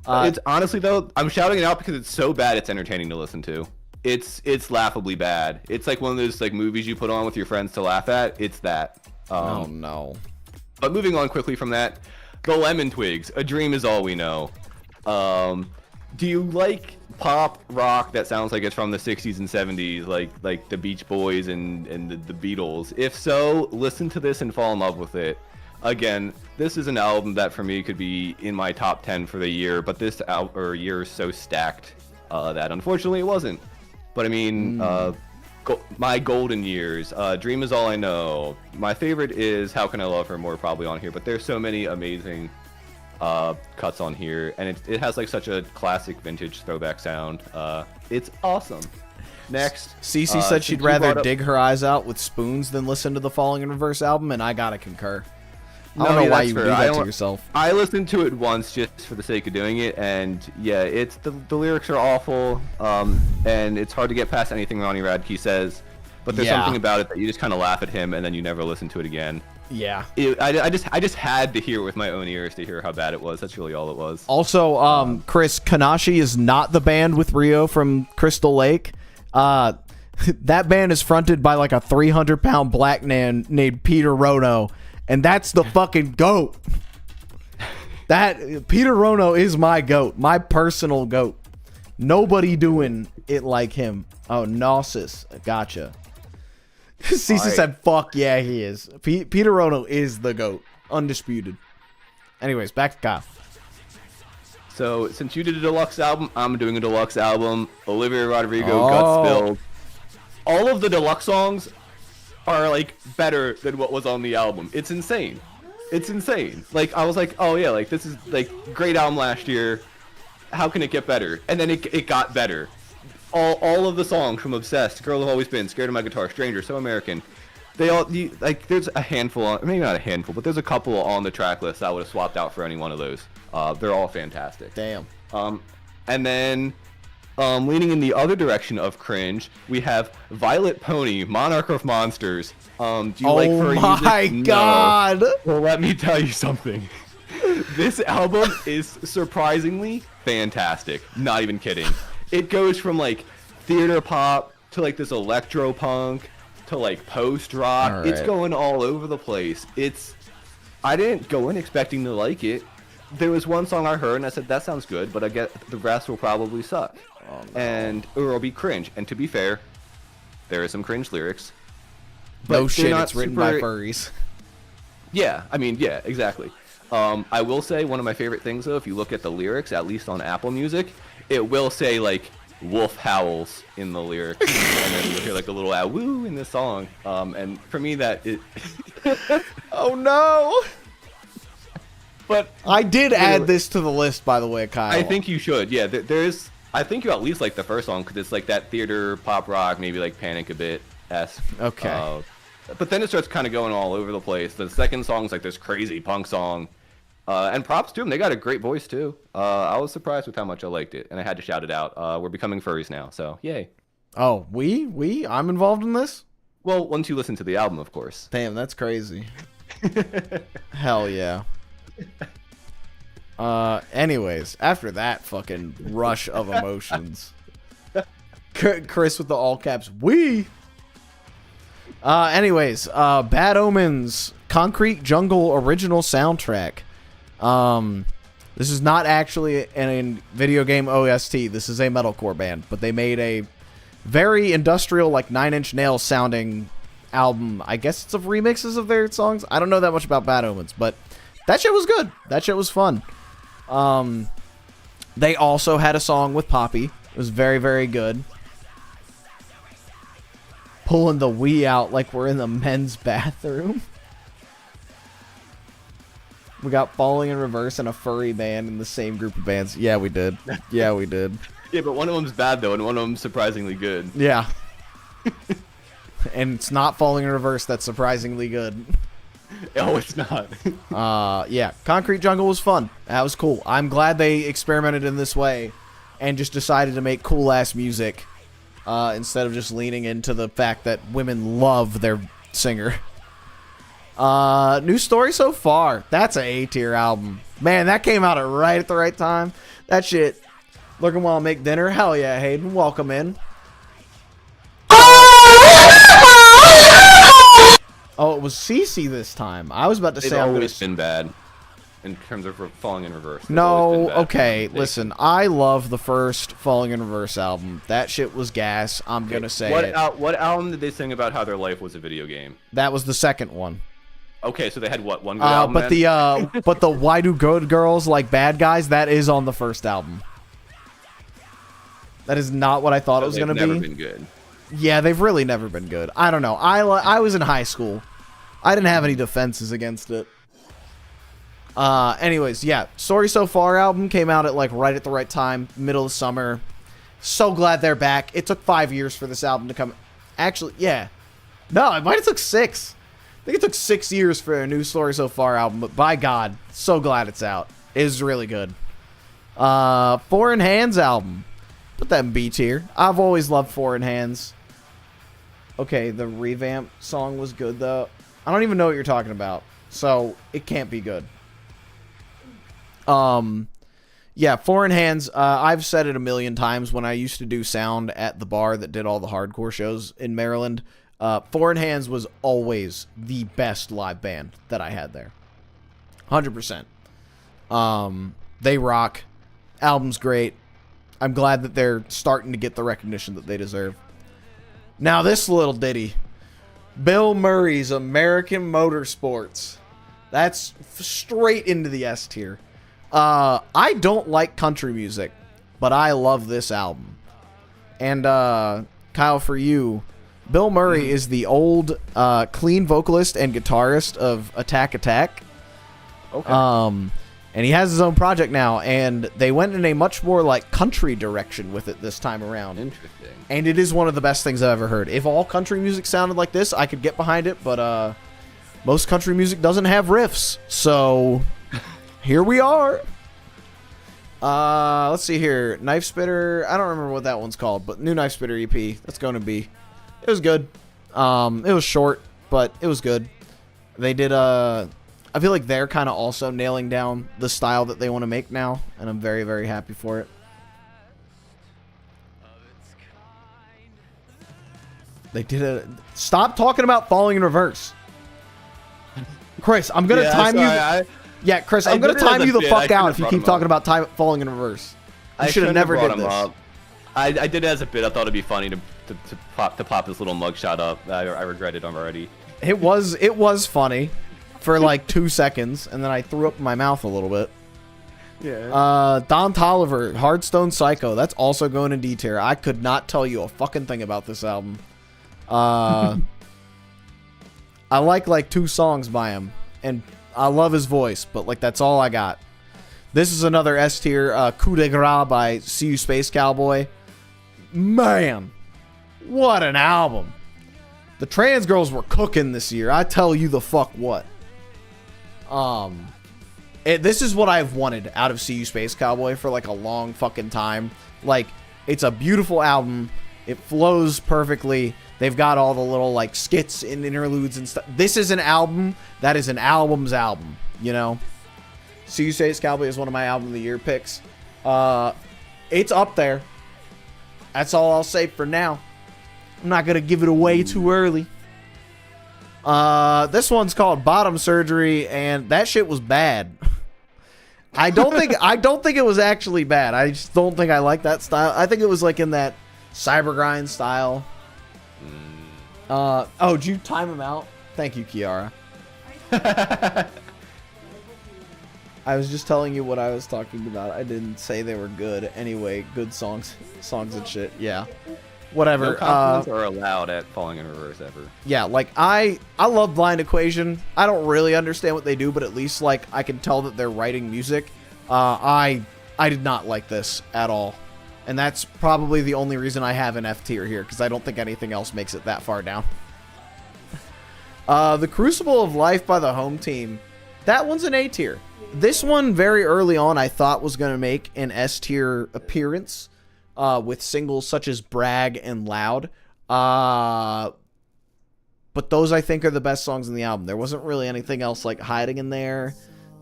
It's honestly though, I'm shouting it out because it's so bad it's entertaining to listen to. It's laughably bad. It's like one of those like movies you put on with your friends to laugh at. It's that. Oh no. But moving on quickly from that, the Lemon Twigs, A Dream Is All We Know. Do you like pop rock that sounds like it's from the 60s and 70s, like the Beach Boys and the Beatles? If so, listen to this and fall in love with it. Again, this is an album that for me could be in my top 10 for the year, but this year is so stacked that unfortunately it wasn't. But I mean, my golden years, Dream Is All I Know. My favorite is How Can I Love Her More, probably on here, but there's so many amazing cuts on here, and it has like such a classic vintage throwback sound. It's awesome. Next, Cece said she'd since you rather brought up- dig her eyes out with spoons than listen to the Falling in Reverse album, and I gotta concur. I No, don't know yeah, why that's you would fair. do I that to don't- yourself. I listened to it once just for the sake of doing it, and yeah, it's the lyrics are awful, and it's hard to get past anything Ronnie Radke says. But there's Yeah. something about it that you just kind of laugh at him, and then you never listen to it again. Yeah. I just had to hear it with my own ears to hear how bad it was. That's really all it was. Also, Chris, Kanashi is not the band with Rio from Crystal Lake. That band is fronted by like a 300-pound black man named Peter Rono, and that's the fucking goat. That Peter Rono is my goat, my personal goat. Nobody doing it like him. Oh, Gnosis, gotcha. Cece right. said, "Fuck yeah, he is." Peter Rono is the goat, undisputed. Anyways, back to Kyle. So since you did a deluxe album, I'm doing a deluxe album. Olivia Rodrigo, Oh. Guts Spilled. All of the deluxe songs are like better than what was on the album. It's insane. It's insane. Like I was like, oh yeah, like this is like great album last year. How can it get better? And then it got better. All of the songs from Obsessed, Girl I've Always Been, Scared of My Guitar, Stranger, So American. They all like there's a handful, maybe not a handful, but there's a couple on the track list I would have swapped out for any one of those. They're all fantastic. Damn. And then leaning in the other direction of cringe, we have Violet Pony, Monarch of Monsters. Do you like Oh furry my music? god. No. Well, let me tell you something. This album is surprisingly fantastic. Not even kidding. It goes from like theater pop to like this electro punk to like post rock. All It's right. going all over the place. I didn't go in expecting to like it. There was one song I heard and I said that sounds good, but I get the rest will probably suck. And or it'll be cringe. And to be fair, there are some cringe lyrics. No they're shit, not it's written by super- furries. Yeah, I mean, yeah, exactly. I will say one of my favorite things though, if you look at the lyrics, at least on Apple Music, it will say like wolf howls in the lyrics, and then you'll hear like a little "ah woo" in the song. And for me, Oh no! but I did add this to the list, by the way, Kyle. I think you should. Yeah, there's. I think you at least like the first song because it's like that theater pop rock, maybe like Panic a bit esque. Okay. But then it starts kind of going all over the place. The second song's like this crazy punk song. And props to them. They got a great voice, too. I was surprised with how much I liked it, and I had to shout it out. We're becoming furries now, so yay. Oh, I'm involved in this? Well, once you listen to the album, of course. Damn, that's crazy. Hell yeah. Anyways, after that fucking rush of emotions. Chris with the all caps, we. Anyways, Bad Omens, Concrete Jungle original soundtrack. This is not actually a video game OST. This is a metalcore band, but they made a very industrial, like 9 Inch Nails sounding album. I guess it's of remixes of their songs. I don't know that much about Bad Omens, but that shit was good. That shit was fun. They also had a song with Poppy. It was very, very good. Pulling the Wii out like we're in the men's bathroom. We got Falling in Reverse and a furry band in the same group of bands. Yeah, we did. Yeah, we did. Yeah, but one of them's bad, though, and one of them's surprisingly good. Yeah. And it's not Falling in Reverse that's surprisingly good. Oh, it's not. Yeah, Concrete Jungle was fun. That was cool. I'm glad they experimented in this way and just decided to make cool-ass music instead of just leaning into the fact that women love their singer. New story so far. That's an A-tier album. Man, that came out right at the right time. That shit. Looking while I make dinner. Hell yeah, Hayden. Welcome in. Oh, it was Cece this time. I was about to It's say I'm gonna... always been bad in terms of Falling in Reverse. It's always No, been bad. okay, listen. I love the first Falling in Reverse album. That shit was gas. I'm gonna say it. What album did they sing about how their life was a video game? That was the second one. Okay, so they had what, one good album But then? the Why Do Good Girls Like Bad Guys? That is on the first album. That is not what I thought it was They've gonna never be. been good. Yeah, they've really never been good. I don't know. I was in high school. I didn't have any defenses against it. Anyways, yeah, Sorry So Far album came out at like right at the right time, middle of summer. So glad they're back. It took 5 years for this album to come. Actually, yeah. No, it might have took 6. I think it took 6 years for a new Sorry So Far album, but by God, so glad it's out. It is really good. Foreign Hands album. Put that in B tier. I've always loved Foreign Hands. Okay, the revamp song was good though. I don't even know what you're talking about, so it can't be good. Yeah, Foreign Hands, I've said it a million times when I used to do sound at the bar that did all the hardcore shows in Maryland. Foreign Hands was always the best live band that I had there. 100%. They rock. Album's great. I'm glad that they're starting to get the recognition that they deserve. Now this little ditty. Bill Murray's American Motorsports. That's straight into the S tier. I don't like country music, but I love this album. And Kyle, for you, Bill Murray is the old clean vocalist and guitarist of Attack Attack. Okay. And he has his own project now, and they went in a much more like country direction with it this time around. Interesting. And it is one of the best things I've ever heard. If all country music sounded like this, I could get behind it, but most country music doesn't have riffs. So here we are. Let's see here. Knife Spitter. I don't remember what that one's called, but new Knife Spitter EP. That's going to be. It was good. It was short, but it was good. They did I feel like they're kind of also nailing down the style that they want to make now, and I'm very, very happy for it. They did a... Stop talking about Falling in Reverse. Chris, I'm going to time you... Yeah, Chris, I'm going to time you the fuck out if you keep talking about Falling in Reverse. You should have never did this. I did it as a bit. I thought it'd be funny to pop this little mugshot up. I regret it already. It was funny for like 2 seconds, and then I threw up in my mouth a little bit. Yeah. Don Toliver, Hardstone Psycho. That's also going in D tier. I could not tell you a fucking thing about this album. I like 2 songs by him, and I love his voice, but like that's all I got. This is another S tier. Coup de Grace by CqBwAfFlEs. Man, what an album! The trans girls were cooking this year. I tell you the fuck what. This is what I've wanted out of CqBwAfFlEs for like a long fucking time. Like, it's a beautiful album. It flows perfectly. They've got all the little like skits and interludes and stuff. This is an album that is an album's album, you know? CqBwAfFlEs is one of my album of the year picks. It's up there. That's all I'll say for now. I'm not gonna give it away too early. This one's called Bottom Surgery, and that shit was bad. I don't think it was actually bad. I just don't think I like that style. I think it was like in that cybergrind style. Oh, did you time him out? Thank you, Kiara. I was just telling you what I was talking about. I didn't say they were good. Anyway, good songs and shit. Yeah. Whatever. No compliments are allowed at Falling in Reverse ever. Yeah, like I love Blind Equation. I don't really understand what they do, but at least like I can tell that they're writing music. I did not like this at all, and that's probably the only reason I have an F tier here, because I don't think anything else makes it that far down. The Crucible of Life by the Home Team. That one's an A tier. This one very early on I thought was going to make an S tier appearance. With singles such as Brag and Loud. But those I think are the best songs in the album. There wasn't really anything else like hiding in there.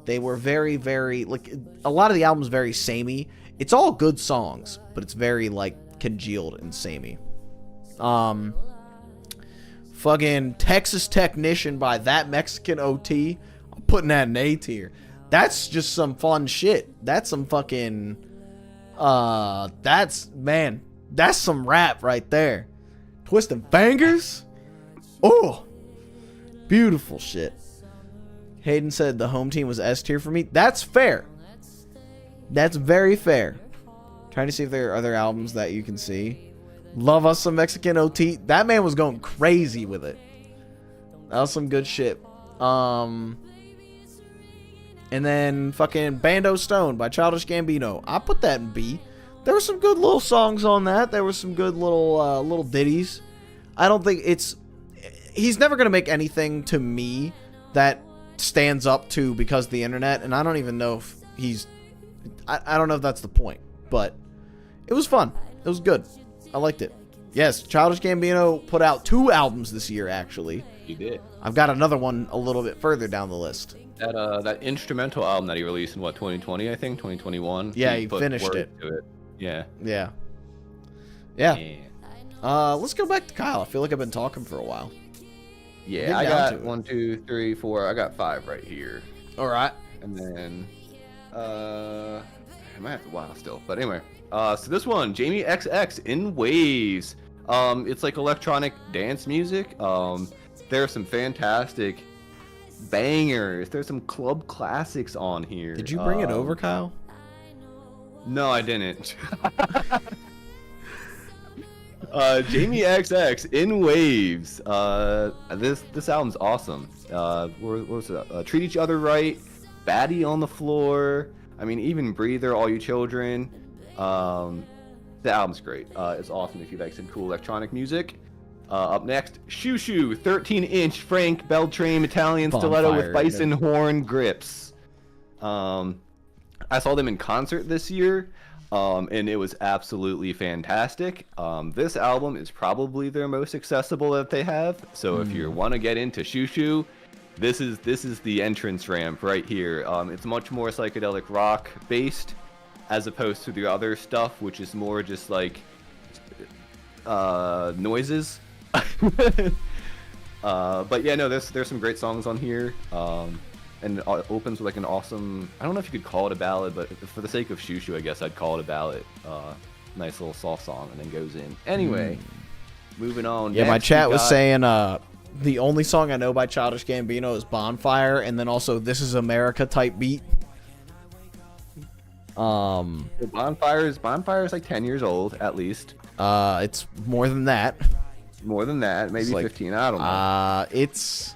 They were very, very, like, a lot of the album's very samey. It's all good songs, but it's very, like, congealed and samey. Fucking Texas Technician by That Mexican OT. I'm putting that in A tier. That's just some fun shit. That's some fucking... that's some rap right there. Twisting Fingers. Oh, beautiful shit. Hayden said the Home Team was S tier for me. That's fair. That's very fair. Trying to see if there are other albums that you can see. Love Us Some Mexican OT. That man was going crazy with it. That was some good shit. And And then fucking Bando Stone by Childish Gambino. I put that in B. There were some good little songs on that. There were some good little ditties. I don't think it's... He's never going to make anything to me that stands up to Because of the Internet. And I don't even know if he's... I don't know if that's the point. But it was fun. It was good. I liked it. Yes, Childish Gambino put out 2 albums this year, actually. You did. I've got another one a little bit further down the list. That instrumental album that he released in 2020, I think 2021. Yeah, he put finished work it. to it. Yeah. Yeah. Let's go back to Kyle. I feel like I've been talking for a while. Yeah, I got 1, 2, 3, 4. I got 5 right here. All right. And then, I might have to wow still. But anyway, so this one, Jamie XX in Waves. It's like electronic dance music. There are some fantastic bangers. There's some club classics on here. Did you bring it over, Kyle? No, I didn't. Jamie XX in Waves. This album's awesome. What was it? Treat Each Other Right, Baddie on the Floor. I mean, even Breather, All You Children. The album's great. It's awesome if you like some cool electronic music. Up next, Shoo Shoo, 13-inch Frank Beltrame Italian stiletto with bison horn grips. I saw them in concert this year, and it was absolutely fantastic. This album is probably their most accessible that they have. So if you want to get into Shoo Shoo, this is the entrance ramp right here. It's much more psychedelic rock based, as opposed to the other stuff, which is more just like noises. But yeah, no, there's some great songs on here. And it opens with like an awesome, I don't know if you could call it a ballad, but for the sake of Shoo Shoo, I guess I'd call it a ballad. Nice little soft song, and then goes in. Anyway, moving on. Yeah, my Next, chat we was got- saying the only song I know by Childish Gambino is Bonfire, and then also This Is America type beat. Bonfire is like 10 years old, at least. It's more than that. More than that, maybe like, 15, I don't know. It's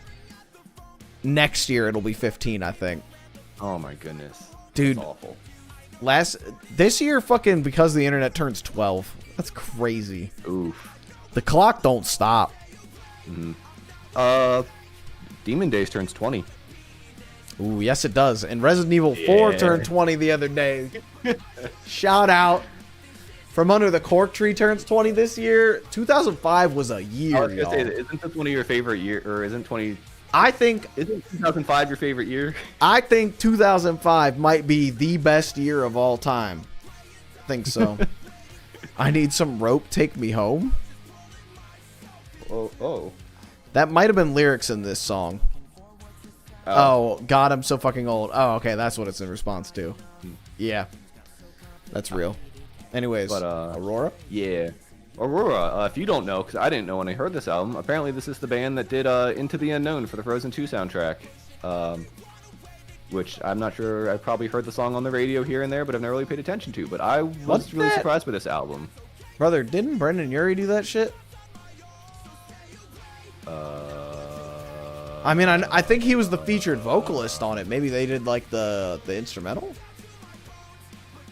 next year it'll be 15, I think. Oh my goodness. Dude. That's awful. This year fucking Because the Internet turns 12. That's crazy. Oof. The clock don't stop. Demon Days turns 20. Ooh, yes it does. And Resident Evil 4 Yeah. turned 20 the other day. Shout out. From Under the Cork Tree turns 20 this year. 2005 was a year, I was gonna y'all. say, isn't this one of your favorite year, or isn't 2005 your favorite year? I think 2005 might be the best year of all time. I think so. I Need Some Rope, Take Me Home. Oh. That might have been lyrics in this song. Oh, God, I'm so fucking old. Oh, okay, that's what it's in response to. Yeah. That's real. Anyways, But, Aurora? Yeah. Aurora, if you don't know, because I didn't know when I heard this album, apparently this is the band that did Into the Unknown for the Frozen 2 soundtrack. Which I'm not sure, I've probably heard the song on the radio here and there, but I've never really paid attention to. But I was What's really that? surprised with this album. Brother, didn't Brendan Urie do that shit? I mean, I think he was the featured vocalist on it. Maybe they did, like, the instrumental?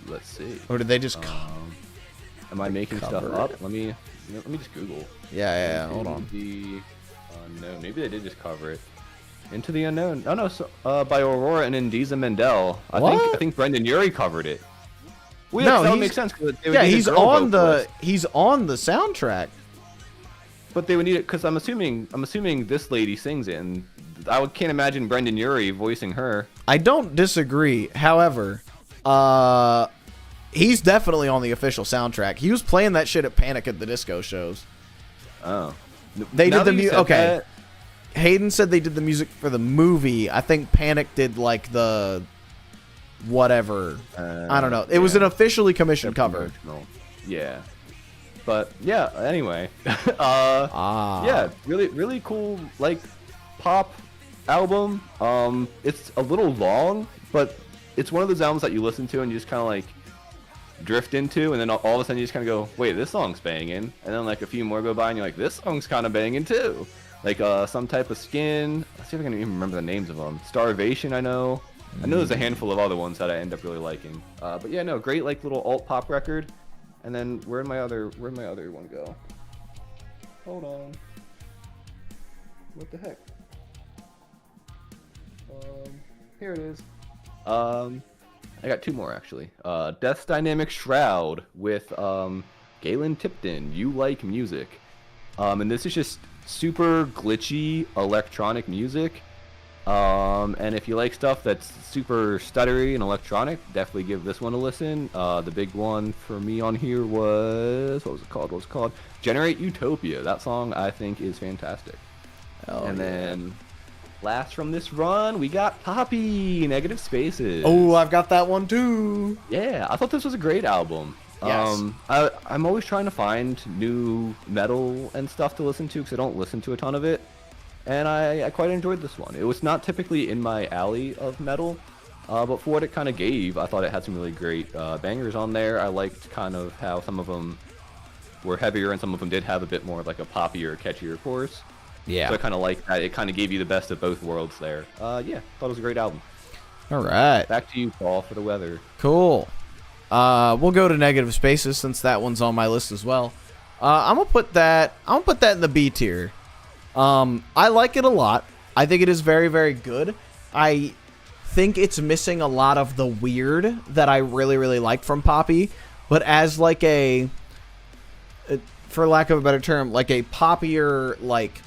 Let's see. Or did they just... Am I making stuff cover up? it. Let me just Google. yeah, hold on. The Unknown. Maybe they did just cover it. Into the Unknown. Oh no, so, by Aurora and Indiza Mendel. I What? think Brendan Urie covered it. Well, No, yeah, 'cause that would he's- make sense. 'Cause they would Yeah, need a he's girl on vocalist. he's on the soundtrack. But they would need it because I'm assuming this lady sings it, and can't imagine Brendan Urie voicing her. I don't disagree. However, he's definitely on the official soundtrack. He was playing that shit at Panic at the Disco shows. Oh. They Now did the that you music. said Okay. that- Hayden said they did the music for the movie. I think Panic did like the whatever. I don't know. It was yeah. an officially commissioned cover. Promotional. Yeah. But yeah, anyway. Yeah, really cool like pop album. It's a little long, but it's one of those albums that you listen to and you just kind of like drift into, and then all of a sudden you just kind of go, wait, this song's banging, and then like a few more go by and you're like, this song's kind of banging too. Like Some Type of Skin. Let's see if I can even remember the names of them. Starvation, I know. I know there's a handful of other ones that I end up really liking. But yeah, no, great like little alt pop record. And then where'd my other one go? Hold on. What the heck? Here it is. I got two more actually. Death's Dynamic Shroud with Galen Tipton. You Like Music. And this is just super glitchy electronic music. And if you like stuff that's super stuttery and electronic, definitely give this one a listen. The big one for me on here was what was it called? Generate Utopia. That song I think is fantastic. Then last from this run, we got Poppy, Negative Spaces. Oh, I've got that one too. Yeah, I thought this was a great album. Yes. I'm always trying to find new metal and stuff to listen to because I don't listen to a ton of it. And I quite enjoyed this one. It was not typically in my alley of metal, but for what it kind of gave, I thought it had some really great bangers on there. I liked kind of how some of them were heavier and some of them did have a bit more like a poppier, catchier chorus. Yeah. So I kind of like that. It kind of gave you the best of both worlds there. Yeah, thought it was a great album. All right. Back to you, Paul, for the weather. Cool. We'll go to Negative Spaces since that one's on my list as well. I'm gonna put that in the B tier. I like it a lot. I think it is very, very good. I think it's missing a lot of the weird that I really, really like from Poppy, but as like for lack of a better term, like a poppier, like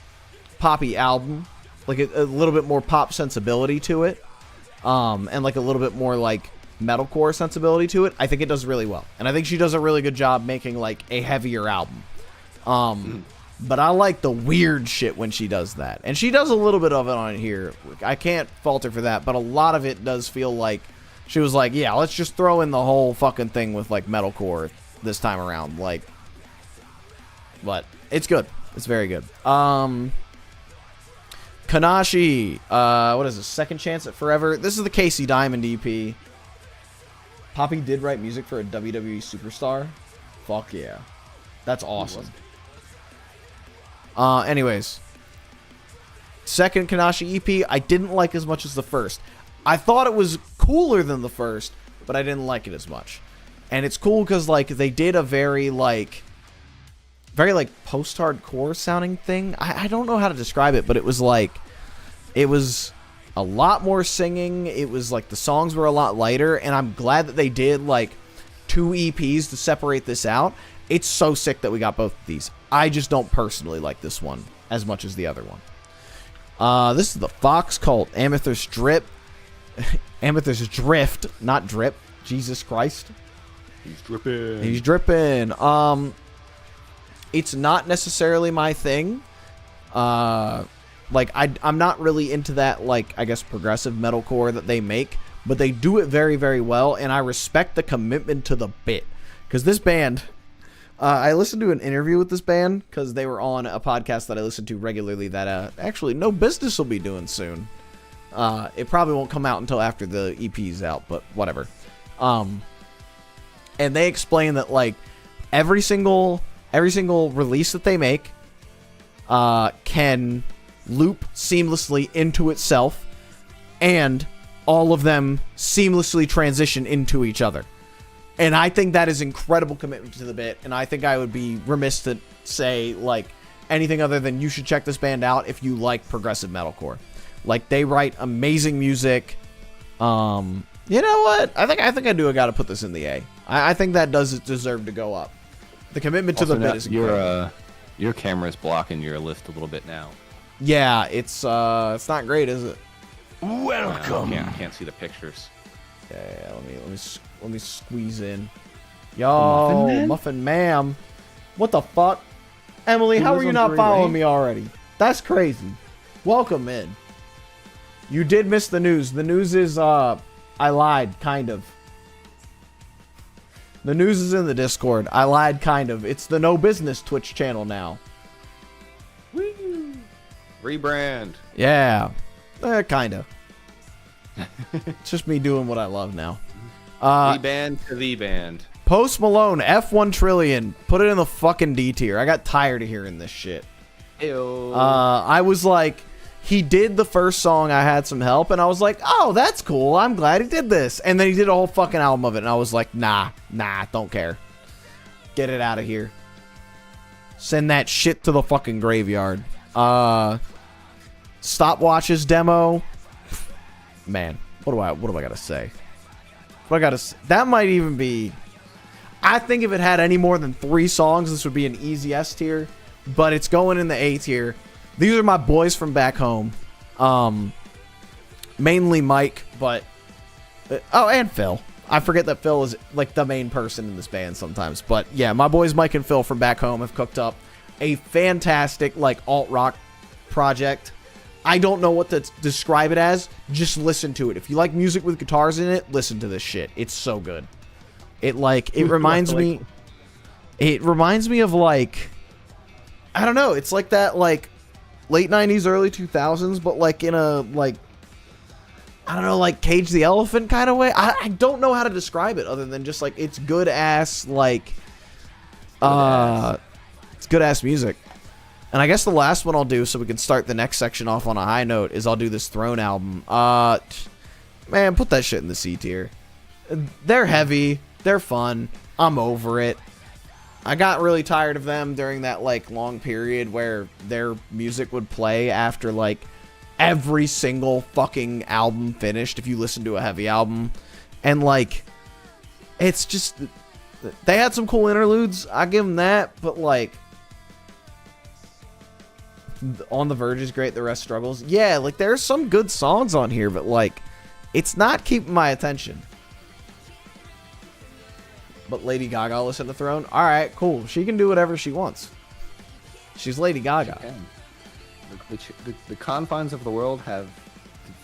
poppy album, like a little bit more pop sensibility to it, and like a little bit more like metalcore sensibility to it. I think it does really well, and I think she does a really good job making like a heavier album. But I like the weird shit when she does that, and she does a little bit of it on here. I can't fault her for that, but a lot of it does feel like she was like, yeah, let's just throw in the whole fucking thing with like metalcore this time around, like. But it's good. It's very good. Kanashi, what is this? Second Chance at Forever. This is the Casey Diamond EP. Poppy did write music for a WWE superstar. Fuck yeah. That's awesome. Anyways. Second Kanashi EP, I didn't like as much as the first. I thought it was cooler than the first, but I didn't like it as much. And it's cool because, like, they did a very post-hardcore sounding thing. I don't know how to describe it, but it was a lot more singing. It was like the songs were a lot lighter, and I'm glad that they did like 2 EPs to separate this out. It's so sick that we got both of these. I just don't personally like this one as much as the other one. This is the Fox called Amethyst Drip. Amethyst Drift, not Drip. Jesus Christ. He's dripping. He's dripping. It's not necessarily my thing. Like, I'm not really into that, like, I guess, progressive metalcore that they make. But they do it very, very well. And I respect the commitment to the bit. Because this band... I listened to an interview with this band because they were on a podcast that I listen to regularly that actually No Business will be doing soon. It probably won't come out until after the EP's out, but whatever. And they explain that, like, every single release that they make can loop seamlessly into itself, and all of them seamlessly transition into each other. And I think that is incredible commitment to the bit, and I think I would be remiss to say, like, anything other than you should check this band out if you like progressive metalcore. Like, they write amazing music. You know what? I think I do gotta put this in the A. I think that does deserve to go up. The commitment to the bit is incredible. Your camera's blocking your list a little bit now. Yeah, it's not great, is it? Welcome. I can't see the pictures. Yeah, let me squeeze in. Yo, Muffin Ma'am. What the fuck? Emily, how are you not following me already? That's crazy. Welcome in. You did miss the news. The news is, I lied, kind of. The news is in the Discord. I lied, kind of. It's the No Business Twitch channel now. Woo! Rebrand. Yeah. Kind of. It's just me doing what I love now. The band to the band. Post Malone, F1 Trillion. Put it in the fucking D tier. I got tired of hearing this shit. Ew. I was like, he did the first song, I Had Some Help, and I was like, oh, that's cool. I'm glad he did this. And then he did a whole fucking album of it, and I was like, nah, don't care. Get it out of here. Send that shit to the fucking graveyard. Stopwatch's demo. Man, what do I gotta say? That might even be... I think if it had any more than 3 songs, this would be an easy S tier. But it's going in the A tier. These are my boys from back home. Mainly Mike, but... and Phil. I forget that Phil is like the main person in this band sometimes. But yeah, my boys Mike and Phil from back home have cooked up a fantastic like alt-rock project. I don't know what to describe it as. Just listen to it. If you like music with guitars in it, listen to this shit. It's so good. It reminds me... It reminds me of like... I don't know. It's like that like late 90s, early 2000s, but like in a like... I don't know, like Cage the Elephant kind of way. I don't know how to describe it other than just like it's good ass like it's good ass music. And I guess the last one I'll do so we can start the next section off on a high note is I'll do this Throne album. Man, put that shit in the C tier. They're heavy, they're fun. I'm over it. I got really tired of them during that like long period where their music would play after like every single fucking album finished if you listen to a heavy album. And like it's just they had some cool interludes, I give them that, but like On the Verge is great, the rest struggles. Yeah, like there's some good songs on here, but like it's not keeping my attention. But Lady Gaga listen to Throne? Alright, cool. She can do whatever she wants. She's Lady Gaga. The confines of the world have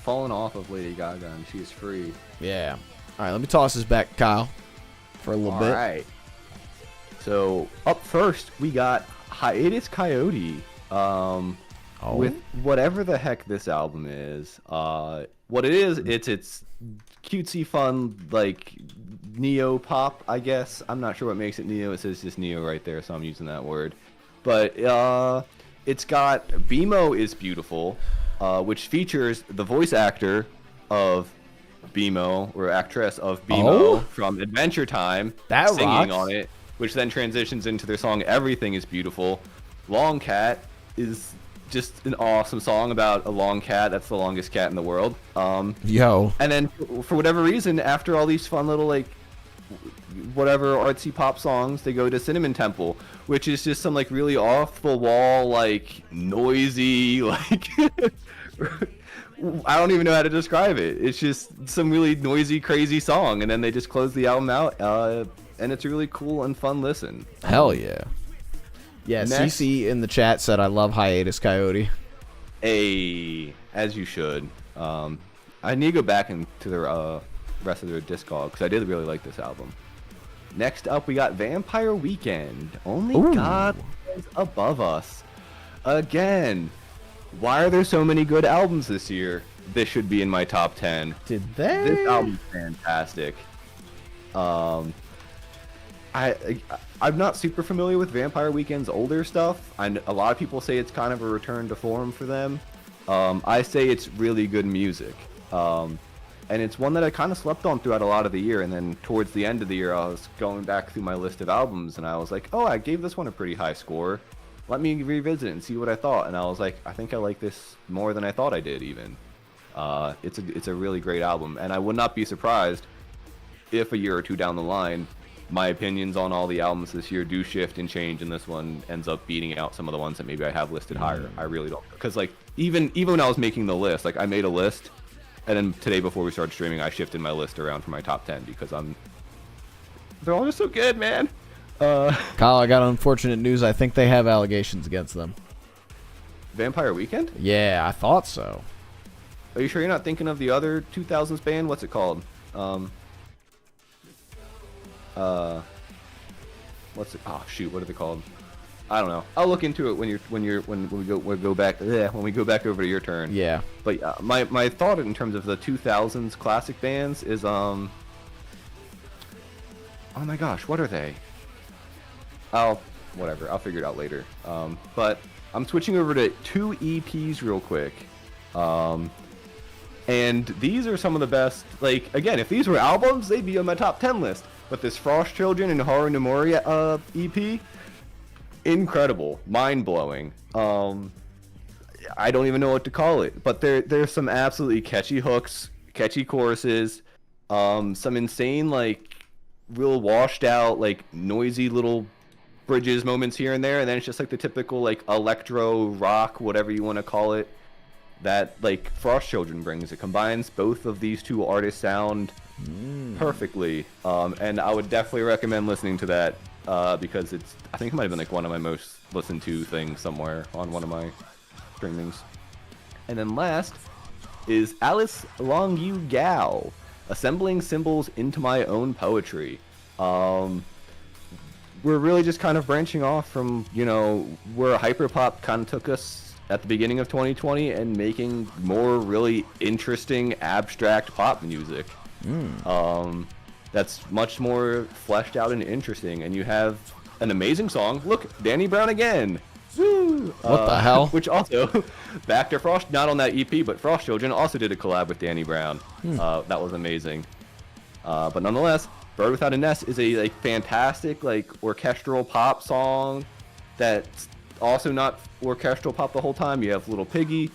fallen off of Lady Gaga, and she is free. Yeah. All right, let me toss this back, Kyle, for a little bit. All right. So up first, we got Hiatus Coyote. With whatever the heck this album is. What it is, it's cutesy fun, like neo pop, I guess. I'm not sure what makes it neo. It says just neo right there, so I'm using that word. But it's got BMO is Beautiful, which features the voice actor of BMO, or actress of BMO from Adventure Time, singing on it, which then transitions into their song Everything is Beautiful. Long Cat is just an awesome song about a long cat that's the longest cat in the world. And then for whatever reason, after all these fun little like whatever artsy pop songs, they go to Cinnamon Temple, which is just some like really off the wall, like noisy, like I don't even know how to describe it. It's just some really noisy, crazy song, and then they just close the album out, and it's a really cool and fun listen. Hell yeah. Yeah, CC in the chat said, I love Hiatus Coyote. As you should. I need to go back into the rest of their discog, because I did really like this album. Next up, we got Vampire Weekend. Only God is Above Us. Again, why are there so many good albums this year? This should be in my top 10. Did they? This album's fantastic. I'm not super familiar with Vampire Weekend's older stuff. A lot of people say it's kind of a return to form for them. I say it's really good music. And it's one that I kind of slept on throughout a lot of the year. And then towards the end of the year, I was going back through my list of albums, and I was like, oh, I gave this one a pretty high score. Let me revisit it and see what I thought. And I was like, I think I like this more than I thought I did even. It's a really great album. And I would not be surprised if a year or two down the line, my opinions on all the albums this year do shift and change, and this one ends up beating out some of the ones that maybe I have listed higher. I really don't, because like even when I was making the list, like I made a list, and then today before we started streaming, I shifted my list around for my top 10 because they're all just so good, man. Kyle, I got unfortunate news. I think they have allegations against them. Vampire Weekend? Yeah, I thought so. Are you sure you're not thinking of the other 2000s band? What's it called? What's it? Oh shoot, what are they called? I don't know. I'll look into it when we go back over to your turn. Yeah. But my thought in terms of the 2000s classic bands is oh my gosh, what are they? Whatever. I'll figure it out later. But I'm switching over to 2 EPs real quick. And these are some of the best. Like, again, if these were albums, they'd be on my top 10 list. But this Frost Children and Haru no Mori EP, incredible, mind-blowing. I don't even know what to call it, but there's some absolutely catchy hooks, catchy choruses, some insane, like, real washed out, like, noisy little bridges moments here and there, and then it's just like the typical, like, electro rock, whatever you want to call it, that, like, Frost Children brings. It combines both of these two artists' sound perfectly, and I would definitely recommend listening to that, because I think it might have been, like, one of my most listened to things somewhere on one of my streamings. And then last is Alice Longu Gao, Assembling Symbols into My Own Poetry. We're really just kind of branching off from, you know, where hyperpop kind of took us at the beginning of 2020 and making more really interesting abstract pop music. That's much more fleshed out and interesting, and you have an amazing song. Look, Danny Brown again. Woo! What the hell? Which also, back to Frost, not on that EP, but Frost Children also did a collab with Danny Brown. That was amazing. But nonetheless, Bird Without a Nest is a, like, fantastic, like, orchestral pop song that's also not orchestral pop the whole time. You have Little Piggy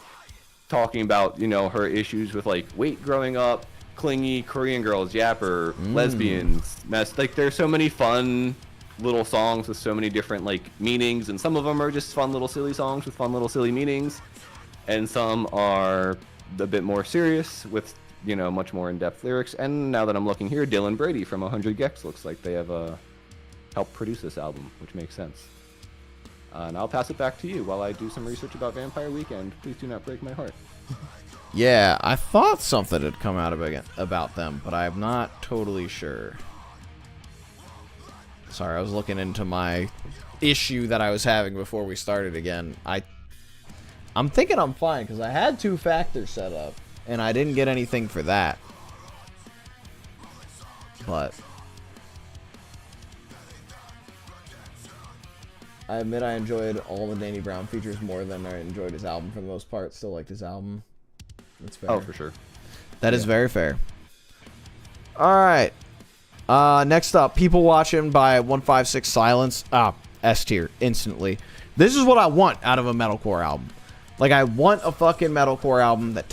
talking about, you know, her issues with, like, weight growing up, clingy Korean girls, yapper, lesbians, mess. Like, there's so many fun little songs with so many different, like, meanings, and some of them are just fun little silly songs with fun little silly meanings, and some are a bit more serious with, you know, much more in-depth lyrics. And now that I'm looking here, Dylan Brady from 100 Gex looks like they have helped produce this album, which makes sense. And I'll pass it back to you while I do some research about Vampire Weekend. Please do not break my heart. Yeah, I thought something had come out about them, but I'm not totally sure. Sorry, I was looking into my issue that I was having before we started again. I'm thinking I'm fine, because I had 2-factor set up, and I didn't get anything for that. But I admit I enjoyed all the Danny Brown features more than I enjoyed his album for the most part. Still liked his album. That's fair. Oh, for sure. That is very fair. Alright. Next up, People Watching by 156 Silence. S tier, instantly. This is what I want out of a metalcore album. Like, I want a fucking metalcore album that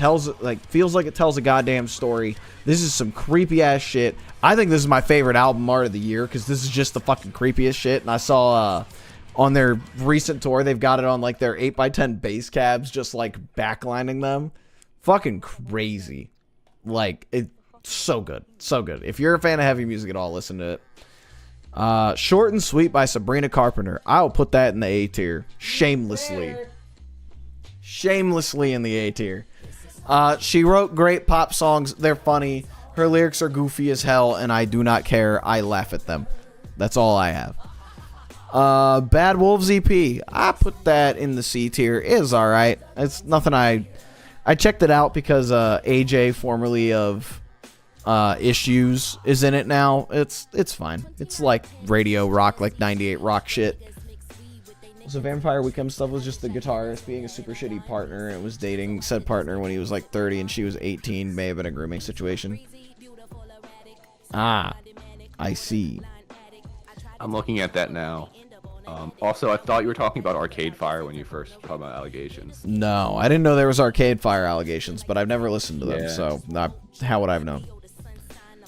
feels like it tells a goddamn story. This is some creepy ass shit. I think this is my favorite album art of the year, because this is just the fucking creepiest shit. And I saw, on their recent tour, they've got it on, like, their 8x10 bass cabs, just, like, backlining them. Fucking crazy. Like, it's so good. So good. If you're a fan of heavy music at all, listen to it. Short and Sweet by Sabrina Carpenter. I'll put that in the A tier. Shamelessly. Shamelessly in the A tier. She wrote great pop songs. They're funny. Her lyrics are goofy as hell, and I do not care. I laugh at them. That's all I have. Bad Wolves EP. I put that in the C tier. It is alright. It's nothing I checked it out because AJ, formerly of Issues, is in it now. It's fine. It's like radio rock, like 98 rock shit. So Vampire Weekend stuff was just the guitarist being a super shitty partner and was dating said partner when he was like 30 and she was 18. May have been a grooming situation. I see. I'm looking at that now. Also, I thought you were talking about Arcade Fire when you first talked about allegations. No, I didn't know there was Arcade Fire allegations, but I've never listened to them, so how would I have known?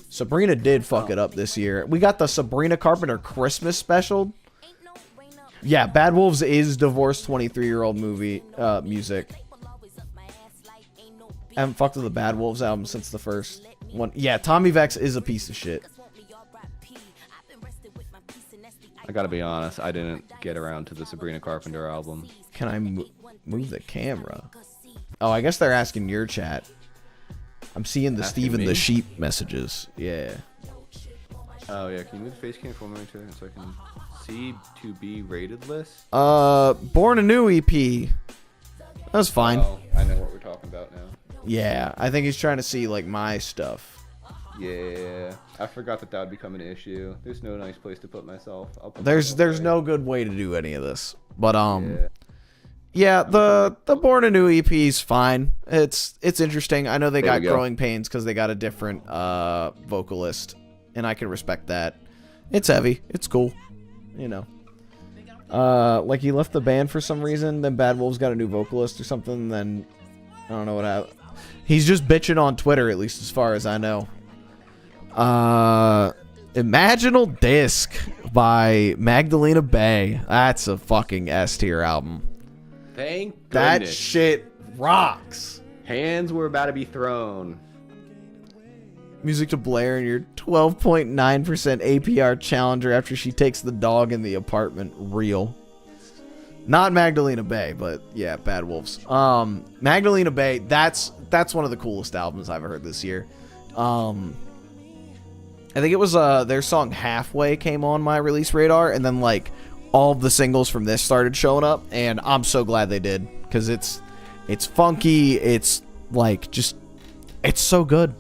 Sabrina did fuck it up this year. We got the Sabrina Carpenter Christmas special. Yeah, Bad Wolves is divorced 23-year-old movie music. I haven't fucked with the Bad Wolves album since the first one. Yeah, Tommy Vex is a piece of shit. I gotta be honest, I didn't get around to the Sabrina Carpenter album. Can I move the camera? Oh, I guess they're asking your chat. I'm seeing the Asking Steven me? the Sheep messages. Yeah. Oh yeah, can you move the face cam for a moment so I can see to be rated list? Born Anew EP. That's fine. Oh, I know what we're talking about now. Yeah, I think he's trying to see like my stuff. Yeah, I forgot that would become an issue. There's no nice place to put myself. There's no good way to do any of this. But Yeah, the Born Anew EP is fine. It's interesting. I know they There got we go. Growing Pains because they got a different vocalist, and I can respect that. It's heavy. It's cool. You know. Like he left the band for some reason, then Bad Wolves got a new vocalist or something, then I don't know what happened. He's just bitching on Twitter, at least as far as I know. Imaginal Disc by Magdalena Bay. That's a fucking S tier album. Thank That goodness. shit rocks. Hands were about to be thrown. Music to Blair and your 12.9% APR challenger after she takes the dog in the apartment. Real. Not Magdalena Bay, but yeah, Bad Wolves. Magdalena Bay, that's one of the coolest albums I've heard this year. I think it was their song Halfway came on my release radar, and then like all of the singles from this started showing up, and I'm so glad they did, because it's funky, it's like just it's so good.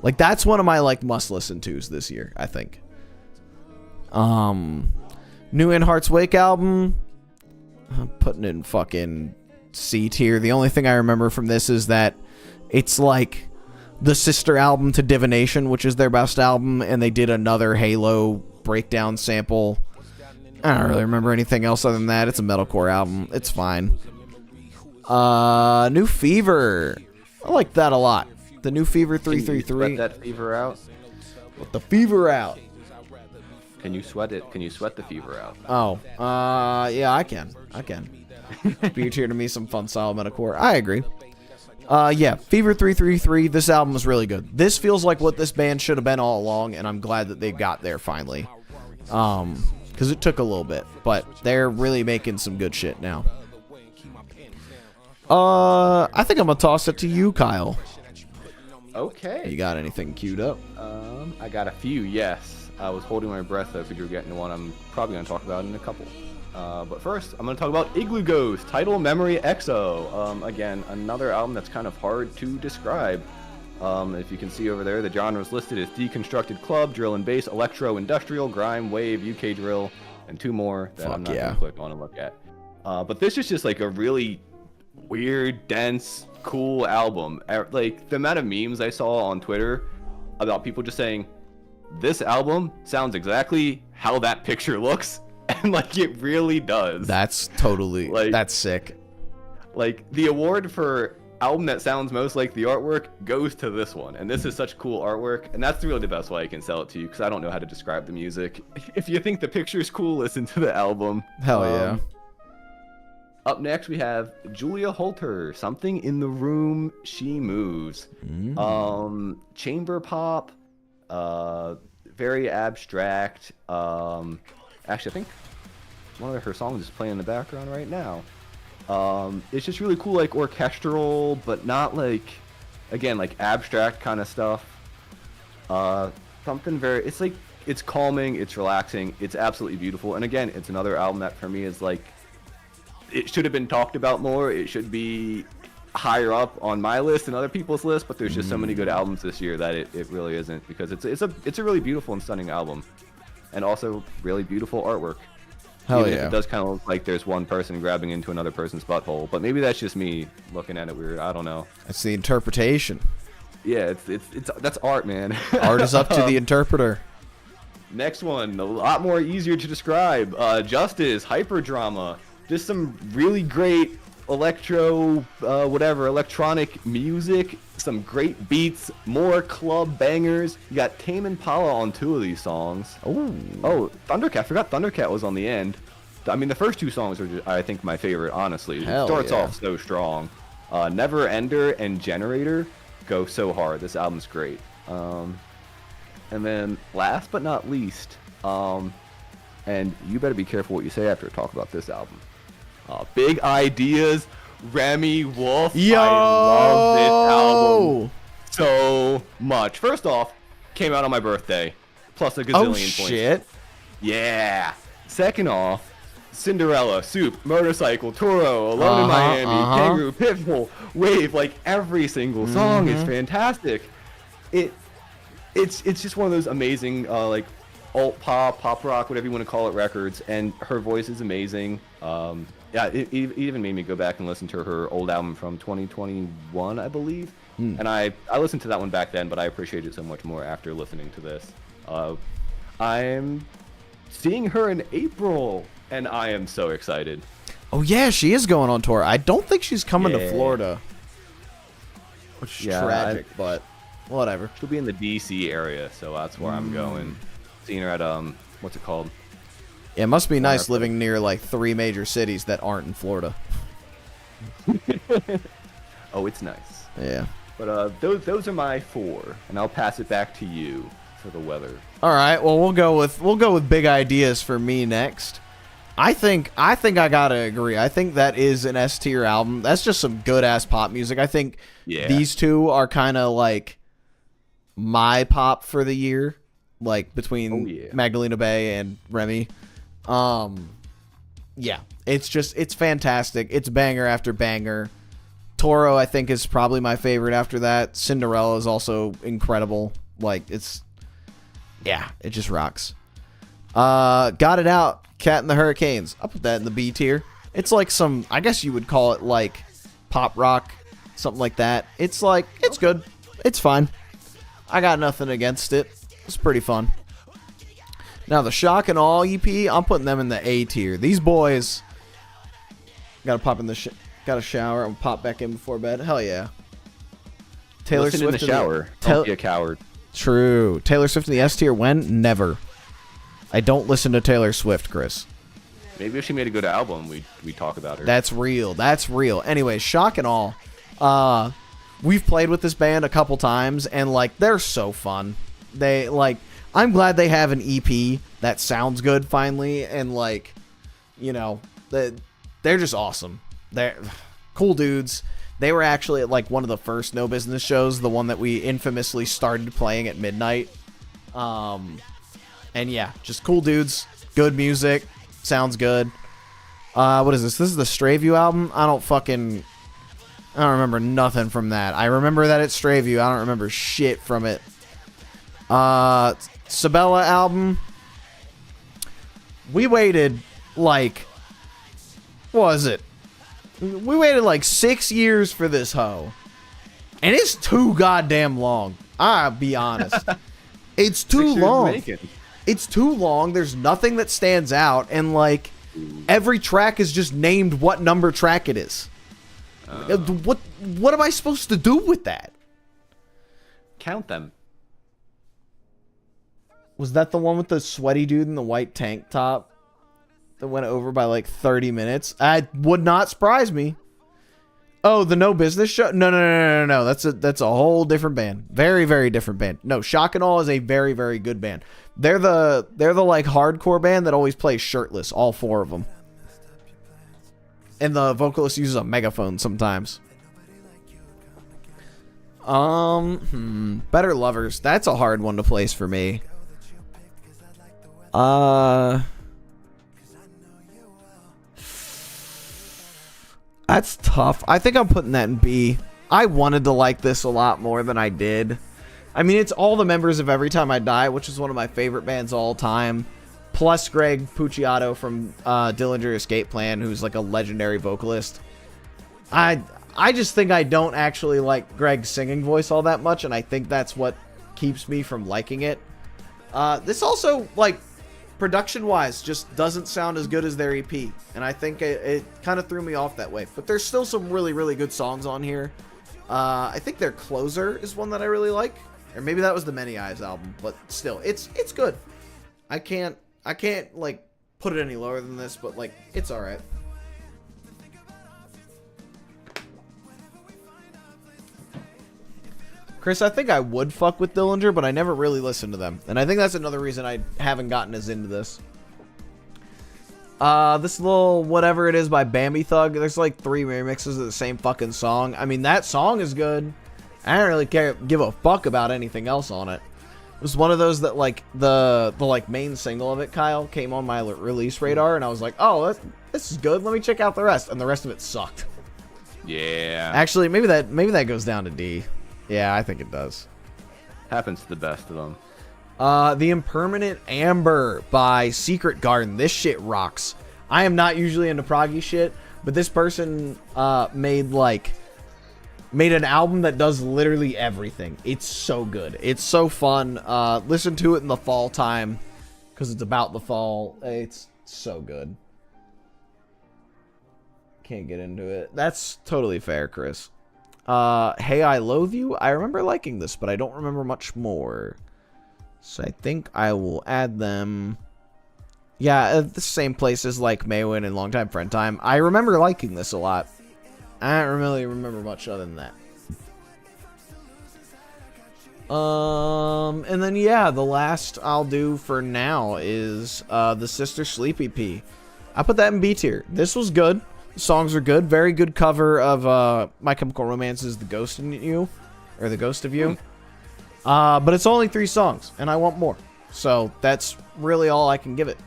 Like that's one of my like must listen tos this year, I think. New In Heart's Wake album, I'm putting it in fucking C tier. The only thing I remember from this is that it's like the sister album to Divination, which is their best album, and they did another Halo breakdown sample. I don't really remember anything else other than that. It's a metalcore album. It's fine. New Fever. I like that a lot. The New Fever Can you 333. sweat that fever out? Let the fever out. Can you sweat it? Can you sweat the fever out? Oh, yeah, I can. Be here to me some fun style metalcore. I agree. Yeah, Fever 333. This album is really good. This feels like what this band should have been all along, and I'm glad that they got there finally. Because it took a little bit, but they're really making some good shit now. I think I'm gonna toss it to you, Kyle. Okay. You got anything queued up? I got a few, yes. I was holding my breath though because you were getting to one I'm probably going to talk about in a couple. But first, I'm going to talk about Igloo Ghost, Title Memory XO. Again, another album that's kind of hard to describe. If you can see over there, the genres listed is deconstructed club, drill and bass, electro, industrial, grime, wave, UK drill, and two more that I'm not going to click on and look at. But this is just like a really weird, dense, cool album. Like the amount of memes I saw on Twitter about people just saying, this album sounds exactly how that picture looks. And like it really does. That's totally like, that's sick. Like the award for album that sounds most like the artwork goes to this one, and this is such cool artwork, and that's really the best way I can sell it to you because I don't know how to describe the music. If you think the picture's cool, listen to the album. Hell yeah. Up next we have Julia Holter, Something in the Room She Moves. Chamber pop, very abstract. Actually, I think one of her songs is playing in the background right now. It's just really cool, like orchestral, but not like, again, like abstract kind of stuff. Something very, it's like, it's calming, it's relaxing, it's absolutely beautiful. And again, it's another album that for me is like, it should have been talked about more. It should be higher up on my list and other people's list, but there's just so many good albums this year that it really isn't, because it's a really beautiful and stunning album. And also really beautiful artwork. Hell Even yeah. if it does kind of look like there's one person grabbing into another person's butthole, but maybe that's just me looking at it weird. I don't know. That's the interpretation. Yeah, it's that's art, man. Art is up to the interpreter. Next one, a lot more easier to describe. Justice, Hyperdrama. Just some really great electronic music, some great beats, more club bangers. You got Tame Impala on two of these songs. Oh, Thundercat. I forgot Thundercat was on the end. I mean, the first two songs are, just, I think, my favorite, honestly. Hell It starts yeah. off so strong. Never Ender and Generator go so hard. This album's great. And then last but not least, and you better be careful what you say after I talk about this album. Big Ideas, Remy Wolf. Yo! I love this album so much. First off, came out on my birthday, plus a gazillion points. Shit. Yeah. Second off, Cinderella, Soup, Motorcycle, Toro, Alone in Miami, Kangaroo, Pitbull, Wave, like every single song is fantastic. It's just one of those amazing like alt pop, pop rock, whatever you want to call it, records, and her voice is amazing. Yeah, it even made me go back and listen to her old album from 2021, I believe. And I listened to that one back then, but I appreciate it so much more after listening to this. I'm seeing her in April, and I am so excited. Oh yeah, she is going on tour. I don't think she's coming to Florida, which is tragic, but whatever. She'll be in the DC area, so that's where I'm going. Seeing her at what's it called? Yeah, it must be nice living near like 3 major cities that aren't in Florida. Oh, it's nice. Yeah. But those are my 4, and I'll pass it back to you for the weather. All right. Well, we'll go with big ideas for me next. I think I gotta agree. I think that is an S tier album. That's just some good ass pop music. I think these two are kind of like my pop for the year, like between Magdalena Bay and Remy. Yeah, it's fantastic. It's banger after banger. Toro, I think, is probably my favorite after that. Cinderella is also incredible. Like, it just rocks. Got It Out, Cat and the Hurricanes. I'll put that in the B tier. It's like some, I guess you would call it like pop rock, something like that. It's like, it's good. It's fine. I got nothing against it. It's pretty fun. Now, the Shock and Awe EP, I'm putting them in the A tier. These boys, gotta pop in the got a shower and pop back in before bed. Hell yeah. Taylor Listen Swift in the shower. Don't be a coward. True. Taylor Swift in the S tier when? Never. I don't listen to Taylor Swift, Chris. Maybe if she made a good album, we talk about her. That's real. That's real. Anyways, Shock and Awe. We've played with this band a couple times, and like they're so fun. They like. I'm glad they have an EP that sounds good finally, and like, you know, they're just awesome. They're cool dudes. They were actually at like one of the first No Business shows, the one that we infamously started playing at midnight. And yeah, just cool dudes, good music, sounds good. What is this? This is the Straview album. I don't remember nothing from that. I remember that it's Straview. I don't remember shit from it. Sabella album. We waited like, what was it? We waited like 6 years for this hoe. And it's too goddamn long. I'll be honest. It's too long. It's too long. There's nothing that stands out. And like, every track is just named what number track it is. What am I supposed to do with that? Count them. Was that the one with the sweaty dude in the white tank top that went over by like 30 minutes? It would not surprise me. Oh, the No Business show? No. That's a whole different band. Very, very different band. No, Shock and Awe is a very, very good band. They're the like hardcore band that always plays shirtless, all 4 of them. And the vocalist uses a megaphone sometimes. Better Lovers. That's a hard one to place for me. That's tough. I think I'm putting that in B. I wanted to like this a lot more than I did. I mean, it's all the members of Every Time I Die, which is one of my favorite bands all time. Plus Greg Puciato from Dillinger Escape Plan, who's like a legendary vocalist. I just think I don't actually like Greg's singing voice all that much, and I think that's what keeps me from liking it. This also, like, production-wise, just doesn't sound as good as their EP, and I think it kind of threw me off that way. But there's still some really, really good songs on here. I think their Closer is one that I really like, or maybe that was the Many Eyes album, but still, it's good. I can't like put it any lower than this, but like it's all right. Chris, I think I would fuck with Dillinger, but I never really listened to them. And I think that's another reason I haven't gotten as into this. This little whatever it is by Bambi Thug, there's like 3 remixes of the same fucking song. I mean, that song is good. I don't really give a fuck about anything else on it. It was one of those that like the like main single of it, Kyle, came on my release radar, and I was like, oh, this is good. Let me check out the rest. And the rest of it sucked. Yeah. Actually, maybe that goes down to D. Yeah, I think it does. Happens to the best of them. The Impermanent Amber by Secret Garden. This shit rocks. I am not usually into proggy shit, but this person made an album that does literally everything. It's so good. It's so fun. Listen to it in the fall time because it's about the fall. It's so good. Can't get into it. That's totally fair, Chris. Hey, I Loathe You. I remember liking this, but I don't remember much more. So I think I will add them. Yeah, at the same places like Maywin and Longtime Friend Time. I remember liking this a lot. I don't really remember much other than that. And then yeah, the last I'll do for now is the Sister Sleep EP. I put that in B tier. This was good. The songs are good. Very good cover of My Chemical Romance's The Ghost in You, or The Ghost of You. But it's only 3 songs, and I want more. So that's really all I can give it.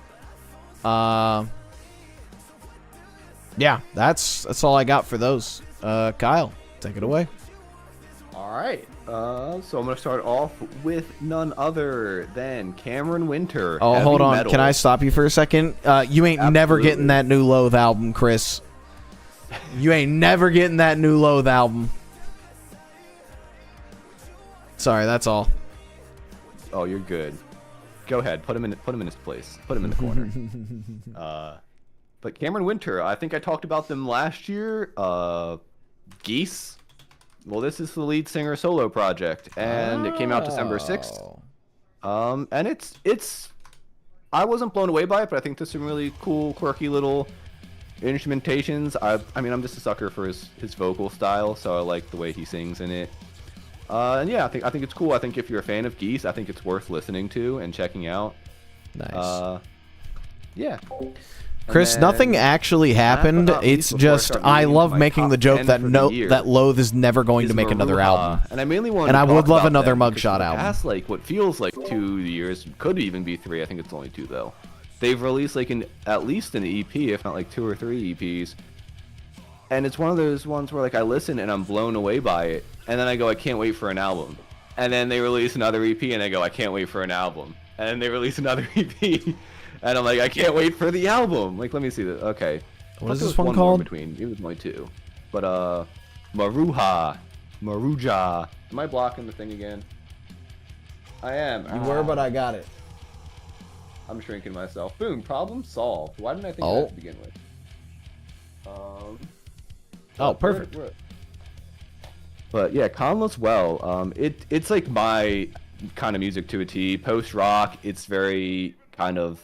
Yeah, that's all I got for those. Kyle, take it away. All right. So I'm gonna start off with none other than Cameron Winter. Oh, Heavy hold on. Metal. Can I stop you for a second? You ain't never Absolutely. getting that new Loathe album, Chris. You ain't never getting that new Loathe album. Sorry, that's all. Oh, you're good. Go ahead. Put him in his place. Put him in the corner. But Cameron Winter, I think I talked about them last year. Geese. Well, this is the lead singer solo project, and it came out December 6th. And it's I wasn't blown away by it, but I think there's some really cool, quirky little instrumentations. I mean, I'm just a sucker for his vocal style, so I like the way he sings in it. And yeah, I think it's cool. I think if you're a fan of Geese, I think it's worth listening to and checking out. Nice. Yeah. Chris, nothing actually happened. It's just I love making the joke that that Loathe is never going to make another album. And I mainly want and to I talk would love about another them because Mugshot for the album. past, like what feels like 2 years, could even be 3. I think it's only 2 though. They've released like at least an EP, if not like 2 or 3 EPs. And it's one of those ones where like I listen and I'm blown away by it, and then I go, I can't wait for an album. And then they release another EP, and I go, I can't wait for an album. And then they release another EP, and I'm like, I can't wait for the album. Like, let me see this. Okay. What is There this was one more called? in between. It was only 2. But Maruja. Am I blocking the thing again? I am. You were, but I got it. I'm shrinking myself. Boom. Problem solved. Why didn't I think of that to begin with? Oh, perfect. But yeah, Conless Well. It's like my kind of music to a T. Post rock. It's very kind of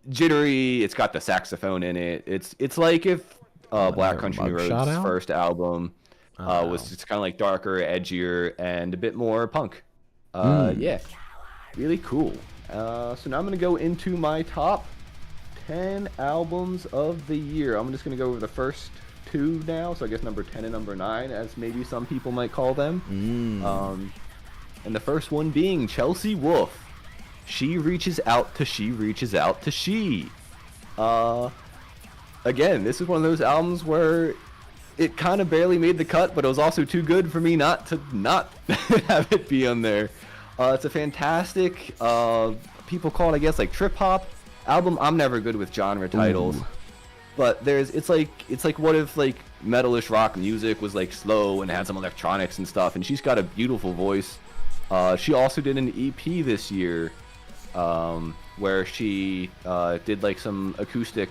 jittery. It's got the saxophone in it. It's like if Black Country New Roads' first album was just kind of like darker, edgier, and a bit more punk. Yeah, really cool. So now I'm gonna go into my top 10 albums of the year. I'm just gonna go over the first 2 now, so I guess number 10 and number 9, as maybe some people might call them. And the first one being Chelsea Wolfe. She reaches out to she reaches out to she. Again, this is one of those albums where it kind of barely made the cut, but it was also too good for me not to have it be on there. It's a fantastic, people call it, I guess, like trip hop album. I'm never good with genre titles. But it's like what if like metalish rock music was like slow and had some electronics and stuff, and she's got a beautiful voice. She also did an EP this year where she did like some acoustic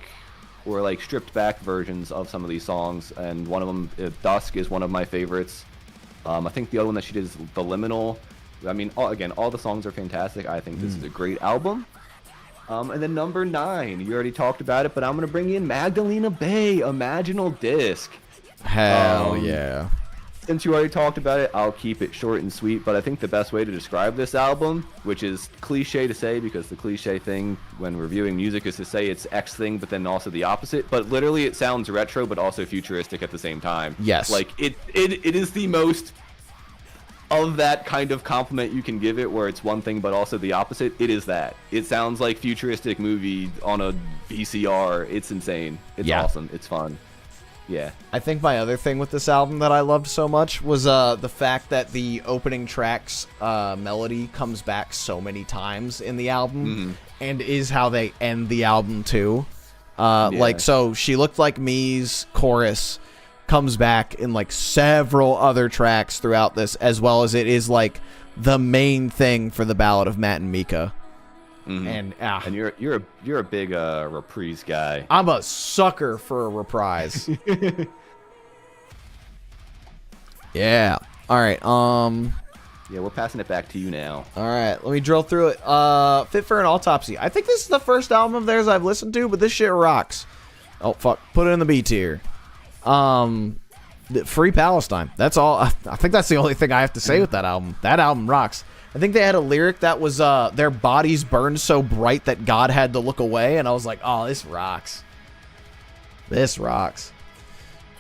or like stripped back versions of some of these songs, and one of them, Dusk, is one of my favorites. I think the other one that she did is The Liminal. I mean, all the songs are fantastic. I think this is a great album. And then number 9, you already talked about it, but I'm going to bring in Magdalena Bay, Imaginal Disc. Hell yeah. Since you already talked about it, I'll keep it short and sweet, but I think the best way to describe this album, which is cliche to say because the cliche thing when reviewing music is to say it's X thing, but then also the opposite, but literally it sounds retro but also futuristic at the same time. Yes. Like, it is the most of that kind of compliment you can give it, where it's one thing but also the opposite. It is that. It sounds like futuristic movie on a VCR. It's insane. It's awesome. It's fun. Yeah. I think my other thing with this album that I loved so much was the fact that the opening track's melody comes back so many times in the album, and is how they end the album too. Like, so She Looked Like Me's chorus comes back in like several other tracks throughout this, as well as it is like the main thing for the Ballad of Matt and Mika. And you're a big reprise guy. I'm a sucker for a reprise. Yeah. All right. Yeah, we're passing it back to you now. All right. Let me drill through it. Fit for an Autopsy. I think this is the first album of theirs I've listened to, but this shit rocks. Oh fuck. Put it in the B tier. Free Palestine. That's all. I think that's the only thing I have to say with that album. That album rocks. I think they had a lyric that was their bodies burned so bright that God had to look away, and I was like, oh, this rocks. This rocks.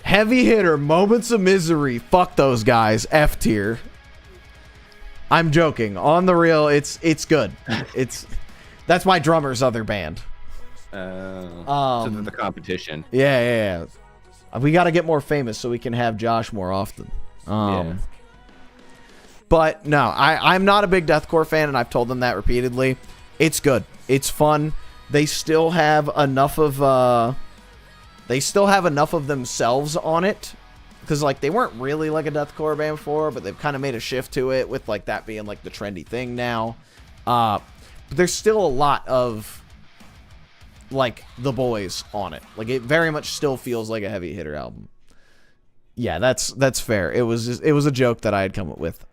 Heavy Hitter, Moments of Misery. Fuck those guys. F tier. I'm joking. On the real, it's good. That's my drummer's other band. So the competition. Yeah. We got to get more famous so we can have Josh more often. But no, I'm not a big deathcore fan, and I've told them that repeatedly. It's good. It's fun. They still have enough of themselves on it, because like they weren't really like a deathcore band before, but they've kind of made a shift to it with like that being like the trendy thing now. But there's still a lot of like the boys on it. Like it very much still feels like a Heavy Hitter album. Yeah, that's fair. It was a joke that I had come up with.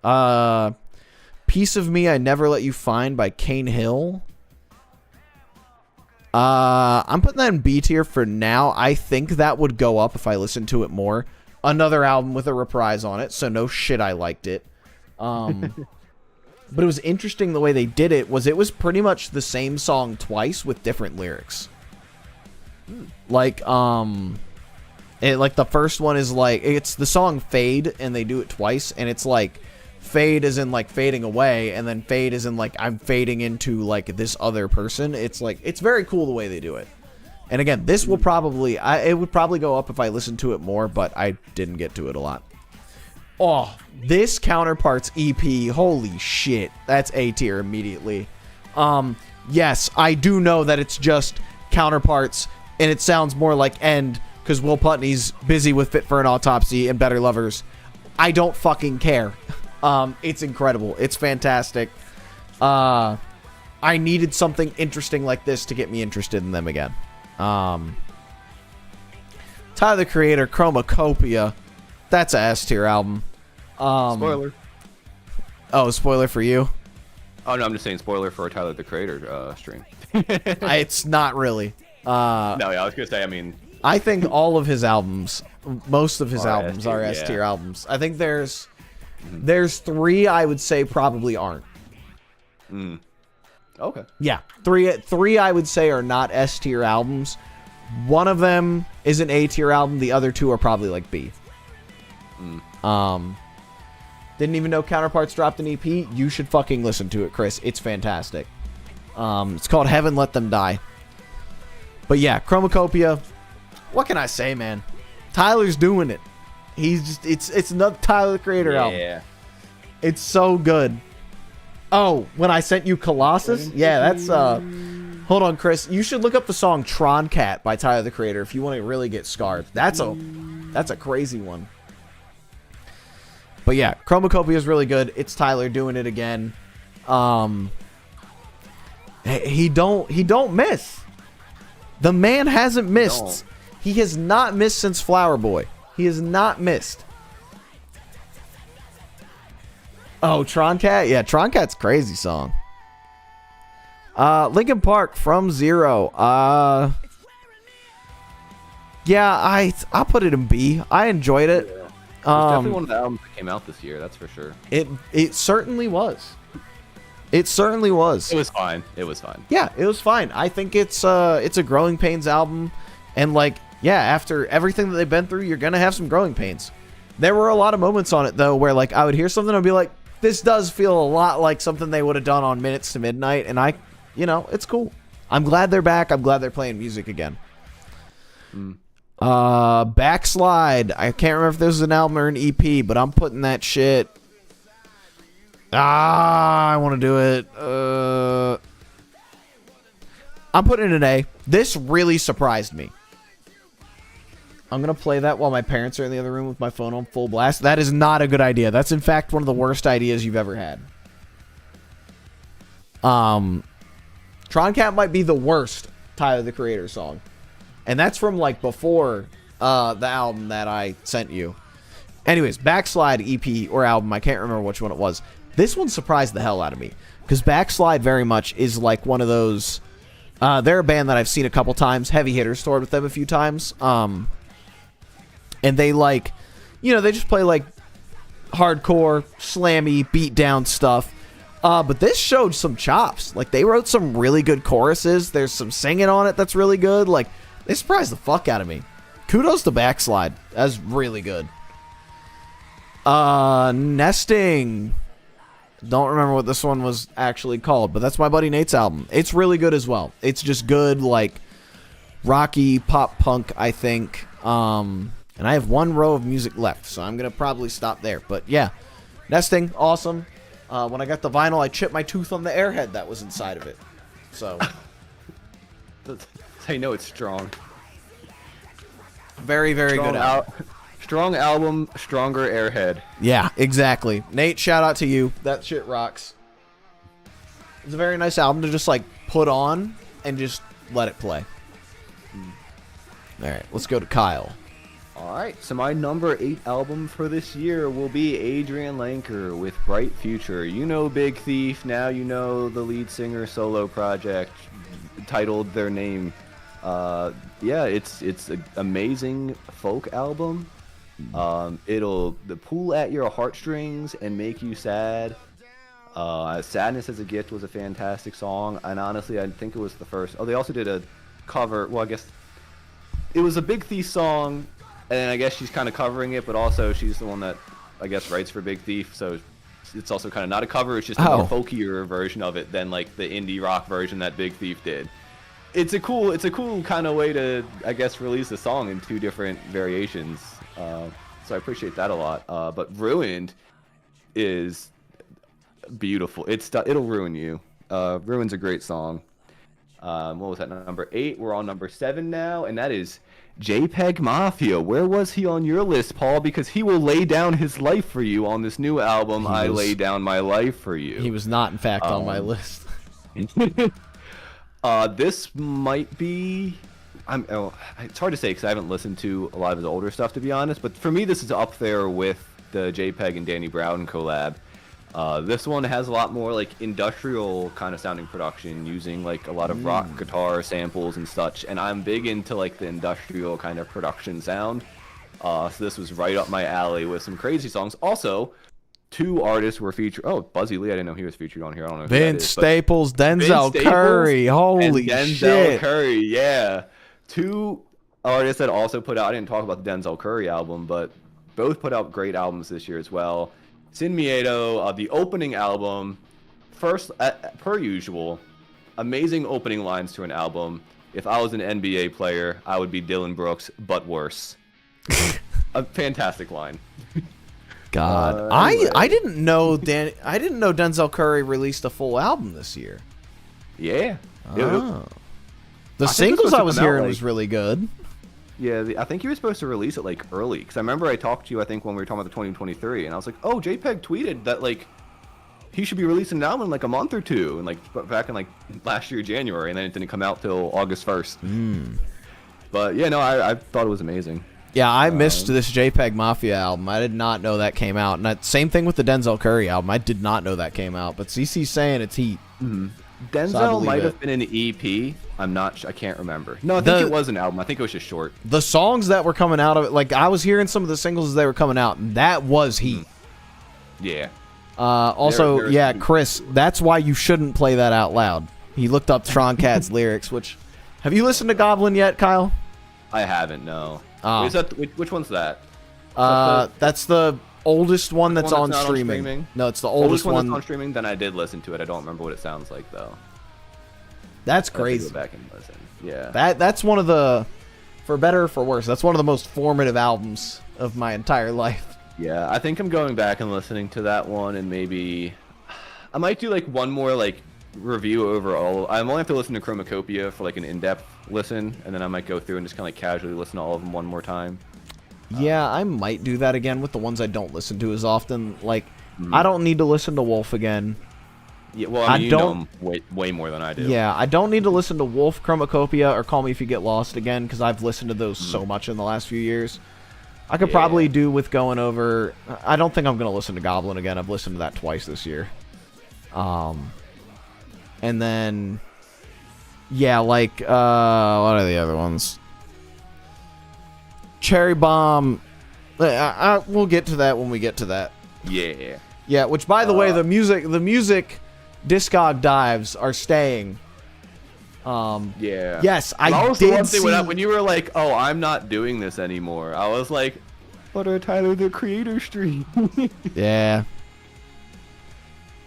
Piece of Me I Never Let You Find by Cane Hill. I'm putting that in B tier for now. I think that would go up if I listened to it more. Another album with a reprise on it, so no shit, I liked it. But it was interesting the way they did it was pretty much the same song twice with different lyrics. Like, like the first one is like, it's the song Fade, and they do it twice, and it's like, fade is in like fading away, and then fade is in like I'm fading into like this other person. It's like, it's very cool the way they do it. And again, this will probably, it would probably go up if I listened to it more, but I didn't get to it a lot. Oh, this Counterparts EP, holy shit, that's A tier immediately. Yes, I do know that it's just Counterparts, and it sounds more like End, because Will Putney's busy with Fit for an Autopsy and Better Lovers. I don't fucking care. It's incredible. It's fantastic. I needed something interesting like this to get me interested in them again. Tyler, the Creator, Chromacopia. That's a S tier album. Spoiler. Oh, spoiler for you? Oh, no, I'm just saying spoiler for Tyler, the Creator stream. It's not really. No, yeah, I was going to say, I mean... I think all of his albums, most of his albums are S tier yeah. albums. I think there's 3 I would say probably aren't. Okay. Yeah, three I would say are not S tier albums. One of them is an A tier album. The other 2 are probably like B. Didn't even know Counterparts dropped an EP. You should fucking listen to it, Chris. It's fantastic. It's called Heaven Let Them Die. But yeah, Chromacopia. What can I say, man? Tyler's doing it. He's just, it's another Tyler, the Creator album. Yeah. It's so good. Oh, when I sent you Colossus? Yeah, that's hold on, Chris. You should look up the song Tron Cat by Tyler, the Creator if you want to really get scarred. That's a crazy one. But yeah, Chromacopia is really good. It's Tyler doing it again. He don't miss. The man hasn't missed. He has not missed since Flower Boy. He has not missed. Oh, Tron Cat? Yeah, Tron Cat's crazy song. Linkin Park, From Zero. Yeah, I'll put it in B. I enjoyed it. It's definitely one of the albums that came out this year, that's for sure. It certainly was. It certainly was. It was fine. Yeah, it was fine. I think it's a Growing Pains album, and like, yeah, after everything that they've been through, you're gonna have some growing pains. There were a lot of moments on it though where like I would hear something and I'd be like, this does feel a lot like something they would have done on Minutes to Midnight, and it's cool. I'm glad they're back. I'm glad they're playing music again. Backslide. I can't remember if this was an album or an EP, but I'm putting that shit. I want to do it. I'm putting it an A. This really surprised me. I'm going to play that while my parents are in the other room with my phone on full blast. That is not a good idea. That's, in fact, one of the worst ideas you've ever had. Tron Cat might be the worst Tyler, the Creator song. And that's from, like, before the album that I sent you. Anyways, Backslide EP or album, I can't remember which one it was. This one surprised the hell out of me. Because Backslide very much is, like, one of those... they're a band that I've seen a couple times. Heavy Hitters toured with them a few times. And they, like, you know, they just play, like, hardcore, slammy, beat down stuff. But this showed some chops. Like, they wrote some really good choruses. There's some singing on it that's really good. Like, they surprised the fuck out of me. Kudos to Backslide. That's really good. Nesting. Don't remember what this one was actually called, but that's my buddy Nate's album. It's really good as well. It's just good, like, rocky pop punk, I think. And I have one row of music left, so I'm going to probably stop there. But yeah, Nesting, awesome. When I got the vinyl, I chipped my tooth on the airhead that was inside of it. So. That's how you know it's strong. Very, very good album. Strong album, stronger airhead. Yeah, exactly. Nate, shout out to you. That shit rocks. It's a very nice album to just, like, put on and just let it play. All right, let's go to Kyle. All right, so my number 8 album for this year will be Adrian Lanker with Bright Future. You know Big Thief, now you know the lead singer solo project titled their name. Yeah, it's an amazing folk album. It'll pull at your heartstrings and make you sad. Sadness as a Gift was a fantastic song, and honestly, I think it was the first. Oh, they also did a cover. Well, I guess it was a Big Thief song. And I guess she's kind of covering it, but also she's the one that, I guess, writes for Big Thief, so it's also kind of not a cover, it's just a more folkier version of it than, like, the indie rock version that Big Thief did. It's a cool kind of way to, I guess, release a song in 2 different variations, so I appreciate that a lot. But Ruined is beautiful. It'll ruin you. Ruined's a great song. What was that, number 8? We're on number 7 now, and that is JPEG Mafia. Where was he on your list, Paul? Because he will lay down his life for you on this new album, I Lay Down My Life for You. He was not, in fact, on my list. This might be... it's hard to say because I haven't listened to a lot of his older stuff, to be honest, but for me, this is up there with the JPEG and Danny Brown collab. This one has a lot more, like, industrial kind of sounding production, using, like, a lot of rock guitar samples and such, and I'm big into, like, the industrial kind of production sound. So this was right up my alley with some crazy songs. Also, 2 artists were featured. Oh, Buzzy Lee, I didn't know he was featured on here. I don't know who Vince that is, Staples, Denzel Curry. Holy Denzel shit. Curry, yeah. 2 artists that also put out, I didn't talk about the Denzel Curry album, but both put out great albums this year as well. Sin Miedo, the opening album, first, per usual, amazing opening lines to an album. If I was an NBA player, I would be Dylan Brooks, but worse. A fantastic line. God, Anyway. I didn't know Denzel Curry released a full album this year. Yeah. Oh. The I think singles it's supposed I to was come out, hearing like- was really good. Yeah, I think he was supposed to release it, like, early. Because I remember I talked to you, I think, when we were talking about the 2023, and I was like, oh, JPEG tweeted that, like, he should be releasing an album in, like, a month or two, and, like, back in, like, last year, January, and then it didn't come out till August 1st. But, yeah, no, I thought it was amazing. Yeah, I missed this JPEG Mafia album. I did not know that came out. And same thing with the Denzel Curry album. I did not know that came out. But CC's saying it's heat. Denzel might have been an EP. I can't remember. No, I think it was an album. I think it was just short. The songs that were coming out of it, like, I was hearing some of the singles as they were coming out, and that was heat. Yeah. Also, They're yeah, Chris, that's why you shouldn't play that out loud. He looked up Tron Cat's lyrics, which... Have you listened to Goblin yet, Kyle? I haven't, no. Oh. Is that which one's that? That's the oldest one that's, one on that's not on streaming. streaming? No, it's the oldest one one. that's on streaming? Then I did listen to it. I don't remember what it sounds like, though. That's I have to crazy. go back and listen. Yeah. That's one of the, for better or for worse, that's one of the most formative albums of my entire life. Yeah, I think I'm going back and listening to that one, and maybe I might do, like, one more, like, review overall. I only have to listen to Chromacopia for like an in-depth listen, and then I might go through and just kind of like casually listen to all of them one more time. Yeah, I might do that again with the ones I don't listen to as often. Like, I don't need to listen to Wolf again. Yeah, well, I mean, you know them way more than I do. Yeah, I don't need to listen to Wolf, Chromacopia, or Call Me If You Get Lost again, because I've listened to those so much in the last few years. I could probably do with going over... I don't think I'm going to listen to Goblin again. I've listened to that twice this year. And then... Yeah, like... what are the other ones? Cherry Bomb... we'll get to that when we get to that. Yeah. Yeah, which, by the way, the music Discog dives are staying. Yeah. Yes, I was did the one thing see... when you were like, "Oh, I'm not doing this anymore." I was like, "What are Tyler the Creator stream?" Yeah.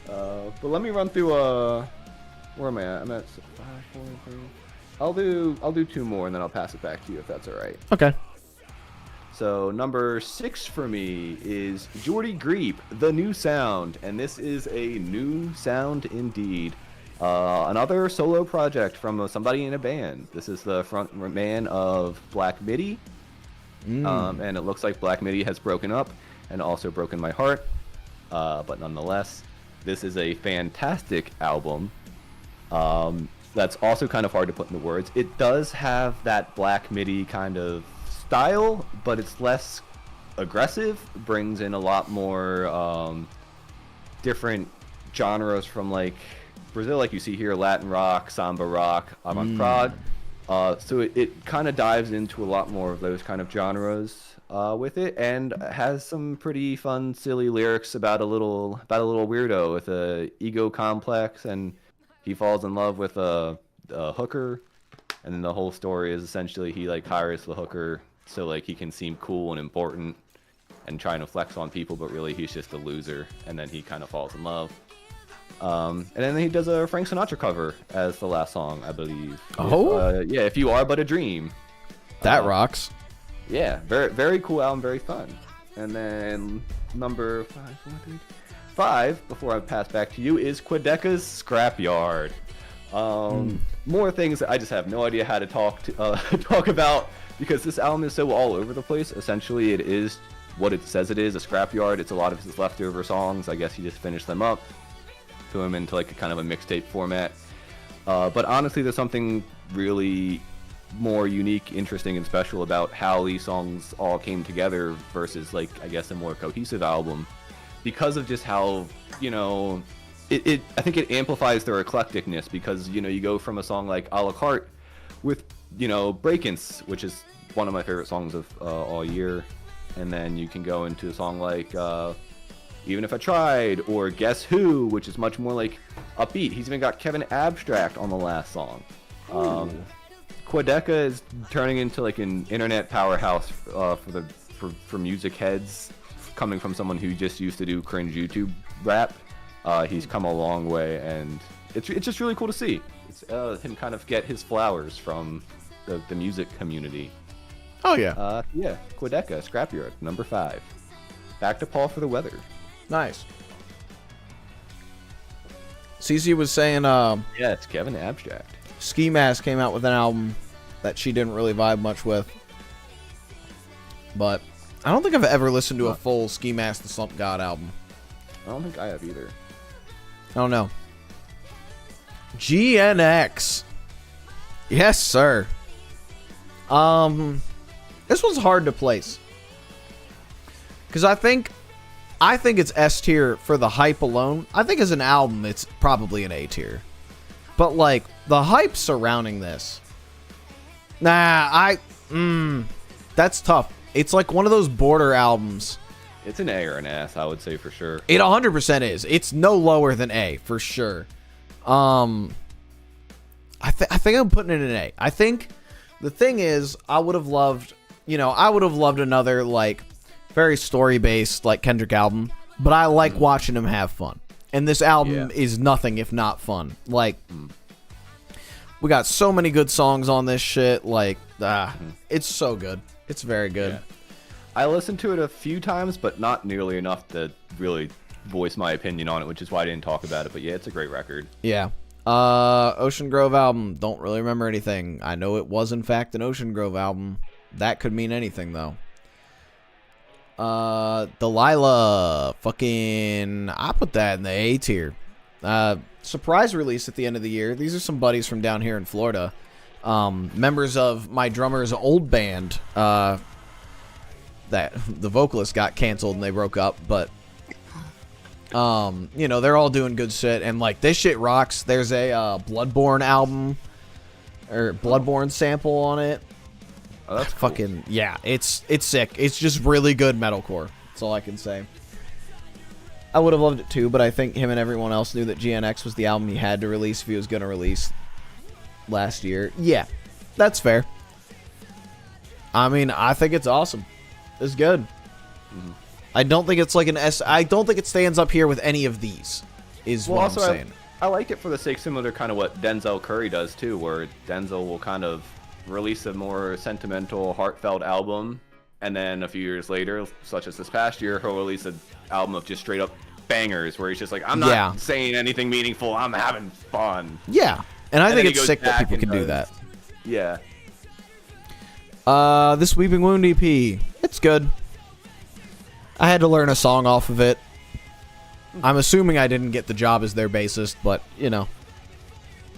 But let me run through. Where am I at? I'm at 5, 4, 3. I'll do 2 more and then I'll pass it back to you if that's all right. Okay. So number 6 for me is Jordy Greep, The New Sound, and this is a new sound indeed. Another solo project from somebody in a band. This is the front man of Black Midi, and it looks like Black Midi has broken up and also broken my heart. But nonetheless, this is a fantastic album. That's also kind of hard to put into words. It does have that Black Midi kind of style, but it's less aggressive. Brings in a lot more different genres from like Brazil, like you see here, Latin rock, samba rock, avant-prog. So it kind of dives into a lot more of those kind of genres with it, and has some pretty fun, silly lyrics about a little weirdo with a ego complex, and he falls in love with a hooker, and then the whole story is essentially he like hires the hooker so like he can seem cool and important and trying to flex on people, but really he's just a loser, and then he kind of falls in love. And then he does a Frank Sinatra cover as the last song, I believe. Oh? Yeah, If You Are But a Dream. That rocks. Yeah, very very cool album, very fun. And then number 5, before I pass back to you, is Quedeca's Scrapyard. More things that I just have no idea how to talk about, because this album is so all over the place. Essentially, it is what it says it is, a scrapyard. It's a lot of his leftover songs. I guess he just finished them up, threw them into like a kind of a mixtape format. But honestly, there's something really more unique, interesting, and special about how these songs all came together versus like, I guess, a more cohesive album, because of just how, you know, I think it amplifies their eclecticness, because, you know, you go from a song like A La Carte with, you know, Break-Ins, which is one of my favorite songs of all year, and then you can go into a song like Even If I Tried, or Guess Who, which is much more like upbeat. He's even got Kevin Abstract on the last song. Quedeca is turning into like an internet powerhouse for music heads, coming from someone who just used to do cringe YouTube rap. He's come a long way, and it's just really cool to see. It's him kind of get his flowers from the music community. Oh yeah. Yeah, Quedeca, Scrapyard, number 5. Back to Paul for the weather. Nice. Cece was saying Yeah, it's Kevin Abstract. Ski Mask came out with an album that she didn't really vibe much with. But I don't think I've ever listened to a full Ski Mask the Slump God album. I don't think I have either. I don't know. GNX. Yes, sir. This one's hard to place, because I think it's S tier for the hype alone. I think as an album, it's probably an A tier. But like the hype surrounding this, that's tough. It's like one of those border albums. It's an A or an S, I would say for sure. It 100% is. It's no lower than A for sure. I think I'm putting it in an A. I think the thing is, I would have loved another like very story based like Kendrick album, but I like watching him have fun. And this album is nothing if not fun. Like we got so many good songs on this shit. Like it's so good. It's very good. Yeah. I listened to it a few times, but not nearly enough to really voice my opinion on it, which is why I didn't talk about it. But yeah, it's a great record. Yeah. Ocean Grove album. Don't really remember anything. I know it was in fact an Ocean Grove album. That could mean anything though. Delilah. Fucking. I put that in the A tier. Surprise release at the end of the year. These are some buddies from down here in Florida. Members of my drummer's old band. That the vocalist got canceled and they broke up, but you know, they're all doing good shit, and like this shit rocks. There's a Bloodborne album or Bloodborne sample on it. Oh, that's cool. Fucking yeah, it's sick. It's just really good metalcore. That's all I can say. I would have loved it too, but I think him and everyone else knew that GNX was the album he had to release if he was going to release last year. Yeah, that's fair. I mean, I think it's awesome. It's good. Mm-hmm. I don't think it's like an S. I don't think it stands up here with any of these. Is well, what also, I'm saying. I like it for the sake similar to kind of what Denzel Curry does too, where Denzel will kind of release a more sentimental, heartfelt album, and then a few years later, such as this past year, he'll release an album of just straight up bangers, where he's just like, I'm not saying anything meaningful, I'm having fun. Yeah, and I think it's sick that people can do that. Yeah. This Weeping Wound EP, it's good. I had to learn a song off of it. I'm assuming I didn't get the job as their bassist, but you know,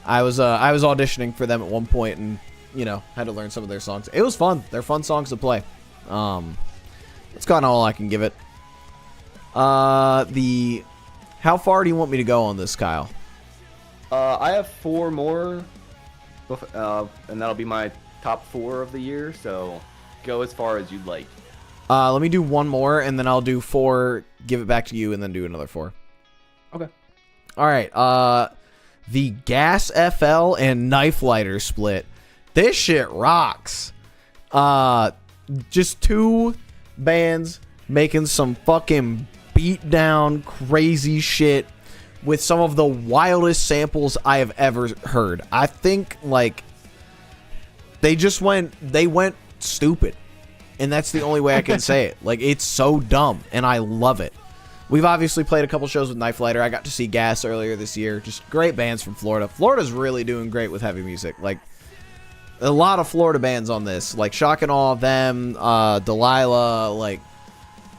I was auditioning for them at one point, and you know, had to learn some of their songs. It was fun. They're fun songs to play. That's kind of all I can give it. How far do you want me to go on this, Kyle? I have 4 more, and that'll be my top 4 of the year. So go as far as you'd like. Let me do one more, and then I'll do 4, give it back to you, and then do another 4. Okay. All right. The Gas FL and Knife Lighter split. This shit rocks. Just 2 bands making some fucking beat down crazy shit with some of the wildest samples I have ever heard. I think like they went stupid. And that's the only way I can say it. Like, it's so dumb, and I love it. We've obviously played a couple shows with Knife Lighter. I got to see Gas earlier this year. Just great bands from Florida. Florida's really doing great with heavy music. Like, a lot of Florida bands on this. Like, Shock and Awe, them, Delilah, like,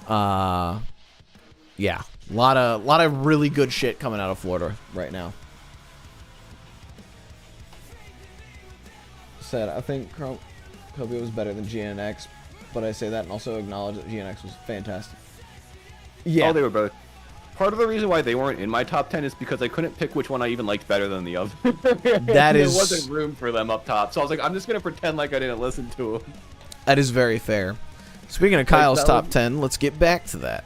yeah. A lot of really good shit coming out of Florida right now. Said, I think Kobe was better than GNX. But I say that and also acknowledge that GNX was fantastic. Yeah. Oh, they were both. Part of the reason why they weren't in my top 10 is because I couldn't pick which one I even liked better than the other. There wasn't room for them up top. So I was like, I'm just going to pretend like I didn't listen to them. That is very fair. Speaking of Kyle's top 10, let's get back to that.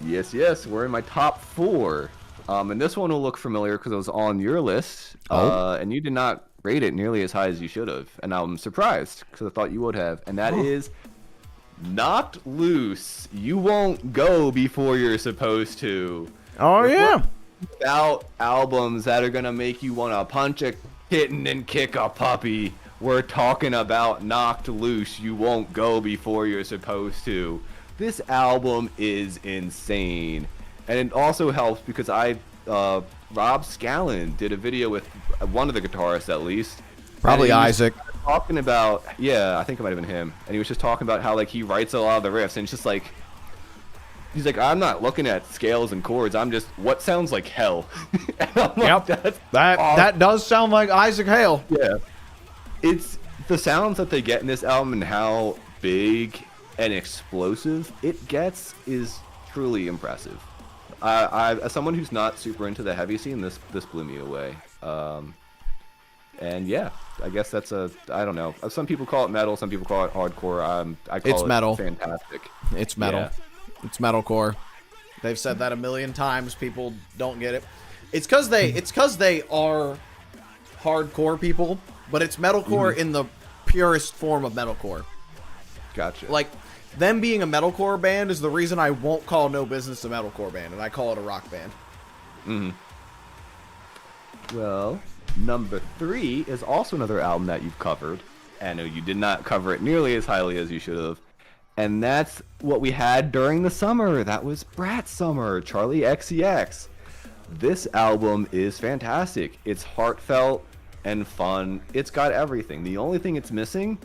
Yes. We're in my top 4. And this one will look familiar because it was on your list. And you did not rate it nearly as high as you should have. And I'm surprised because I thought you would have. And that is Knocked Loose. You won't go before you're supposed to. Oh, yeah. About albums that are going to make you want to punch a kitten and kick a puppy. We're talking about Knocked Loose. You won't go before you're supposed to. This album is insane. And it also helps because Rob Scallon did a video with one of the guitarists at least. Probably Isaac. Talking about, yeah, I think it might have been him. And he was just talking about how like he writes a lot of the riffs, and it's just like, he's like, I'm not looking at scales and chords. I'm just, what sounds like hell? Yep, that does sound like Isaac Hale. Yeah, it's the sounds that they get in this album and how big and explosive it gets is truly impressive. As someone who's not super into the heavy scene, this blew me away. And yeah, I guess that's I don't know. Some people call it metal, some people call it hardcore. I call it metal. Fantastic. It's metal. Yeah. It's metalcore. They've said that a million times. People don't get it. It's because they are hardcore people, but it's metalcore in the purest form of metalcore. Gotcha. Like, them being a metalcore band is the reason I won't call No Business a metalcore band, and I call it a rock band. Well, number 3 is also another album that you've covered. I know you did not cover it nearly as highly as you should have. And that's what we had during the summer. That was Brat Summer, Charlie XCX. This album is fantastic. It's heartfelt and fun. It's got everything. The only thing it's missing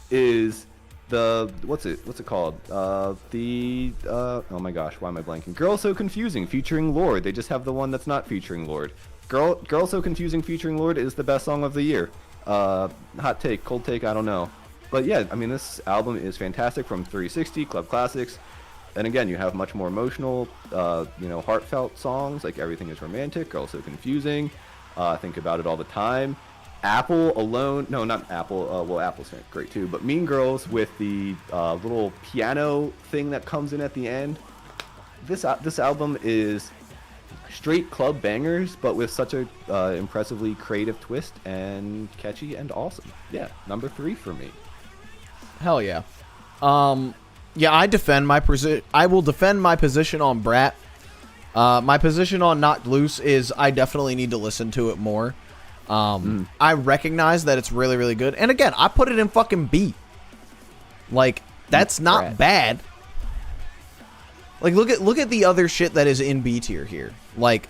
is the what's it called? Oh my gosh, why am I blanking? Girl So Confusing featuring Lord. They just have the one that's not featuring Lord. Girl So Confusing featuring Lord is the best song of the year. Hot take, cold take, I don't know. But yeah, I mean, this album is fantastic from 360, Club Classics. And again, you have much more emotional, heartfelt songs like Everything Is Romantic, Girl So Confusing, Think About It All the Time. Apple alone, no, not Apple, well, Apple's great too, but Mean Girls with the little piano thing that comes in at the end. This album is straight club bangers, but with such a impressively creative twist and catchy and awesome. Yeah, number 3 for me. Hell yeah. Yeah, I will defend my position on Brat. My position on Knocked Loose is I definitely need to listen to it more. I recognize that it's really, really good. And again, I put it in fucking B. Like, that's not Brat. bad. Like, look at the other shit that is in B tier here. Like,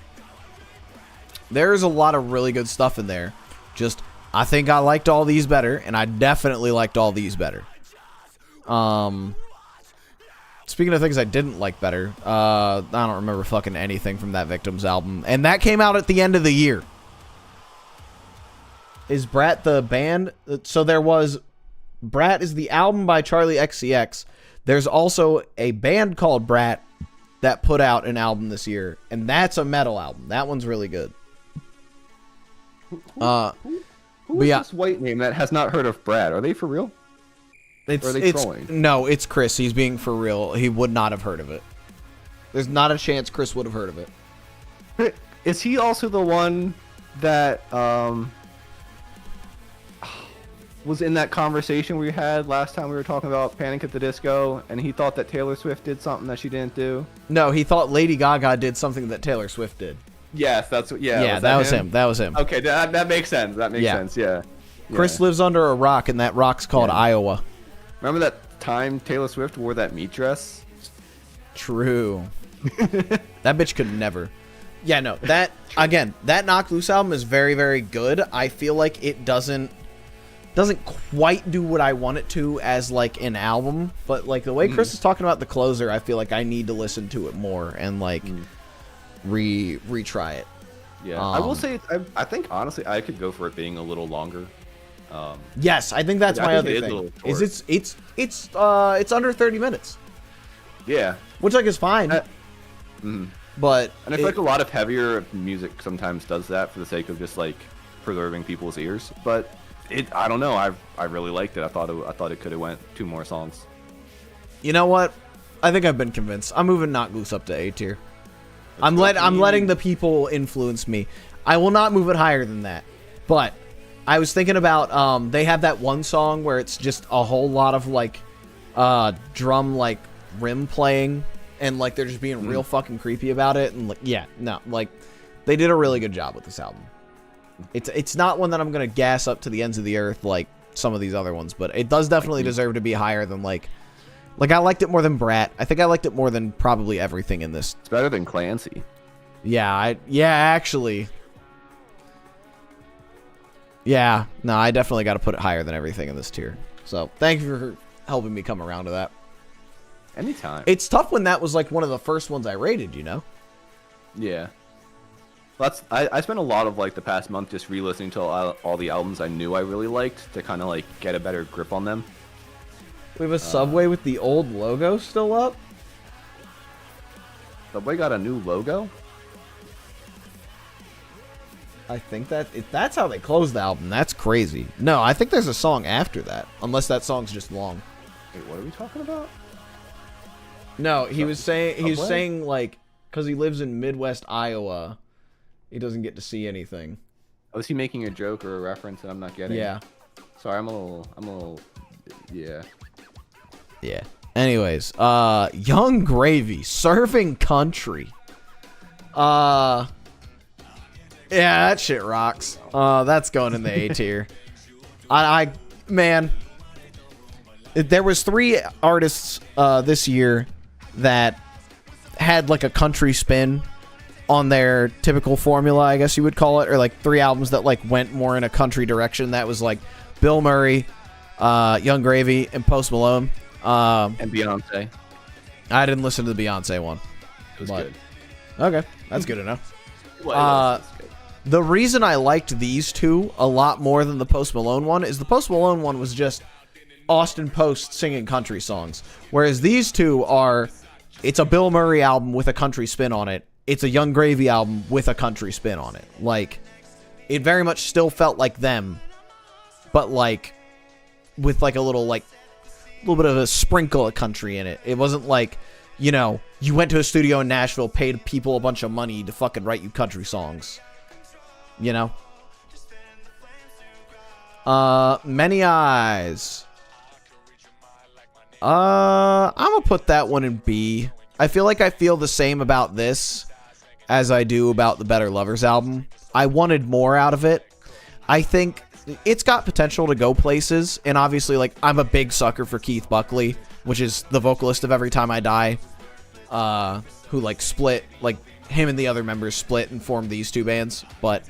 there's a lot of really good stuff in there. Just, I think I liked all these better, and I definitely liked all these better. Speaking of things I didn't like better, I don't remember fucking anything from that Victims album. And that came out at the end of the year. Is Brat the band? So there was... Brat is the album by Charlie XCX. There's also a band called Brat that put out an album this year. And that's a metal album. That one's really good. Who is this white name that has not heard of Brad? Are they for real? Or are they trolling? No, it's Chris. He's being for real. He would not have heard of it. There's not a chance Chris would have heard of it. Is he also the one that was in that conversation we had last time we were talking about Panic at the Disco, and he thought that Taylor Swift did something that she didn't do? No, he thought Lady Gaga did something that Taylor Swift did. Yes, that's what. Yeah, Yeah, that was him. That was him. Okay, that makes sense. That makes sense. Yeah. Chris lives under a rock, and that rock's called Iowa. Remember that time Taylor Swift wore that meat dress? True. That bitch could never. Yeah, no. That again, that Knocked Loose album is very, very good. I feel like it doesn't quite do what I want it to as like an album, but like the way Chris is talking about the closer, I feel like I need to listen to it more and like retry it. Yeah, I will say I think honestly I could go for it being a little longer. Yes, I think that's my other thing. It's under 30 minutes. Yeah, which like is fine. But and I feel like a lot of heavier music sometimes does that for the sake of just like preserving people's ears. But I don't know. I really liked it. I thought it could have went 2 more songs. You know what? I think I've been convinced. I'm moving Knocked Loose up to A tier. I'm letting the people influence me. I will not move it higher than that. But I was thinking about they have that one song where it's just a whole lot of like drum like rim playing, and like they're just being real fucking creepy about it, and like they did a really good job with this album. It's not one that I'm gonna gas up to the ends of the earth like some of these other ones, but it does definitely deserve to be higher than like I liked it more than Brat. I think I liked it more than probably everything in this. It's better than Clancy. Yeah, actually. Yeah, no, I definitely got to put it higher than everything in this tier. So, thank you for helping me come around to that. Anytime. It's tough when that was like one of the first ones I rated, you know? Yeah. I spent a lot of like the past month just re-listening to all the albums I knew I really liked to kind of like get a better grip on them. We have a Subway with the old logo still up? Subway got a new logo? I think that's how they closed the album. That's crazy. No, I think there's a song after that, unless that song's just long. Wait, what are we talking about? No, he was saying like because he lives in Midwest Iowa, he doesn't get to see anything. Oh, is he making a joke or a reference that I'm not getting? Yeah. Sorry, I'm a little yeah. Yeah. Anyways, Young Gravy, Serving Country. Yeah, that shit rocks. That's going in the A tier. Man, there was 3 artists this year that had like a country spin, on their typical formula, I guess you would call it, or like 3 albums that like went more in a country direction. That was like Bill Murray, Young Gravy, and Post Malone. And Beyonce. I didn't listen to the Beyonce one. It was But- good. Okay, that's good to know. Well, it was good. The reason I liked these two a lot more than the Post Malone one is the Post Malone one was just Austin Post singing country songs, whereas these two are, it's a Bill Murray album with a country spin on it. It's a Young Gravy album with a country spin on it. Like, it very much still felt like them, but like with like a little bit of a sprinkle of country in it. It wasn't like, you know, you went to a studio in Nashville, paid people a bunch of money to fucking write you country songs. You know? Many Eyes. I'm gonna put that one in B. I feel like I feel the same about this as I do about the Better Lovers album. I wanted more out of it. I think it's got potential to go places, and obviously, like, I'm a big sucker for Keith Buckley, which is the vocalist of Every Time I Die, who, like, split, like, him and the other members split and formed these two bands, but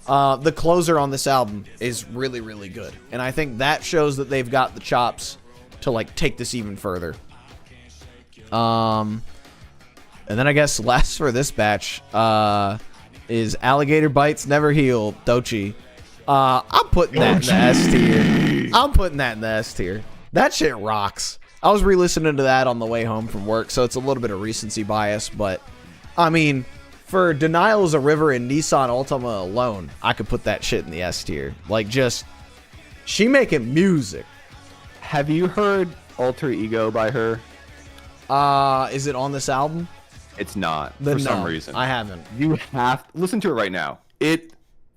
the closer on this album is really, really good, and I think that shows that they've got the chops to, like, take this even further. And then I guess last for this batch is Alligator Bites Never Heal, Dochi. I'm putting that in the S tier. I'm putting that in the S tier. That shit rocks. I was re-listening to that on the way home from work, so it's a little bit of recency bias, but I mean, for Denial is a River and Nissan Altima alone, I could put that shit in the S tier. Like, just, she making music. Have you heard Alter Ego by her? Is it on this album? It's not, Then for some no, reason. I haven't. You have listen to it right now.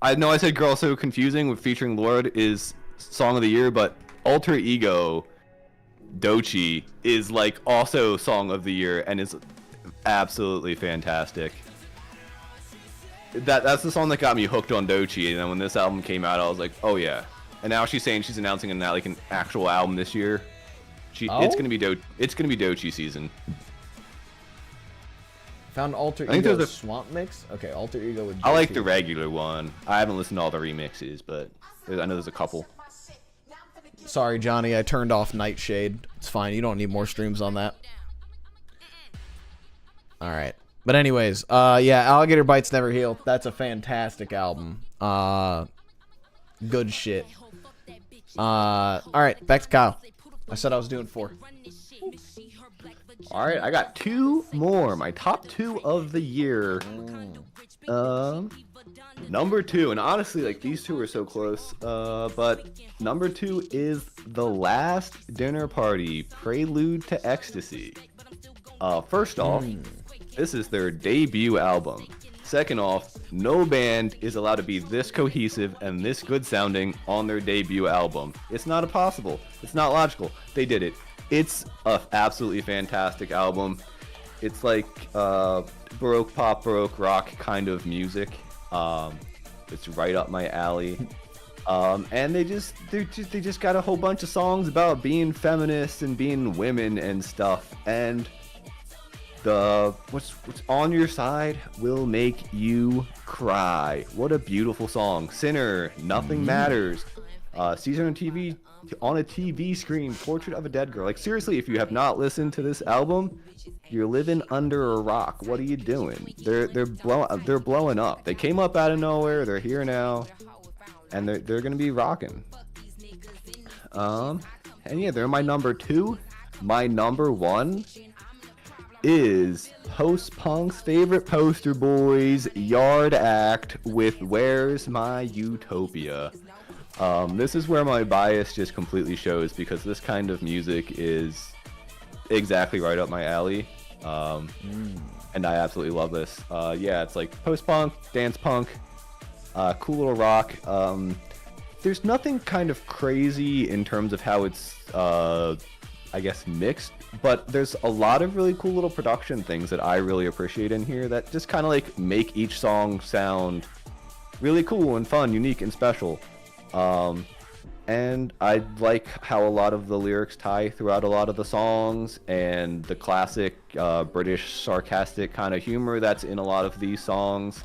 I know I said Girl So Confusing with featuring Lord is Song of the Year, but Alter Ego Dochi is like also Song of the Year and is absolutely fantastic. That's the song that got me hooked on Dochi, and then when this album came out, I was like, oh yeah. And now she's saying she's announcing an actual album this year. It's gonna be Dochi season. Found Alter I think Ego there's a- Swamp Mix? Okay, Alter Ego with I like Dochi. the regular one. I haven't listened to all the remixes, but I know there's a couple. Sorry, Johnny, I turned off Nightshade. It's fine, you don't need more streams on that. Alright. But anyways, yeah, Alligator Bites Never Heal. That's a fantastic album. Good shit. Alright, back to Kyle. I said I was doing 4. All right, I got 2 more. My top 2 of the year. Number 2, and honestly, like, these two are so close. But number 2 is The Last Dinner Party, Prelude to Ecstasy. First off, this is their debut album. Second off, no band is allowed to be this cohesive and this good sounding on their debut album. It's not impossible. It's not logical. They did it. It's a absolutely fantastic album. It's like Baroque pop, Baroque rock kind of music. It's right up my alley. And they just got a whole bunch of songs about being feminists and being women and stuff. And the what's on your side will make you cry. What a beautiful song. Sinner, Nothing Matters. Season on a TV screen, Portrait of a Dead Girl. Like, seriously, if you have not listened to this album, you're living under a rock. What are you doing? They're blowing up. They came up out of nowhere. They're here now, and they're gonna be rocking. And yeah, they're my number 2. My number 1 is post-punk's favorite poster boys, Yard Act with Where's My Utopia. This is where my bias just completely shows, because this kind of music is exactly right up my alley. And I absolutely love this. Yeah, it's like post-punk, dance punk, cool little rock. There's nothing kind of crazy in terms of how it's, I guess, mixed, but there's a lot of really cool little production things that I really appreciate in here that just kind of like make each song sound really cool and fun, unique and special. and I like how a lot of the lyrics tie throughout a lot of the songs, and the classic British sarcastic kind of humor that's in a lot of these songs,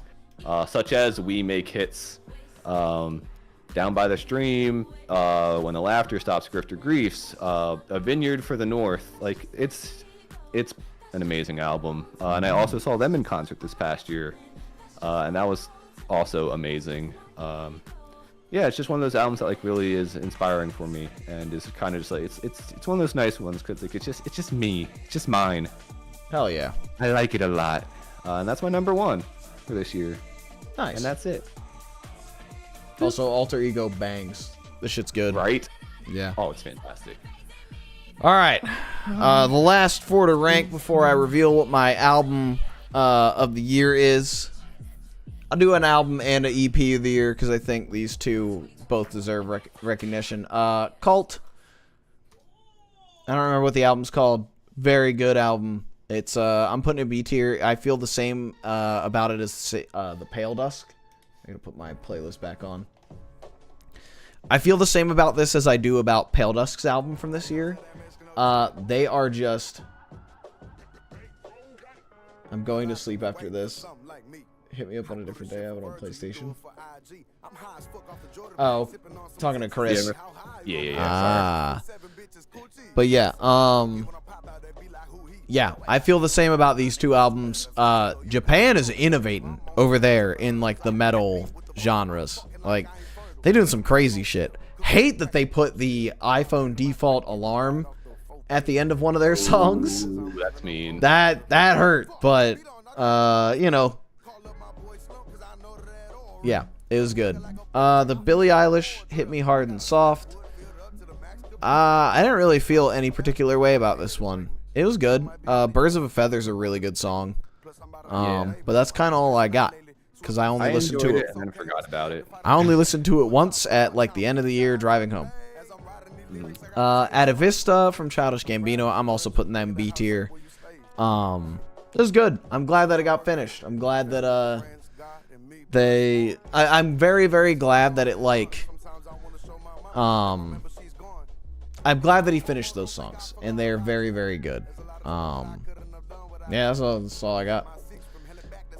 such as "We Make Hits," "Down by the Stream," "When the Laughter Stops," "Grifter Griefs," "A Vineyard for the North." Like it's an amazing album, and I also saw them in concert this past year, and that was also amazing. Yeah, it's just one of those albums that like really is inspiring for me, and is kind of just like it's one of those nice ones because like it's just me, it's just mine. Hell yeah. I like it a lot, and that's my number one for this year. Nice. And that's it. Also, Alter Ego bangs. This shit's good. Right? Yeah. Oh, it's fantastic. All right. The last 4 to rank before I reveal what my album of the year is. I'll do an album and an EP of the year because I think these two both deserve recognition. Cult. I don't remember what the album's called. Very good album. It's I'm putting it B tier. I feel the same about it as the Pale Dusk. I'm gonna put my playlist back on. I feel the same about this as I do about Pale Dusk's album from this year. They are just... I'm going to sleep after this. Hit me up on a different day. I have it on PlayStation. Oh, talking to Chris. Yeah. But yeah, yeah, I feel the same about these two albums. Japan is innovating over there in like the metal genres. Like, they doing some crazy shit. Hate that they put the iPhone default alarm at the end of one of their songs. Ooh, that's mean. That hurt, but you know. Yeah, it was good. The Billie Eilish Hit Me Hard and Soft. I didn't really feel any particular way about this one. It was good. Birds of a Feather's a really good song. But that's kind of all I got. Because I only listened to it. And then forgot about it. I only listened to it once at like the end of the year driving home. Atavista from Childish Gambino. I'm also putting that in B tier. It was good. I'm glad that it got finished. I'm glad that I'm very, very glad that it like I'm glad that he finished those songs, and they're very, very good. Yeah, that's all I got.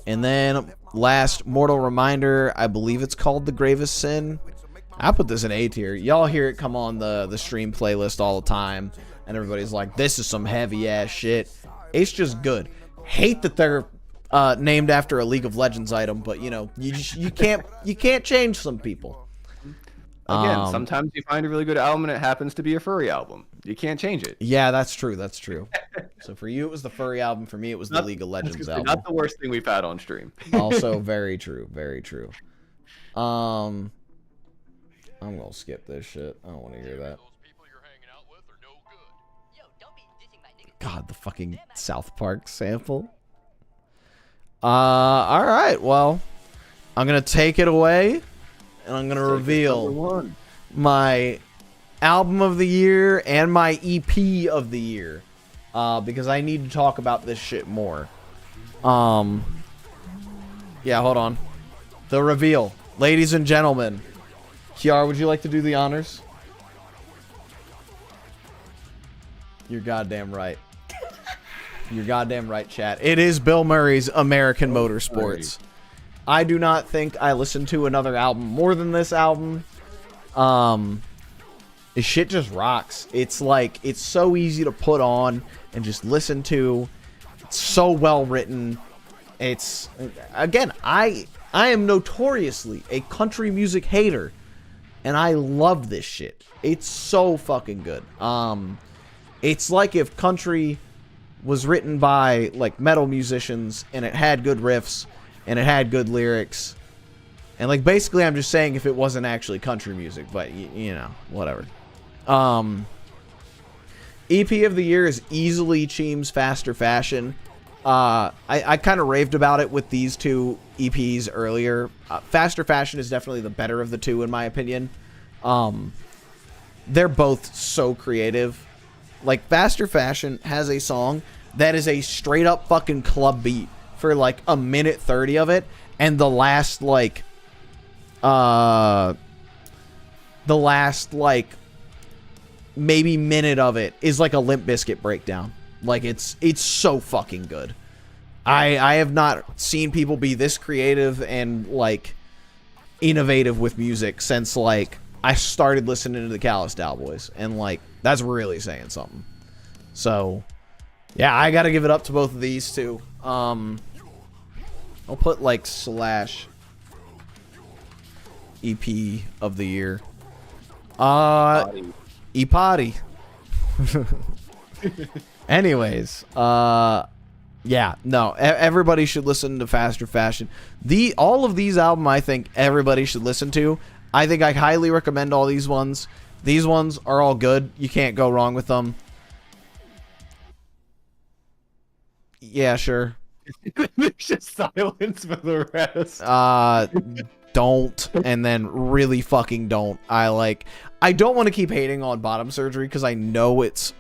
And then last Mortal Reminder, I believe it's called The Gravest Sin. I put this in A tier. Y'all hear it come on the stream playlist all the time, and everybody's like, this is some heavy ass shit. It's just good. Hate that they're named after a League of Legends item, but you know, you can't change some people. Again, sometimes you find a really good album and it happens to be a furry album. You can't change it. Yeah, that's true. That's true. So for you, it was the furry album. For me, it was the League of Legends album. Not the worst thing we've had on stream. Also, very true. Very true. I'm gonna skip this shit. I don't want to hear that. God, the fucking South Park sample. All right. Well, I'm gonna take it away, and I'm gonna reveal my album of the year and my EP of the year, because I need to talk about this shit more. Yeah, hold on. The reveal, ladies and gentlemen. Kiara, would you like to do the honors? You're goddamn right. You're goddamn right, chat. It is Bill Murray's American Motorsports. I do not think I listened to another album more than this album. This shit just rocks. It's like, it's so easy to put on and just listen to. It's so well written. It's, again, I am notoriously a country music hater, and I love this shit. It's so fucking good. It's like if country was written by like metal musicians and it had good riffs and it had good lyrics, and like basically I'm just saying if it wasn't actually country music, but you know, whatever. EP of the year is easily Cheem's Faster Fashion. I kind of raved about it with these two EPs earlier. Faster Fashion is definitely the better of the two in my opinion. They're both so creative. Like, Faster Fashion has a song that is a straight up fucking club beat for like a minute 30 of it, and the last like the last like maybe minute of it is like a Limp Bizkit breakdown. Like it's so fucking good. I have not seen people be this creative and like innovative with music since like I started listening to the CqBwAfFlEs, and like that's really saying something. So yeah, I gotta give it up to both of these two. I'll put like / EP of the year. AOTY. Anyways, yeah, no, everybody should listen to Faster Fashion. All of these albums, I think everybody should listen to. I think I highly recommend all these ones. These ones are all good. You can't go wrong with them. Yeah, sure. There's just silence for the rest. Don't, and then really fucking don't. I don't want to keep hating on Bottom Surgery because I know it's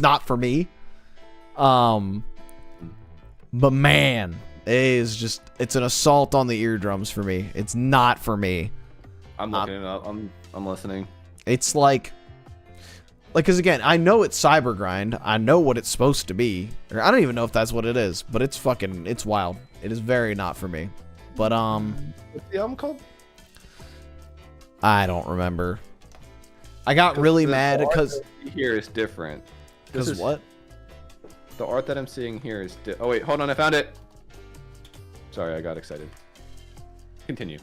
not for me. But man, it's an assault on the eardrums for me. It's not for me. I'm looking it up. I'm listening. It's like, because again, I know it's cyber grind. I know what it's supposed to be. Or I don't even know if that's what it is, but it's wild. It is very not for me. But what's the album called? I don't remember. I got really mad because here is different. Because what? The art that I'm seeing here is. Oh wait, hold on, I found it. Sorry, I got excited. Continue.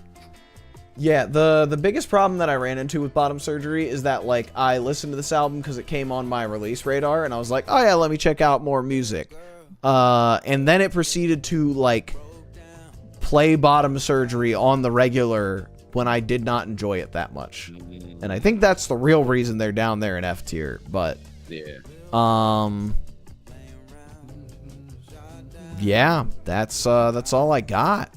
Yeah, the biggest problem that I ran into with Bottom Surgery is that like I listened to this album because it came on my release radar, and I was like, oh yeah, let me check out more music. And then it proceeded to like play Bottom Surgery on the regular when I did not enjoy it that much. And I think that's the real reason they're down there in F tier. But yeah, yeah, that's all I got.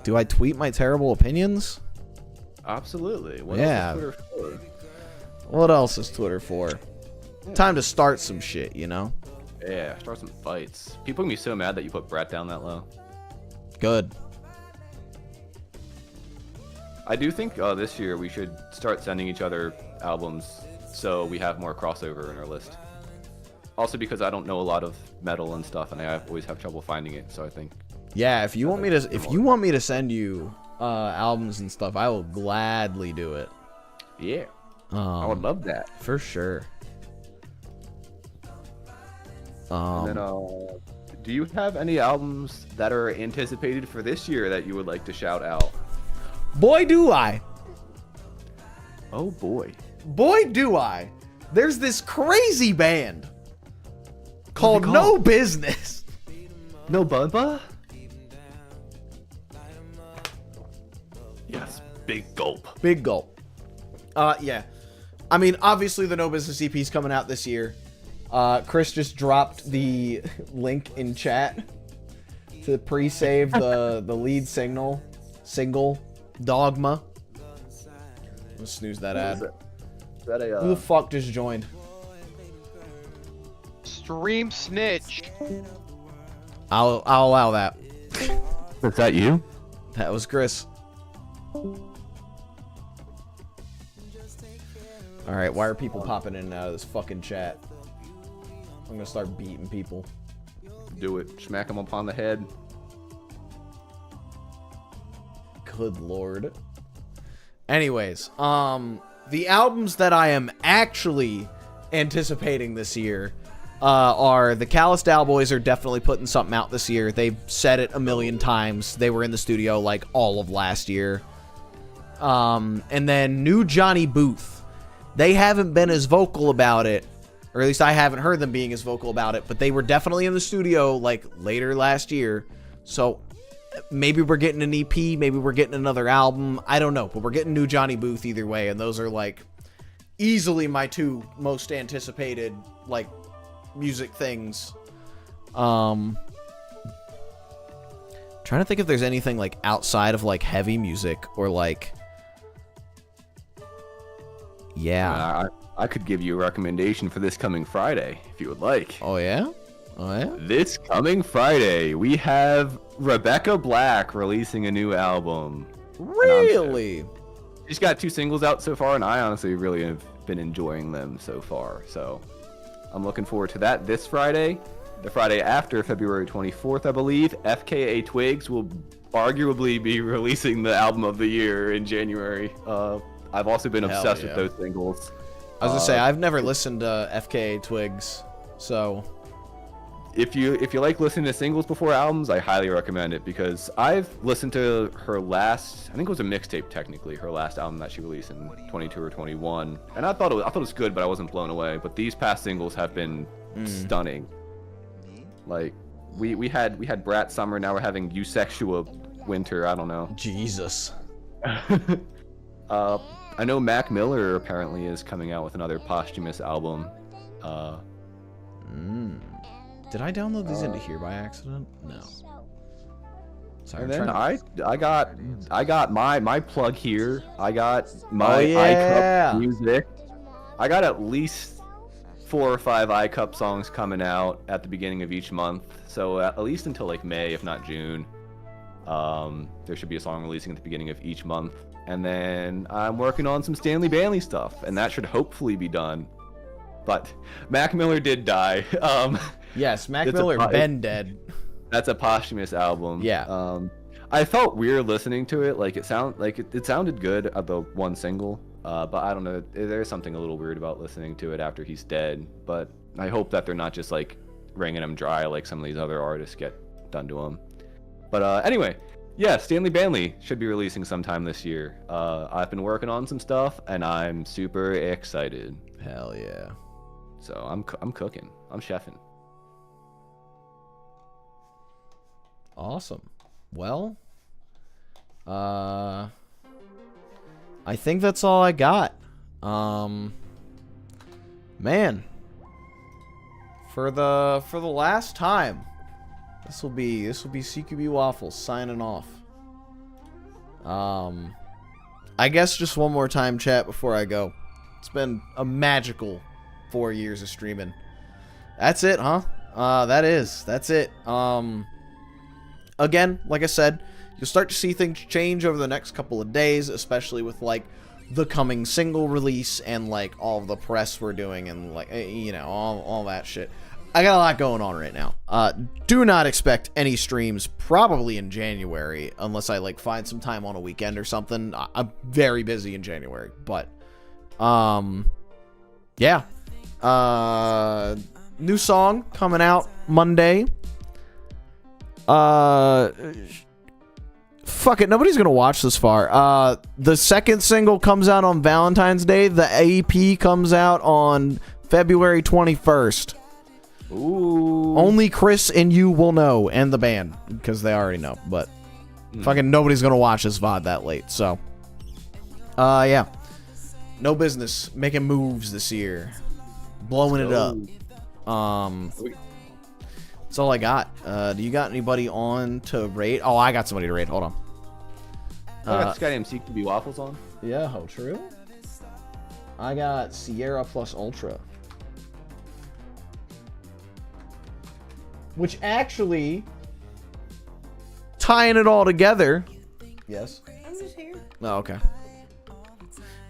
Do I tweet my terrible opinions? Absolutely. What Yeah. else is Twitter for? What else is Twitter for? Time to start some shit, you know? Yeah, start some fights. People can be so mad that you put Brett down that low. Good. I do think this year we should start sending each other albums so we have more crossover in our list. Also because I don't know a lot of metal and stuff, and I always have trouble finding it. So I think. Yeah, if you want me to send you albums and stuff, I will gladly do it. Yeah, I would love that for sure. And then, do you have any albums that are anticipated for this year that you would like to shout out? Boy, do I. Oh boy. Boy, do I. There's this crazy band called No Business. No Bubba? Yes, big gulp. Big gulp. Yeah. I mean, obviously the No Business EP is coming out this year. Chris just dropped the link in chat to pre-save the lead single, Dogma. I'm gonna snooze that ad. Is that a, Who the fuck just joined? Stream snitch. I'll allow that. Is that you? That was Chris. Alright, why are people popping in and out of this fucking chat? I'm gonna start beating people. Do it. Smack them upon the head. Good lord. Anyways, the albums that I am actually anticipating this year are the CqBwAfFlEs are definitely putting something out this year. They've said it a million times. They were in the studio like all of last year. And then New Johnny Booth. They haven't been as vocal about it, or at least I haven't heard them being as vocal about it, but they were definitely in the studio like later last year. So maybe we're getting an EP, maybe we're getting another album. I don't know, but we're getting New Johnny Booth either way, and those are like easily my two most anticipated like music things. Trying to think if there's anything like outside of like heavy music or like I could give you a recommendation for this coming Friday if you would like. Oh yeah? Oh yeah? This coming Friday, we have Rebecca Black releasing a new album. Really? She's got 2 singles out so far, and I honestly really have been enjoying them so far. So I'm looking forward to that this Friday. The Friday after, February 24th, I believe, FKA Twigs will arguably be releasing the album of the year in January. I've also been obsessed with those singles. I was gonna say, I've never listened to FKA Twigs, so... If you like listening to singles before albums, I highly recommend it, because I've listened to her last, I think it was a mixtape technically, her last album that she released in 22 or 21, and I thought it was good, but I wasn't blown away. But these past singles have been stunning. Like we had Brat Summer, now we're having Eusexua Winter. I don't know. Jesus. I know Mac Miller apparently is coming out with another posthumous album. Did I download these into here by accident? No. Sorry. And then I got my plug here. I got my iCup music. I got at least 4 or 5 iCup songs coming out at the beginning of each month. So at least until like May, if not June, there should be a song releasing at the beginning of each month. And then I'm working on some Stanley Bailey stuff, and that should hopefully be done. But Mac Miller did die. Yes, Mac Miller been dead. That's a posthumous album. Yeah. I felt weird listening to it. Like it sounded good at the one single. But I don't know. There's something a little weird about listening to it after he's dead. But I hope that they're not just like wringing him dry like some of these other artists get done to him. But anyway, yeah, Stanley Bailey should be releasing sometime this year. I've been working on some stuff, and I'm super excited. Hell yeah. So I'm cooking. I'm chefing. Awesome. Well, I think that's all I got. Man, for the last time, this will be CqBwAfFlEs signing off. I guess just one more time, chat, before I go. It's been a magical 4 years of streaming. That's it, huh? That's it. Again, like I said, you'll start to see things change over the next couple of days, especially with, like, the coming single release and, like, all of the press we're doing and, like, you know, all that shit. I got a lot going on right now. Do not expect any streams probably in January, unless I, like, find some time on a weekend or something. I'm very busy in January, but, yeah. New song coming out Monday. Fuck it, nobody's gonna watch this far. The second single comes out on Valentine's Day. The EP comes out on February 21st. Ooh. Only Chris and you will know, and the band, because they already know. But fucking nobody's gonna watch this VOD that late. So, yeah, no business making moves this year, blowing it up. That's all I got. Do you got anybody on to rate? Oh, I got somebody to rate. Hold on. I got this guy named CqBwAfFlEs on. Yeah, how true. I got Sierra plus Ultra. Which actually, tying it all together. Yes? I'm just here. Oh, okay.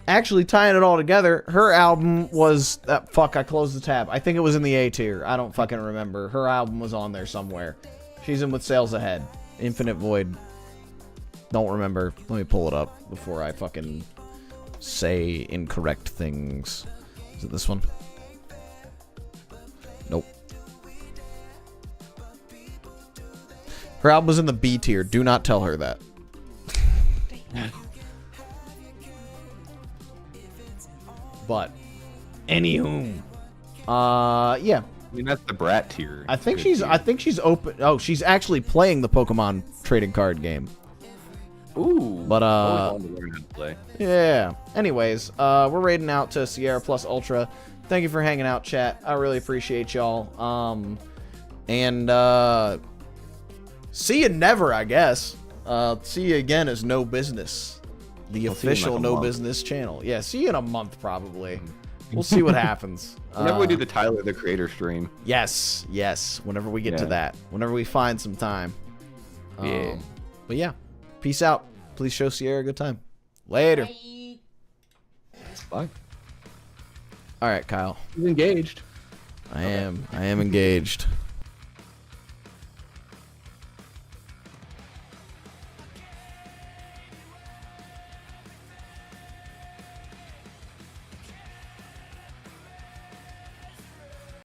Actually, tying it all together, her album was... fuck, I closed the tab. I think it was in the A tier. I don't fucking remember. Her album was on there somewhere. She's in with Sales Ahead. Infinite Void. Don't remember. Let me pull it up before I fucking say incorrect things. Is it this one? Nope. Her album was in the B tier. Do not tell her that. But, anywho, yeah. I mean, that's the Brat tier. I think she's open. Oh, she's actually playing the Pokemon trading card game. Ooh. But I always wanted to learn how to play. Yeah. Anyways, we're raiding out to Sierra plus Ultra. Thank you for hanging out, chat. I really appreciate y'all. And see you never, I guess. See you again as No Business. The official No Business channel. Yeah, see you in a month probably. We'll see what happens. Whenever we do the Tyler the Creator stream. Yes. Whenever we get to that. Whenever we find some time. Yeah. But yeah, peace out. Please show Sierra a good time. Later. Bye. All right, Kyle. He's engaged. I am engaged.